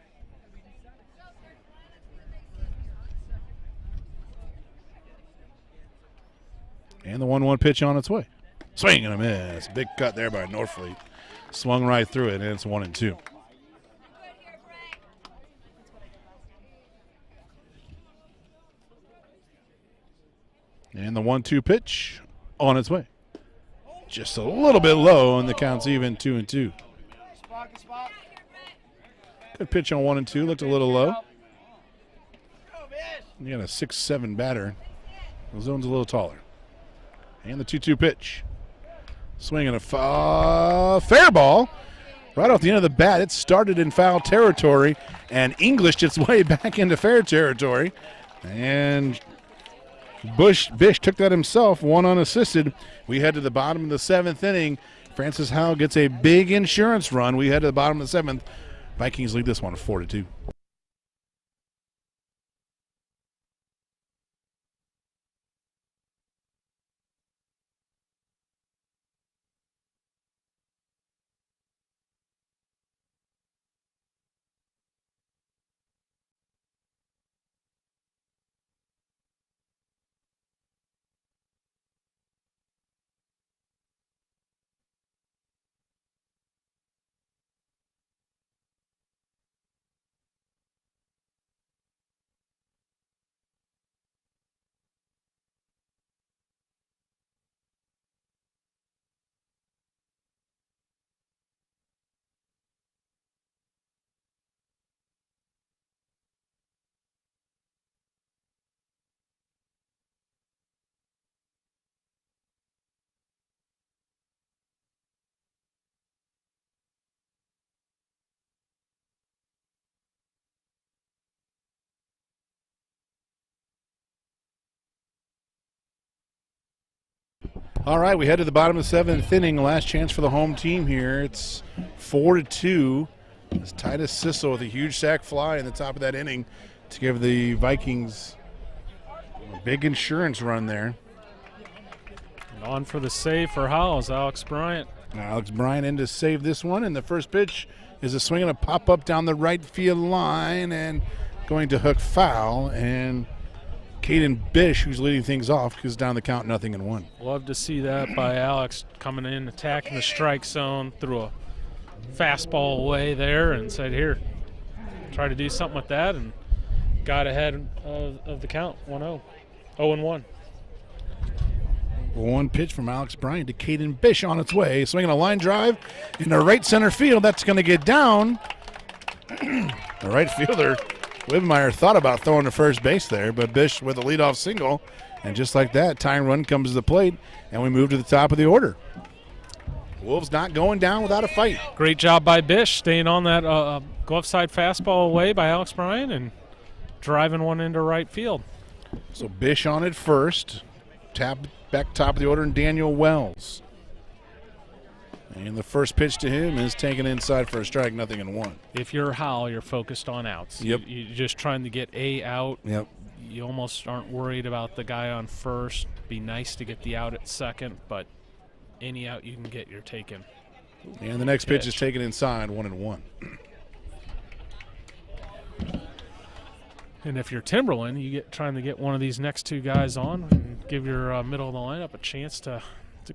And the 1-1 pitch on its way. Swing and a miss. Big cut there by Norfleet. Swung right through it, and it's 1-2. And the 1-2 pitch on its way. Just a little bit low, and the count's even 2-2. Good pitch on 1-2. Looked a little low. You got a 6'7" batter. The zone's a little taller. And the 2-2 pitch. Swinging a fair ball. Right off the end of the bat, it started in foul territory and Englished its way back into fair territory. And Bish took that himself, one unassisted. We head to the bottom of the 7th inning. Francis Howell gets a big insurance run. We head to the bottom of the 7th. Vikings lead this one 4-2. All right, we head to the bottom of the seventh inning. Last chance for the home team here. It's 4-2. As Titus Sissel with a huge sac fly in the top of that inning to give the Vikings a big insurance run there. And on for the save for Howell is Alex Bryant. Alex Bryant in to save this one, and the first pitch is a swing and a pop-up down the right field line and going to hook foul, and Caden Bish, who's leading things off, goes down the count 0-1. Love to see that by Alex coming in, attacking the strike zone, threw a fastball away there and said, here, try to do something with that, and got ahead of the count, 1-0, 0-1. One pitch from Alex Bryant to Caden Bish on its way, swinging a line drive into right center field. That's going to get down. The right fielder, Whitmeyer, thought about throwing to first base there, but Bish with a leadoff single, and just like that, tying run comes to the plate, and we move to the top of the order. Wolves not going down without a fight. Great job by Bish, staying on that glove side fastball away by Alex Bryant and driving one into right field. So Bish on it first, back top of the order, and Daniel Wells. And the first pitch to him is taken inside for a strike, 0-1. If you're Howell, you're focused on outs. Yep. You're just trying to get a out. Yep. You almost aren't worried about the guy on first. Be nice to get the out at second, but any out you can get, you're taking. And the next pitch is taken inside, 1-1. And if you're Timberland, you get trying to get one of these next two guys on and give your middle of the lineup a chance to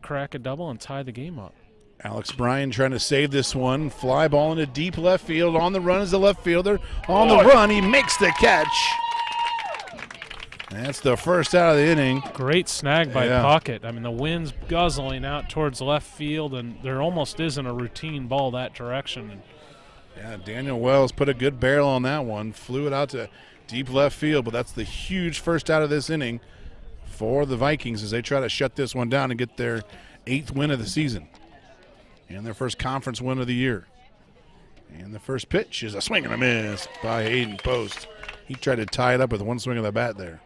crack a double and tie the game up. Alex Bryan trying to save this one. Fly ball into deep left field. On the run is the left fielder. On the run, he makes the catch. That's the first out of the inning. Great snag by Puckett. I mean, the wind's guzzling out towards left field, and there almost isn't a routine ball that direction. Yeah, Daniel Wells put a good barrel on that one. Flew it out to deep left field, but that's the huge first out of this inning for the Vikings as they try to shut this one down and get their 8th win of the season and their first conference win of the year. And the first pitch is a swing and a miss by Hayden Post. He tried to tie it up with one swing of the bat there.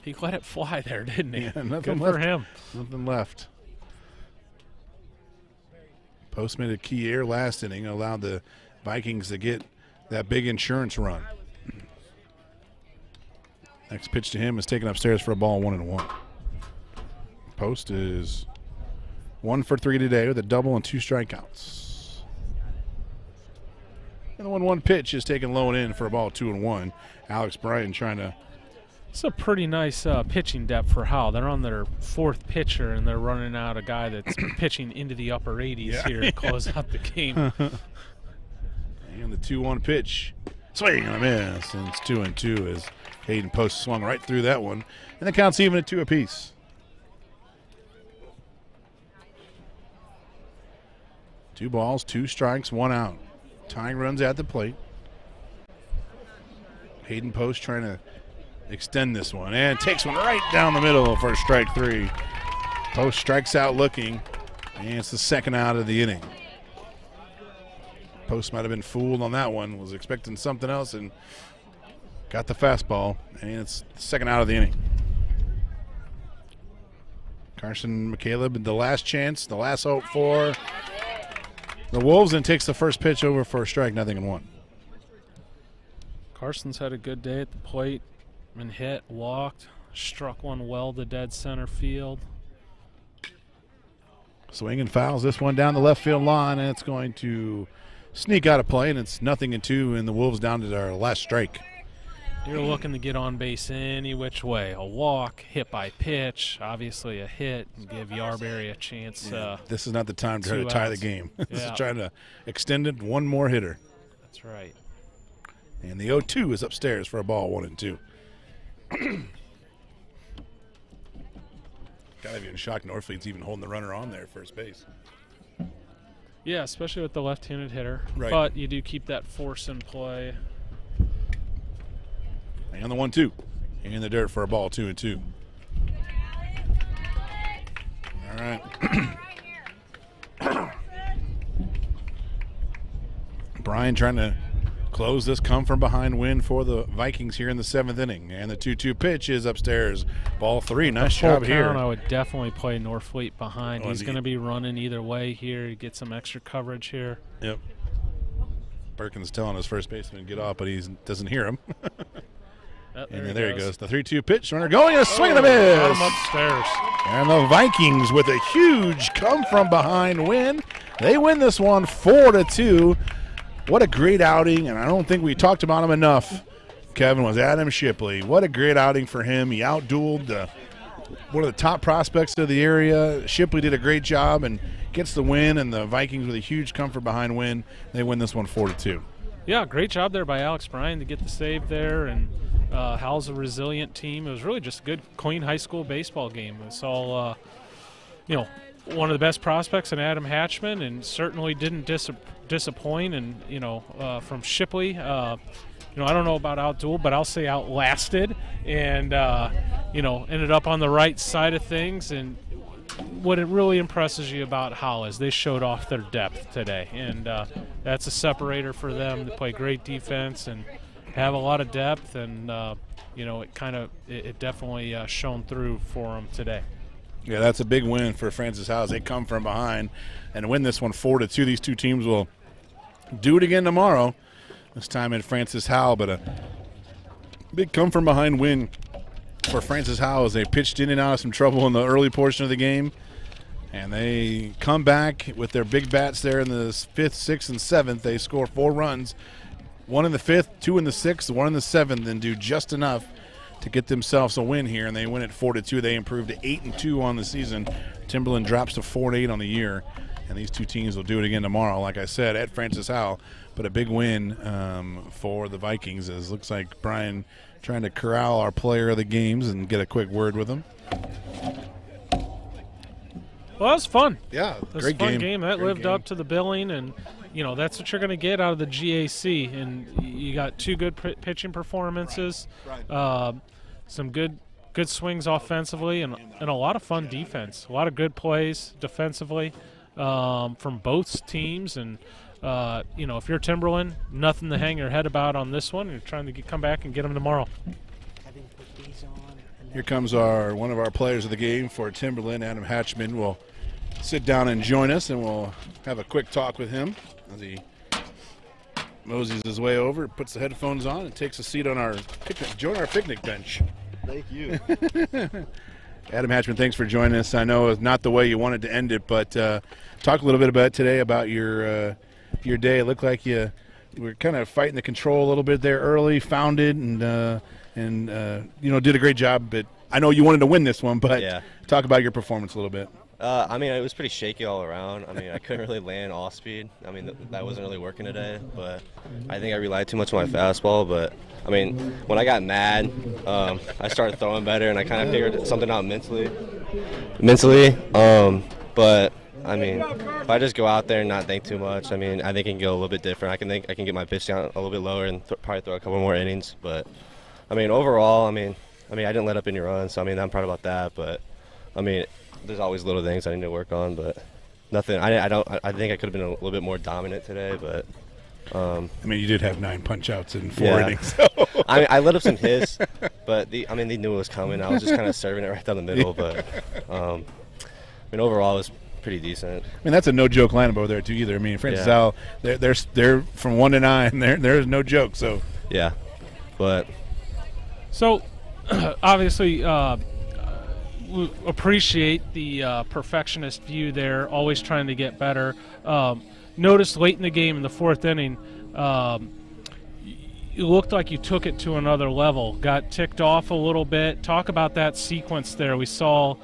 He let it fly there, didn't he? Yeah, nothing Good left. for him. Nothing left. Post made a key error last inning, allowed the Vikings to get that big insurance run. Next pitch to him is taken upstairs for a ball, 1-1. Post is 1 for 3 today with a double and 2 strikeouts. And the 1-1 pitch is taken low and in for a ball, 2-1. Alex Bryan trying to. It's a pretty nice pitching depth for Howell. They're on their 4th pitcher, and they're running out a guy that's pitching into the upper 80s here to close out the game. And the 2-1 pitch. Swing and a miss. And it's 2-2 as Hayden Post swung right through that one. And the count's even at 2 apiece. 2 balls, 2 strikes, 1 out. Tying runs at the plate. Hayden Post trying to extend this one and takes one right down the middle for strike 3. Post strikes out looking, and it's the 2nd out of the inning. Post might have been fooled on that one, was expecting something else and got the fastball, and it's the 2nd out of the inning. Carson McCaleb, the last chance, the last hope for the Wolves, and takes the first pitch over for a strike, 0-1. Carson's had a good day at the plate. Been hit, walked, struck one well to dead center field. Swing and fouls this one down the left field line, and it's going to sneak out of play, and it's 0-2, and the Wolves down to their last strike. You're looking to get on base any which way. A walk, hit by pitch, obviously a hit, and give Yarberry a chance. This is not the time to try to tie the game. This is trying to extend it, one more hitter. That's right. And the 0-2 is upstairs for a ball, 1-2. Gotta be in shock Northfleet's even holding the runner on there at first base. Yeah, especially with the left-handed hitter. Right. But you do keep that force in play. And the 1-2 in the dirt for a ball, 2-2. All right. Bryan trying to close this come-from-behind win for the Vikings here in the 7th inning. And the 2-2 pitch is upstairs. Ball 3. Nice job here. I would definitely play Norfleet behind. He's going to be running either way here. You get some extra coverage here. Yep. Perkins telling his first baseman to get off, but he doesn't hear him. And there he goes. The 3-2 pitch. Runner going, a swing and a miss. Got him upstairs. And the Vikings with a huge come-from-behind win. They win this one 4-2. What a great outing, and I don't think we talked about him enough, Kevin, was Adam Shipley. What a great outing for him. He outdueled one of the top prospects of the area. Shipley did a great job and gets the win, and the Vikings with a huge come-from-behind win. They win this one 4-2. Yeah, great job there by Alex Bryan to get the save there, and Howell's a resilient team. It was really just a good, clean high school baseball game. We saw, one of the best prospects in Adam Hatchman, and certainly didn't disappoint. And from Shipley, I don't know about outdueled, but I'll say outlasted, and ended up on the right side of things. And what it really impresses you about Howell is they showed off their depth today, and that's a separator for them. They play great defense and have a lot of depth, and it definitely shone through for them today. Yeah, that's a big win for Francis Howell. They come from behind and win this one 4-2. These two teams will do it again tomorrow, this time at Francis Howell, but a big come from behind win for Francis Howell as they pitched in and out of some trouble in the early portion of the game, and they come back with their big bats there in the 5th, 6th, and 7th. They score 4 runs, 1 in the 5th, 2 in the 6th, 1 in the 7th, and do just enough to get themselves a win here, and they win it 4-2. They improved to 8-2 on the season. Timberland drops to 4-8 on the year, and these two teams will do it again tomorrow, like I said, at Francis Howell. But a big win for the Vikings, as looks like Brian trying to corral our player of the games and get a quick word with him. Well, that was fun. Yeah, it was great a fun game. That great lived game. up to the billing, and that's what you're going to get out of the GAC. And you got 2 good pitching performances, some good swings offensively, and a lot of fun defense. A lot of good plays defensively from both teams. And if you're Timberland, nothing to hang your head about on this one. You're trying to come back and get them tomorrow. Here comes one of our players of the game for Timberland, Adam Hatchman. Will sit down and join us, and we'll have a quick talk with him as he moseys his way over, puts the headphones on, and takes a seat on our picnic bench. Thank you. Adam Hatchman, thanks for joining us. I know it's not the way you wanted to end it, but talk a little bit about today, about your day. It looked like you were kind of fighting the control a little bit there early, found it, and did a great job. But I know you wanted to win this one, but talk about your performance a little bit. It was pretty shaky all around. I couldn't really land off speed. That wasn't really working today, but I think I relied too much on my fastball. But, when I got mad, I started throwing better, and I kind of figured something out mentally. But, if I just go out there and not think too much, I think it can go a little bit different. I can get my pitch down a little bit lower and probably throw a couple more innings. But, overall, I didn't let up any runs, so, I'm proud about that. But, there's always little things I need to work on, but nothing. I think I could have been a little bit more dominant today, but. You did have 9 punch outs in 4 innings. So. I let up some hits, but they knew it was coming. I was just kind of serving it right down the middle, but overall it was pretty decent. That's a no joke lineup over there too either. Francis Howell, they're from 1 to 9. There's no joke. So yeah, but so obviously. Appreciate the perfectionist view there, always trying to get better. Noticed late in the game in the 4th inning, it looked like you took it to another level, got ticked off a little bit. Talk about that sequence there. We saw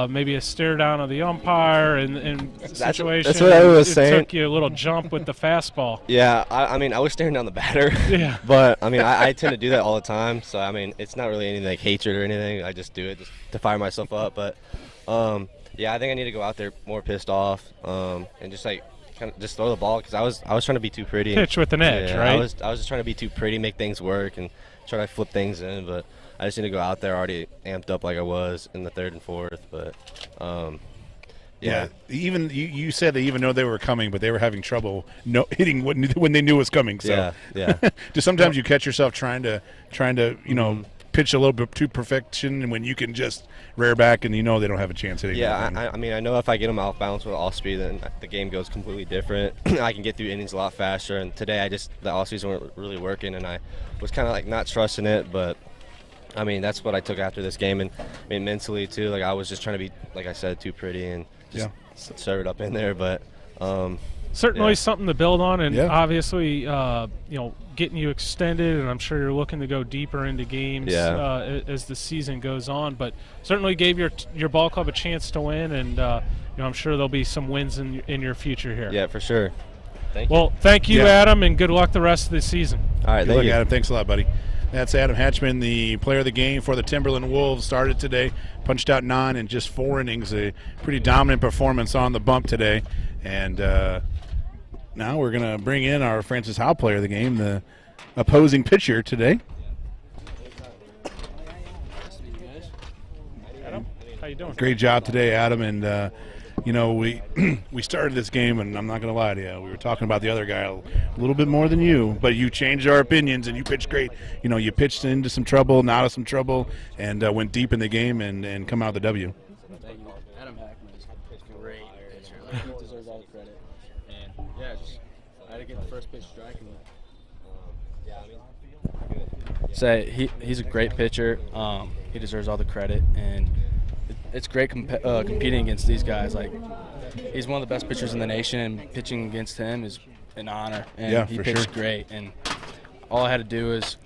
maybe a stare down of the umpire and situation. That's what I was saying. It took you a little jump with the fastball. Yeah, I was staring down the batter. Yeah. But, I tend to do that all the time. So, it's not really anything like hatred or anything. I just do it just to fire myself up. But, I think I need to go out there more pissed off and just, kind of just throw the ball because I was trying to be too pretty. Pitch with an edge, right? I was just trying to be too pretty, make things work, and try to flip things in. But I just need to go out there already amped up like I was in the 3rd and 4th. But, Yeah, even you said they even know they were coming, but they were having trouble hitting when they knew it was coming. So yeah. Just sometimes you catch yourself trying to pitch a little bit to perfection, and when you can just rear back and they don't have a chance hitting. Yeah, I mean, I know if I get them off balance with off speed, then the game goes completely different. I can get through innings a lot faster. And today, the off season weren't really working, and I was kind of like not trusting it, but. I mean, that's what I took after this game, and I mean, mentally too. Like I was just trying to be, like I said, too pretty and just serve it up in there. But certainly something to build on, and obviously, getting you extended, and I'm sure you're looking to go deeper into games as the season goes on. But certainly gave your ball club a chance to win, and I'm sure there'll be some wins in your future here. Yeah, for sure. Thank you, Adam, and good luck the rest of the season. All right, thank you, Adam. Thanks a lot, buddy. That's Adam Hatchman, the player of the game for the Timberland Wolves. Started today, punched out 9 in just 4 innings. A pretty dominant performance on the bump today. And now we're going to bring in our Francis Howell player of the game, the opposing pitcher today. Adam, how you doing? Great job today, Adam. And we started this game, and I'm not going to lie to you. We were talking about the other guy a little bit more than you, but you changed our opinions, and you pitched great. You pitched into some trouble, not out of some trouble, and went deep in the game and come out with the W. Thank you. Adam Hackman is a great pitcher. Like, he deserves all the credit. And, I had to get the first pitch striking. He's a great pitcher. He deserves all the credit, and it's great competing against these guys. Like, he's one of the best pitchers in the nation, and pitching against him is an honor. And he pitched great. And all I had to do is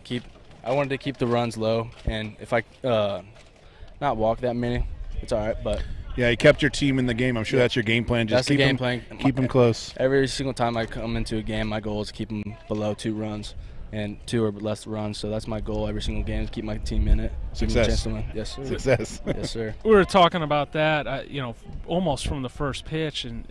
I wanted to keep the runs low, and if I not walk that many, it's all right. But yeah, you kept your team in the game. I'm sure that's your game plan. Just that's the game plan. Keep them close. Every single time I come into a game, my goal is to keep them below 2 runs. And 2 or less runs, so that's my goal every single game, to keep my team in it. Success. Yes, sir. Success. Yes, sir. We were talking about that, almost from the first pitch, and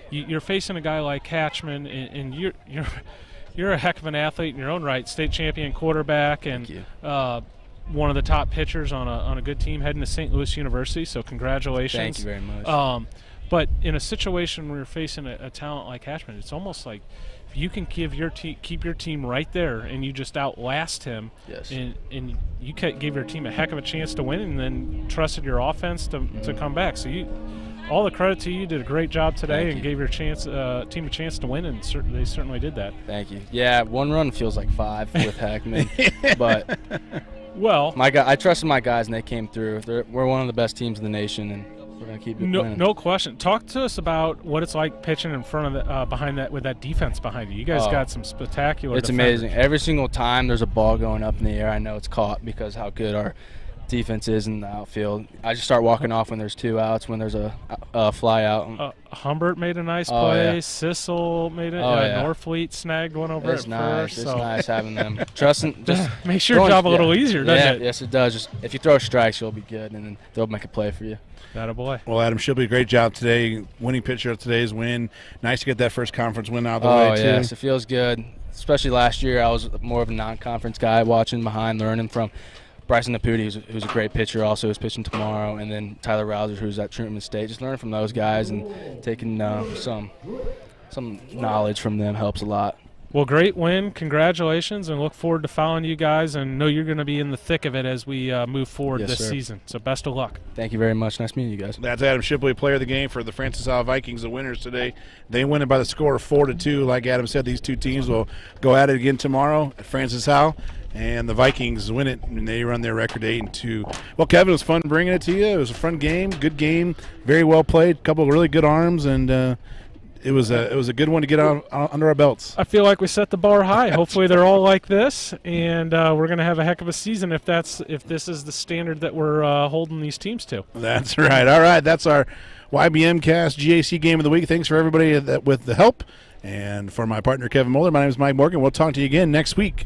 you're facing a guy like Hatchman, and you're a heck of an athlete in your own right, state champion quarterback, and one of the top pitchers on a good team heading to St. Louis University. So congratulations. Thank you very much. But in a situation where you're facing a talent like Hatchman, it's almost like you can keep your team right there, and you just outlast him. Yes. And you give your team a heck of a chance to win, and then trusted your offense to come back. So all the credit to you. You did a great job today and gave your team a chance to win, and they certainly did that. Thank you. Yeah, 1 run feels like 5 with Hackman, but I trusted my guys, and they came through. We're one of the best teams in the nation, and we're gonna keep it winning. No question. Talk to us about what it's like pitching in front of behind that with that defense behind you. You guys got some spectacular. It's defenders. amazing. Every single time there's a ball going up in the air, I know it's caught because how good our defense is in the outfield. I just start walking off when there's 2 outs, when there's a fly out. Humbert made a nice play. Yeah. Sissel made it. Norfleet snagged one over it's at nice. first. It's nice having them. Trusting, just makes your job a little easier, doesn't it? Yes, it does. Just if you throw strikes, you'll be good, and then they'll make a play for you. That a boy. Well, Adam Shipley, great job today. Winning pitcher of today's win. Nice to get that first conference win out of the way, too. Yes, it feels good. Especially last year, I was more of a non-conference guy, watching behind, learning from Bryson Naputi, who's a great pitcher, also is pitching tomorrow, and then Tyler Rouser, who's at Truman State. Just learning from those guys and taking some knowledge from them helps a lot. Well, great win. Congratulations, and look forward to following you guys, and know you're going to be in the thick of it as we move forward this season. So best of luck. Thank you very much. Nice meeting you guys. That's Adam Shipley, player of the game for the Francis Howell Vikings, the winners today. They win it by the score of 4-2. Like Adam said, these 2 teams will go at it again tomorrow at Francis Howell, and the Vikings win it, and they run their record 8-2. Well, Kevin, it was fun bringing it to you. It was a fun game, good game, very well played, a couple of really good arms, and it was a good one to get out under our belts. I feel like we set the bar high. Hopefully they're all like this, and we're going to have a heck of a season if this is the standard that we're holding these teams to. That's right. All right, that's our YBMcast GAC Game of the Week. Thanks for everybody with the help. And for my partner, Kevin Moeller, my name is Mike Morgan. We'll talk to you again next week.